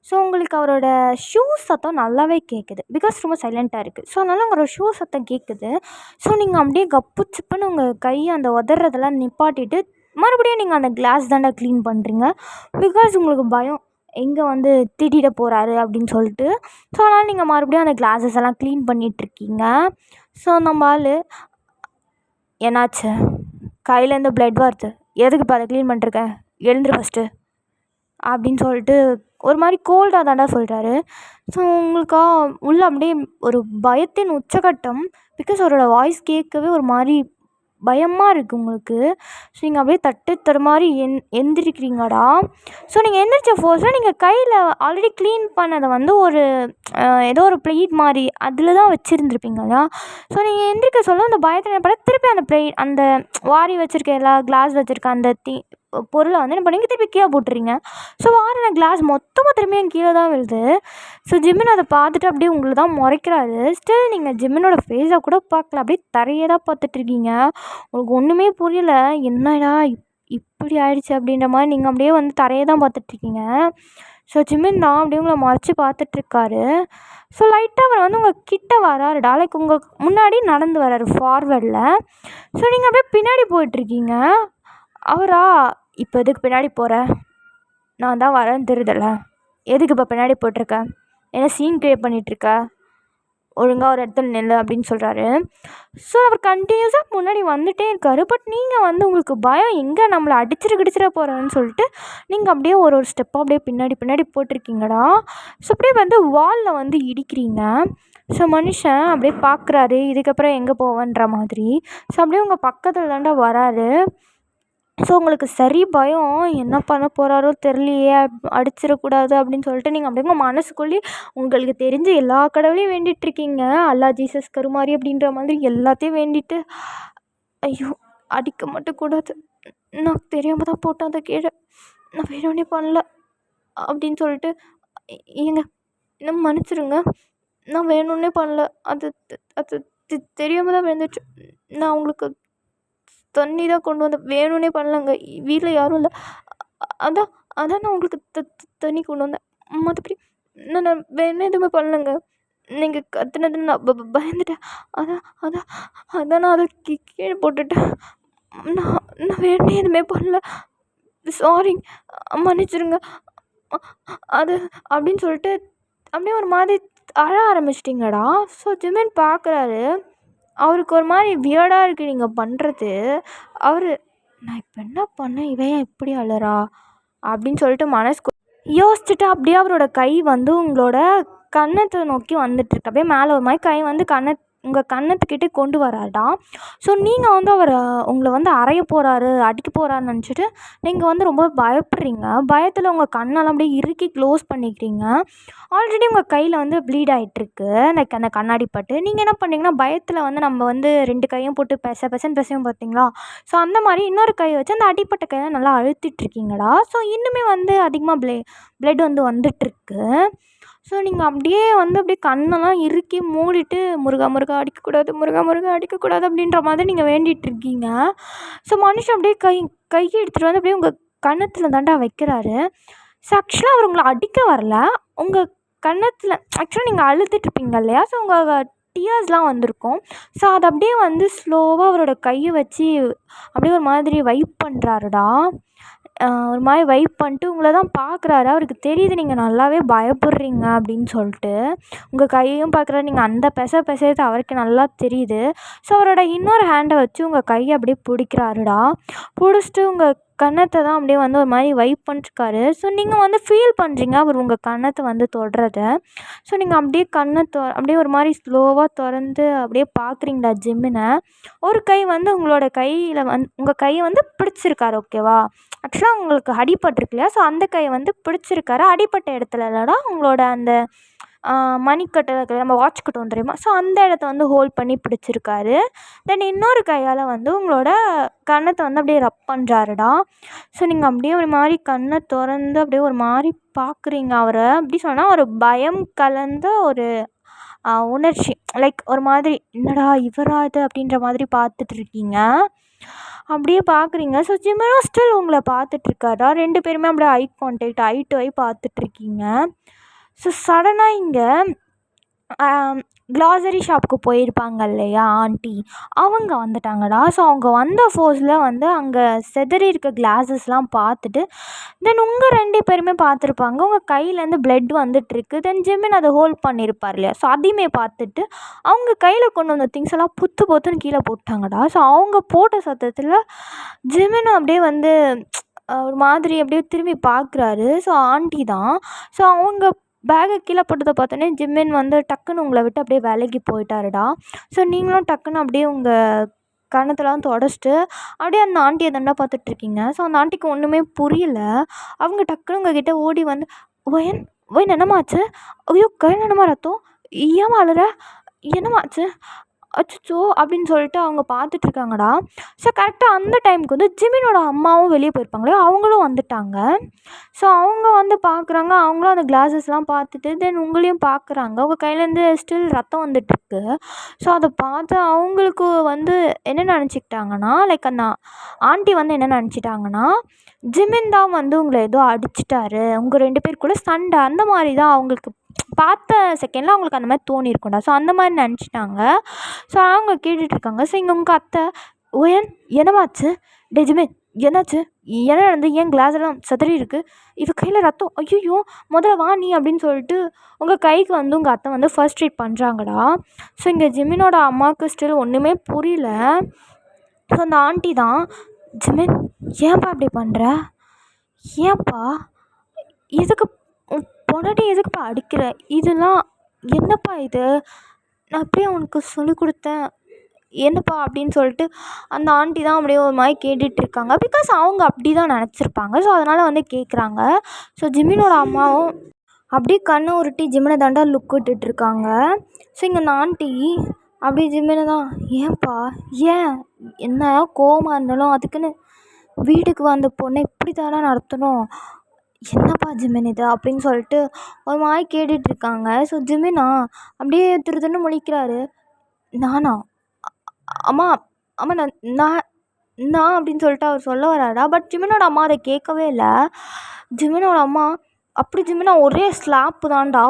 ஸோ உங்களுக்கு அவரோட ஷூ சத்தம் நல்லாவே கேட்குது, பிகாஸ் ரொம்ப சைலண்ட்டாக இருக்குது. ஸோ அதனால் உங்களோட ஷூ சத்தம் கேட்குது. ஸோ நீங்கள் அப்படியே கப்பு சிப்புன்னு உங்கள் கையை அந்த உதறதெல்லாம் நிப்பாட்டிட்டு மறுபடியும் நீங்கள் அந்த கிளாஸ் தாண்டா க்ளீன் பண்ணுறீங்க. பிகாஸ் உங்களுக்கு பயம் எங்கே வந்து திட்டிட போகிறாரு அப்படின்னு சொல்லிட்டு. ஸோ அதனால் நீங்கள் மறுபடியும் அந்த கிளாஸஸ் எல்லாம் க்ளீன் பண்ணிகிட்ருக்கீங்க. ஸோ நம்ம ஆள் என்னாச்சு, கையிலேருந்து பிளட் வருது, எதுக்கு இப்போ அதை க்ளீன் பண்ணிருக்க, எழுந்துரு ஃபஸ்ட்டு அப்படின்னு சொல்லிட்டு ஒரு மாதிரி கோல்டாக தாண்டா சொல்கிறாரு. ஸோ உங்களுக்கா உள்ள அப்படியே ஒரு பயத்தின் உச்சகட்டம். பிகாஸ் அவரோட வாய்ஸ் கேட்கவே ஒரு மாதிரி பயமாக இருக்குது உங்களுக்கு. ஸோ நீங்கள் அப்படியே தட்டு தடுமாறி எந்திரிக்கிறீங்கடா. ஸோ நீங்கள் எந்திரிச்ச ஃபோர்ஸில் நீங்கள் கையில் ஆல்ரெடி க்ளீன் பண்ணதை வந்து ஒரு ஏதோ ஒரு ப்ளேட் மாதிரி அதில் தான் வச்சுருந்துருப்பீங்களா. ஸோ நீங்கள் எந்திரிக்க சொல்ல அந்த பயத்தில் என்ன பண்ண திருப்பி அந்த ப்ளேட் அந்த வாரி வச்சுருக்க எல்லா கிளாஸ் வச்சுருக்க அந்த பொருளை வந்து என்ன பண்ணீங்க திருப்பி கீழே போட்டுறீங்க. ஸோ வாரின கிளாஸ் மொத்தமாக திரும்பியும் கீழே தான் விழுது. ஸோ ஜிமின் அதை பார்த்துட்டு அப்படியே உங்களை தான் முறைக்கிறாரு. ஸ்டில் நீங்கள் ஜிமினோட ஃபேஸை கூட பார்க்கல, அப்படியே தரையே தான் பார்த்துட்ருக்கீங்க. உங்களுக்கு ஒன்றுமே புரியல, என்னடா இப்படி ஆயிடுச்சு அப்படின்ற மாதிரி நீங்கள் அப்படியே வந்து தரையை தான் பார்த்துட்ருக்கீங்க. ஸோ ஜிமின் தான் அப்படியே உங்களை மறைச்சி பார்த்துட்ருக்காரு. ஸோ லைட்டாக அவர் வந்து உங்கள் கிட்ட வராருடா, லைக் உங்கள் முன்னாடி நடந்து வராரு ஃபார்வர்டில். ஸோ நீங்கள் அப்படியே பின்னாடி போயிட்டுருக்கீங்க. அவரா இப்போ எதுக்கு பின்னாடி போகிற, நான் தான் வரேன்னு தெரியுதுல்ல, எதுக்கு இப்போ பின்னாடி போயிட்டுருக்க, ஏன்னா சீன் க்ரியேட் பண்ணிகிட்ருக்க, ஒழுங்காக ஒரு இடத்துல நெல் அப்படின்னு சொல்கிறாரு. ஸோ அவர் கண்டினியூஸாக முன்னாடி வந்துகிட்டே இருக்கார். பட் நீங்கள் வந்து உங்களுக்கு பயம் எங்கே நம்மளை கிடிச்சிட போகிறான்னு சொல்லிட்டு நீங்கள் அப்படியே ஒரு ஸ்டெப்பாக அப்படியே பின்னாடி போட்டிருக்கீங்கடா. ஸோ அப்படியே வந்து வாலில் வந்து இடிக்கிறீங்க. ஸோ மனுஷன் அப்படியே பார்க்குறாரு, இதுக்கப்புறம் எங்கே போவேன்ற மாதிரி. ஸோ அப்படியே உங்கள் பக்கத்தில் தாண்டா வராரு. ஸோ உங்களுக்கு சரி பயம், என்ன பண்ண போகிறாரோ தெரியலையே, அடிச்சிடக்கூடாது அப்படின்னு சொல்லிட்டு நீங்கள் அப்படியே உங்கள் மனசுக்குள்ளேயே உங்களுக்கு தெரிஞ்ச எல்லா கடவுளையும் வேண்டிகிட்ருக்கீங்க. அல்லா, ஜீசஸ், கருமாரி அப்படின்ற மாதிரி எல்லாத்தையும் வேண்டிட்டு, ஐயோ அடிக்க மட்டும் கூடாது, நான் தெரியாமல் தான் போட்டேன் அதை கீழே, நான் வேணும்னே பண்ணல அப்படின்னு சொல்லிட்டு, ஏங்க என்ன மன்னிச்சிடுங்க, நான் வேணும்னே பண்ணல, அது அது தெரியாமல் தான் விழுந்துச்சு, நான் உங்களுக்கு தண்ணி தான் கொண்டு வந்தேன், வேணும்னே பண்ணலங்க, வீட்டில் யாரும் இல்லை, அதான் அதான் நான் உங்களுக்கு தண்ணி கொண்டு வந்தேன், மற்றபடி நான் வேணே எதுவுமே பண்ணலங்க, நீங்கள் கத்துனது நான் பயந்துட்டேன், அதான் அதான் அதான் நான் அதை கீழே போட்டுட்டேன், நான் நான் வேணே எதுவுமே பண்ணல, சாரி, மன்னிச்சிடுங்க அது அப்படின்னு சொல்லிட்டு அப்படியே ஒரு மாதிரி அழ ஆரம்பிச்சிட்டிங்கடா. ஸோ ஜிமின் பார்க்குறாரு, அவருக்கு ஒரு மாதிரி வியர்டாக இருக்குது நீங்கள் பண்ணுறது. அவர் நான் இப்போ என்ன பண்ணேன், இவன் ஏன் இப்படி அழறா அப்படின்னு சொல்லிட்டு மனசுக்கு யோசிச்சுட்டு அப்படியே அவரோட கை வந்து உங்களோட கன்னத்தை நோக்கி வந்துட்டுருக்கு. அப்படியே மேலே ஒரு மாதிரி கை வந்து உங்கள் கன்னத்துக்கிட்டே கொண்டு வராருடா. ஸோ நீங்கள் வந்து அவரை உங்களை வந்து அறைய போகிறாரு, அடிக்க போகிறாருன்னு நினச்சிட்டு நீங்கள் வந்து ரொம்ப பயப்படுறீங்க. பயத்தில் உங்கள் கண்ணெல்லாம் அப்படியே இறுக்கி க்ளோஸ் பண்ணிக்கிறீங்க. ஆல்ரெடி உங்கள் கையில் வந்து ப்ளீட் ஆகிட்டுருக்கு, லைக் அந்த கண்ணாடி பட்டு. நீங்கள் என்ன பண்ணுறீங்கன்னா பயத்தில் வந்து நம்ம வந்து 2 கையும் போட்டு பெசையும் பார்த்தீங்களா. ஸோ அந்த மாதிரி இன்னொரு கையை வச்சு அந்த அடிப்பட்ட கையை நல்லா அழுத்திட்டுருக்கீங்கடா. ஸோ இன்னுமே வந்து அதிகமாக ப்ளட் வந்து வந்துட்டுருக்கு. ஸோ நீங்கள் அப்படியே வந்து அப்படியே கண்ணெல்லாம் இறுக்கி மூடிட்டு முருகா முருகா அடிக்கக்கூடாது, முருகா முருகா அடிக்கக்கூடாது அப்படின்ற மாதிரி நீங்கள் வேண்டிகிட்ருக்கீங்க. ஸோ மனுஷன் அப்படியே கையை எடுத்துகிட்டு வந்து அப்படியே உங்கள் கன்னத்தில் தாண்டா வைக்கிறாரு. ஸோ அவர் உங்களை அடிக்க வரல, உங்கள் கன்னத்தில் ஆக்சுவலாக நீங்கள் அழுதுட்ருப்பீங்க இல்லையா. ஸோ உங்கள் டியர்ஸ்லாம் வந்திருக்கும். ஸோ அதை அப்படியே வந்து ஸ்லோவாக அவரோட கையை வச்சு அப்படியே ஒரு மாதிரி வைப் பண்ணுறாருடா. ஒரு மாதிரி வைப் பண்ணிட்டு உங்களை தான் பார்க்குறாரு. அவருக்கு தெரியுது நீங்கள் நல்லாவே பயப்படுறீங்க அப்படின்னு சொல்லிட்டு. உங்கள் கையையும் பார்க்குறாரு, நீங்கள் அந்த பிசைறது அவருக்கு நல்லா தெரியுது. ஸோ அவரோட இன்னொரு ஹேண்டை வச்சு உங்கள் கையை அப்படியே பிடிக்கிறாருடா. பிடிச்சிட்டு உங்கள் கன்னத்தை தான் அப்படியே வந்து ஒரு மாதிரி வைப் பண்ணிட்டுருக்காரு. ஸோ நீங்கள் வந்து ஃபீல் பண்ணுறீங்க அவர் உங்கள் கன்னத்தை வந்து தொடுறத. ஸோ நீங்கள் அப்படியே அப்படியே ஒரு மாதிரி ஸ்லோவாக திறந்து அப்படியே பார்க்குறீங்கடா ஜிம்மினை. ஒரு கை வந்து உங்களோட கையில் உங்கள் கையை வந்து பிடிச்சிருக்காரு, ஓகேவா? ஆக்சுவலாக உங்களுக்கு அடிபட்டிருக்கு இல்லையா? ஸோ அந்த கையை வந்து பிடிச்சிருக்காரு. அடிப்பட்ட இடத்துல இல்லைடா, உங்களோட அந்த மணிக்கட்டு நம்ம வாட்ச் கட்டுவோம் தெரியுமா? ஸோ அந்த இடத்த வந்து ஹோல்ட் பண்ணி பிடிச்சிருக்காரு. தென் இன்னொரு கையால் வந்து உங்களோட கன்னத்தை வந்து அப்படியே ரப் பண்ணுறாருடா. ஸோ நீங்கள் அப்படியே ஒரு மாதிரி கண்ணை திறந்து அப்படியே ஒரு மாதிரி பார்க்குறீங்க அவரை. அப்படி சொன்னால் ஒரு பயம் கலந்த ஒரு உணர்ச்சி, லைக் ஒரு மாதிரி என்னடா இவரா இது அப்படின்ற மாதிரி பார்த்துட்ருக்கீங்க. அப்படியே பார்க்குறீங்க. ஸோ ஜிம்மினும் ஸ்டில் உங்களை பார்த்துட்ருக்காரா. 2 பேருமே அப்படியே ஐ கான்டாக்ட், ஐ டு ஐ பார்த்துட்ருக்கீங்க. ஸோ சடனாக இங்கே க்ளாசரி ஷாப்புக்கு போயிருப்பாங்க இல்லையா ஆண்டி, அவங்க வந்துட்டாங்கடா. ஸோ அவங்க வந்த ஃபோர்ஸில் வந்து அங்கே செதறி இருக்க கிளாஸஸ்லாம் பார்த்துட்டு தென் உங்கள் 2 பேருமே பார்த்துருப்பாங்க. உங்கள் கையிலேருந்து பிளட் வந்துட்டுருக்கு. தென் ஜிம்மின் அதை ஹோல்ட் பண்ணியிருப்பார் இல்லையா? ஸோ அதையுமே பார்த்துட்டு அவங்க கையில் கொண்டு வந்த திங்ஸ் எல்லாம் பொத்துன்னு கீழே போட்டாங்கடா. ஸோ அவங்க போட்ட சத்தத்தில் ஜிம்மின் அப்படியே வந்து ஒரு மாதிரி அப்படியே திரும்பி பார்க்குறாரு. ஸோ ஆண்டி தான். ஸோ அவங்க பேக்கை கீழே போட்டதை பார்த்தோன்னே ஜிம்மின் வந்து டக்குன்னு உங்களை விட்டு அப்படியே விலகி போயிட்டாருடா. ஸோ நீங்களும் டக்குன்னு அப்படியே உங்கள் கன்னத்தெல்லாம் தொடச்சிட்டு அப்படியே அந்த ஆண்டியை தாண்டா பார்த்துட்ருக்கீங்க. ஸோ அந்த ஆண்டிக்கு ஒன்றுமே புரியல. அவங்க டக்குன்னு உங்ககிட்ட ஓடி வந்து ஒயன் ஒயன் என்னம்மாச்சு? ஐயோ கையில் என்னம்மா ரத்தம்? ஏம்மா அழுற? என்னம்மாச்சு? அச்சச்சோ அப்படின்னு சொல்லிட்டு அவங்க பார்த்துட்ருக்காங்கடா. ஸோ கரெக்டாக அந்த டைமுக்கு வந்து ஜிம்மினோட அம்மாவும் வெளியே போயிருப்பாங்களே, அவங்களும் வந்துட்டாங்க. ஸோ அவங்க வந்து பார்க்குறாங்க. அவங்களும் அந்த கிளாஸஸ்லாம் பார்த்துட்டு தென் உங்களையும் பார்க்குறாங்க. உங்கள் கையிலேருந்து ஸ்டில் ரத்தம் வந்துட்டுருக்கு. ஸோ அதை பார்த்து அவங்களுக்கு வந்து என்ன நினச்சிக்கிட்டாங்கன்னா, லைக் அந்த ஆண்டி வந்து என்ன நினச்சிட்டாங்கன்னா, ஜிம்மின் தான் வந்து உங்களை ஏதோ அடிச்சிட்டாரு, உங்கள் 2 பேருக்குள்ளே சண்டை அந்த மாதிரி தான் அவங்களுக்கு பார்த்த செகண்டில் அவங்களுக்கு அந்த மாதிரி தோணியிருக்கும்டா. ஸோ அந்த மாதிரி நினச்சிட்டாங்க. ஸோ அவங்க கேட்டுட்ருக்காங்க. ஸோ இங்கே உங்கள் அத்தை ஒயன் என்னமாச்சு? டே ஜிம்மின் என்னாச்சு? என்ன நடந்து? ஏன் கிளாஸ் எல்லாம் சிதறி இருக்குது? இவ கையில் ரத்தம், ஐயோ முதல்ல வா நீ அப்படின்னு சொல்லிட்டு உங்கள் கைக்கு வந்து உங்கள் அத்தை வந்து ஃபர்ஸ்ட் எய்ட் பண்ணுறாங்கடா. ஸோ இங்கே ஜிம்மினோட அம்மாவுக்கு ஸ்டில் ஒன்றுமே புரியல. ஸோ அந்த ஆண்டி தான், ஜிம்மின் ஏன்ப்பா இப்படி பண்ணுற? ஏன்ப்பா எதுக்கு பொண்டாட்டி எதுக்குப்பா அடிக்கிற? இதெல்லாம் என்னப்பா இது? நான் அப்படியே அவனுக்கு சொல்லிக் கொடுத்தேன், என்னப்பா அப்படின்னு சொல்லிட்டு அந்த ஆண்டி தான் அப்படியே ஒரு மாதிரி கேட்டுட்ருக்காங்க. பிகாஸ் அவங்க அப்படி தான் நினச்சிருப்பாங்க. ஸோ அதனால் வந்து கேட்குறாங்க. ஸோ ஜிம்மினோட அம்மாவும் அப்படியே கண்ணை உருட்டி ஜிம்மினை தாண்டா லுக் விட்டுட்ருக்காங்க. ஸோ இங்கே அந்த ஆண்டி அப்படியே ஜிம்மினை தான், ஏன்ப்பா ஏன் என்ன கோவமாக இருந்தாலும் அதுக்குன்னு வீட்டுக்கு வந்த பொண்ணை இப்படி தானே நடத்தணும்? என்னப்பா ஜிம்மின் இது அப்படின்னு சொல்லிட்டு ஒரு மாதிரி கேட்டுட்ருக்காங்க. ஸோ ஜிம்மினா அப்படியே திருன்னு முழிக்கிறாரு. நானா? அம்மா அம்மா நான் நான் நான் அப்படின்னு சொல்லிட்டு அவர் சொல்ல வராரா. பட் ஜிம்மினோட அம்மா அதை கேட்கவே இல்லை. ஜிம்மினோட அம்மா அப்படி ஜிம்மினா ஒரே ஸ்லாப்பு தான்டா,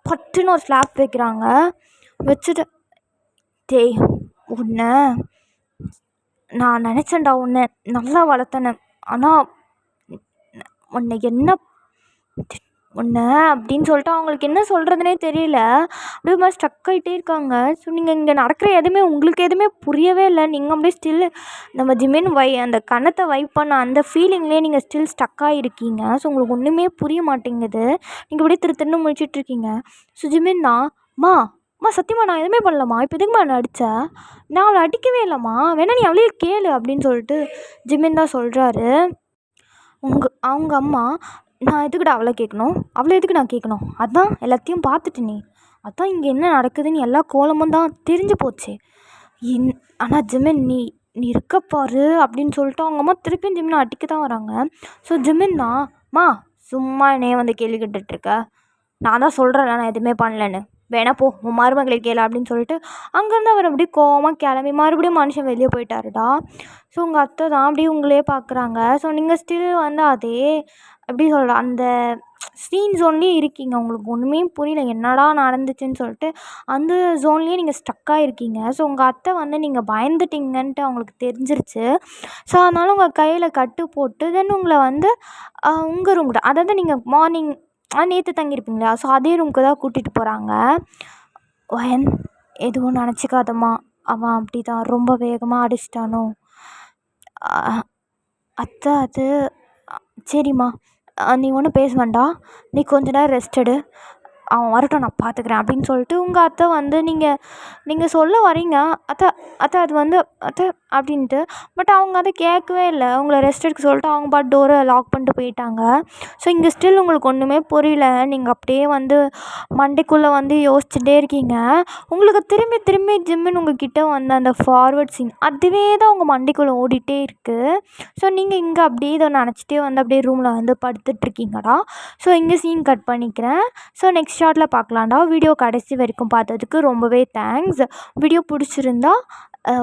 பட்டுன்னு ஒரு ஸ்லாப் வைக்கிறாங்க. வச்சுட்டு, டேய் உன்னை நான் நினச்சேன்டா உன்னை நல்லா வளர்த்தனே, ஆனால் உன்னை அப்படின்னு சொல்லிட்டு அவங்களுக்கு என்ன சொல்கிறதுனே தெரியல. அப்படியே மாதிரி ஸ்டக் ஆகிட்டே இருக்காங்க. ஸோ நீங்கள் இங்கே நடக்கிற எதுவுமே உங்களுக்கு எதுவுமே புரியவே இல்லை. நீங்கள் அப்படியே ஸ்டில் நம்ம ஜிம்மின் அந்த கன்னத்தை வைப் பண்ண அந்த ஃபீலிங்லேயே நீங்கள் ஸ்டில் ஸ்டக் ஆகிருக்கீங்க. ஸோ உங்களுக்கு ஒன்றுமே புரிய மாட்டேங்குது. நீங்கள் அப்படியே திருன்னு முழிச்சிட்ருக்கீங்க. ஸோ ஜிம்மின் தான், அம்மா சத்தியமா நான் எதுவுமே பண்ணலம்மா, இப்போ எதுக்குமா நான் அடித்தேன்? நான் அவளை அடிக்கவே இல்லைம்மா, வேணா நீ அவளையே கேளு அப்படின்னு சொல்லிட்டு ஜிம்மின் தான் சொல்கிறாரு. அவங்க அம்மா, நான் எதுக்குடா அவளை கேட்கணும்? அவளை எதுக்கு நான் கேட்கணும்? அதான் எல்லாத்தையும் பார்த்துட்டு நீ, அதான் இங்கே என்ன நடக்குதுன்னு எல்லா கோலமும் தான் தெரிஞ்சு போச்சு. ஆனால் ஜிம்மின் நீ நீ இருக்க பாரு அப்படின்னு சொல்லிட்டு அவங்க அம்மா திருப்பியும் ஜிம்மினை அடிக்க தான் வராங்க. ஸோ ஜிம்மின் தான், சும்மா என்னையே வந்து கேள்வி கேட்டுட்ருக்க, நான் தான் சொல்கிறேன்ல நான் எதுவுமே பண்ணலன்னு, வேணா போ உன் மருமகளை கேளு அப்படின்னு சொல்லிட்டு அங்கேருந்து அவர் அப்படியே கோவமாக கிளம்பி மறுபடியும் மனுஷன் வெளியே போயிட்டாருடா. ஸோ உங்கள் அத்தை தான் அப்படியே உங்களே பார்க்குறாங்க. ஸோ நீங்கள் ஸ்டில் வந்து அதே எப்படி சொல்கிற அந்த சீன் ஜோன்லேயே இருக்கீங்க. உங்களுக்கு ஒன்றுமே புரியல என்னடா நடந்துச்சுன்னு சொல்லிட்டு அந்த ஜோன்லேயே நீங்கள் ஸ்டக்காக இருக்கீங்க. ஸோ உங்கள் அத்தை வந்து நீங்கள் பயந்துட்டீங்கன்ட்டு அவங்களுக்கு தெரிஞ்சிருச்சு. ஸோ அதனால் உங்கள் கையில் கட்டு போட்டு தென் உங்களை வந்து உங்கள் ரூம்கிட்ட, அதாவது நீங்கள் மார்னிங் நேற்று தங்கியிருப்பீங்களா, ஸோ அதே ரூமுக்கு தான் கூட்டிகிட்டு போகிறாங்க. வயன் எதுவும் நினச்சிக்காதம்மா, அவன் அப்படி தான் ரொம்ப வேகமாக அடிச்சிட்டானோ. அத்தை அது சரிம்மா, நீ ஒன்றும் பேச வேண்டாம், நீ கொஞ்ச நேரம் ரெஸ்ட் எடு, அவன் வரட்டும் நான் பார்த்துக்கிறேன் அப்படின்னு சொல்லிட்டு உங்கள் அத்தை வந்து நீங்கள் சொல்ல வரீங்க அத்தை அத்தை அது வந்து அத்தை அப்படின்ட்டு. பட் அவங்க அதை கேட்கவே இல்லை. அவங்கள ரெஸ்ட் எடுக்க சொல்லிட்டு அவங்க பாட்டு டோரை லாக் பண்ணிட்டு போயிட்டாங்க. ஸோ இங்கே ஸ்டில் உங்களுக்கு ஒன்றுமே புரியல. நீங்கள் அப்படியே வந்து மண்டைக்குள்ளே வந்து யோசிச்சுட்டே இருக்கீங்க. உங்களுக்கு திரும்பி திரும்பி ஜிம்முன்னு உங்கள் கிட்டே வந்து அந்த ஃபார்வர்ட் சீன் அதுவே தான் உங்கள் மண்டைக்குள்ளே ஓடிட்டே இருக்குது. ஸோ நீங்கள் இங்கே அப்படியே இதை நினச்சிட்டே வந்து அப்படியே ரூமில் வந்து படுத்துட்ருக்கீங்கடா. ஸோ இங்கே சீன் கட் பண்ணிக்கிறேன். ஸோ நெக்ஸ்ட் ஷார்ட்டில் பார்க்கலாம்டா. வீடியோ கடைசி வரைக்கும் பார்த்ததுக்கு ரொம்பவே தேங்க்ஸ். வீடியோ பிடிச்சிருந்தா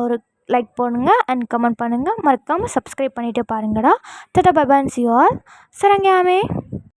ஒரு லைக் பண்ணுங்கள் அண்ட் கமெண்ட் பண்ணுங்கள். மறக்காமல் சப்ஸ்கிரைப் பண்ணிவிட்டு பாருங்கடா. டாடா bye bye, see you all. சரண்யாமே.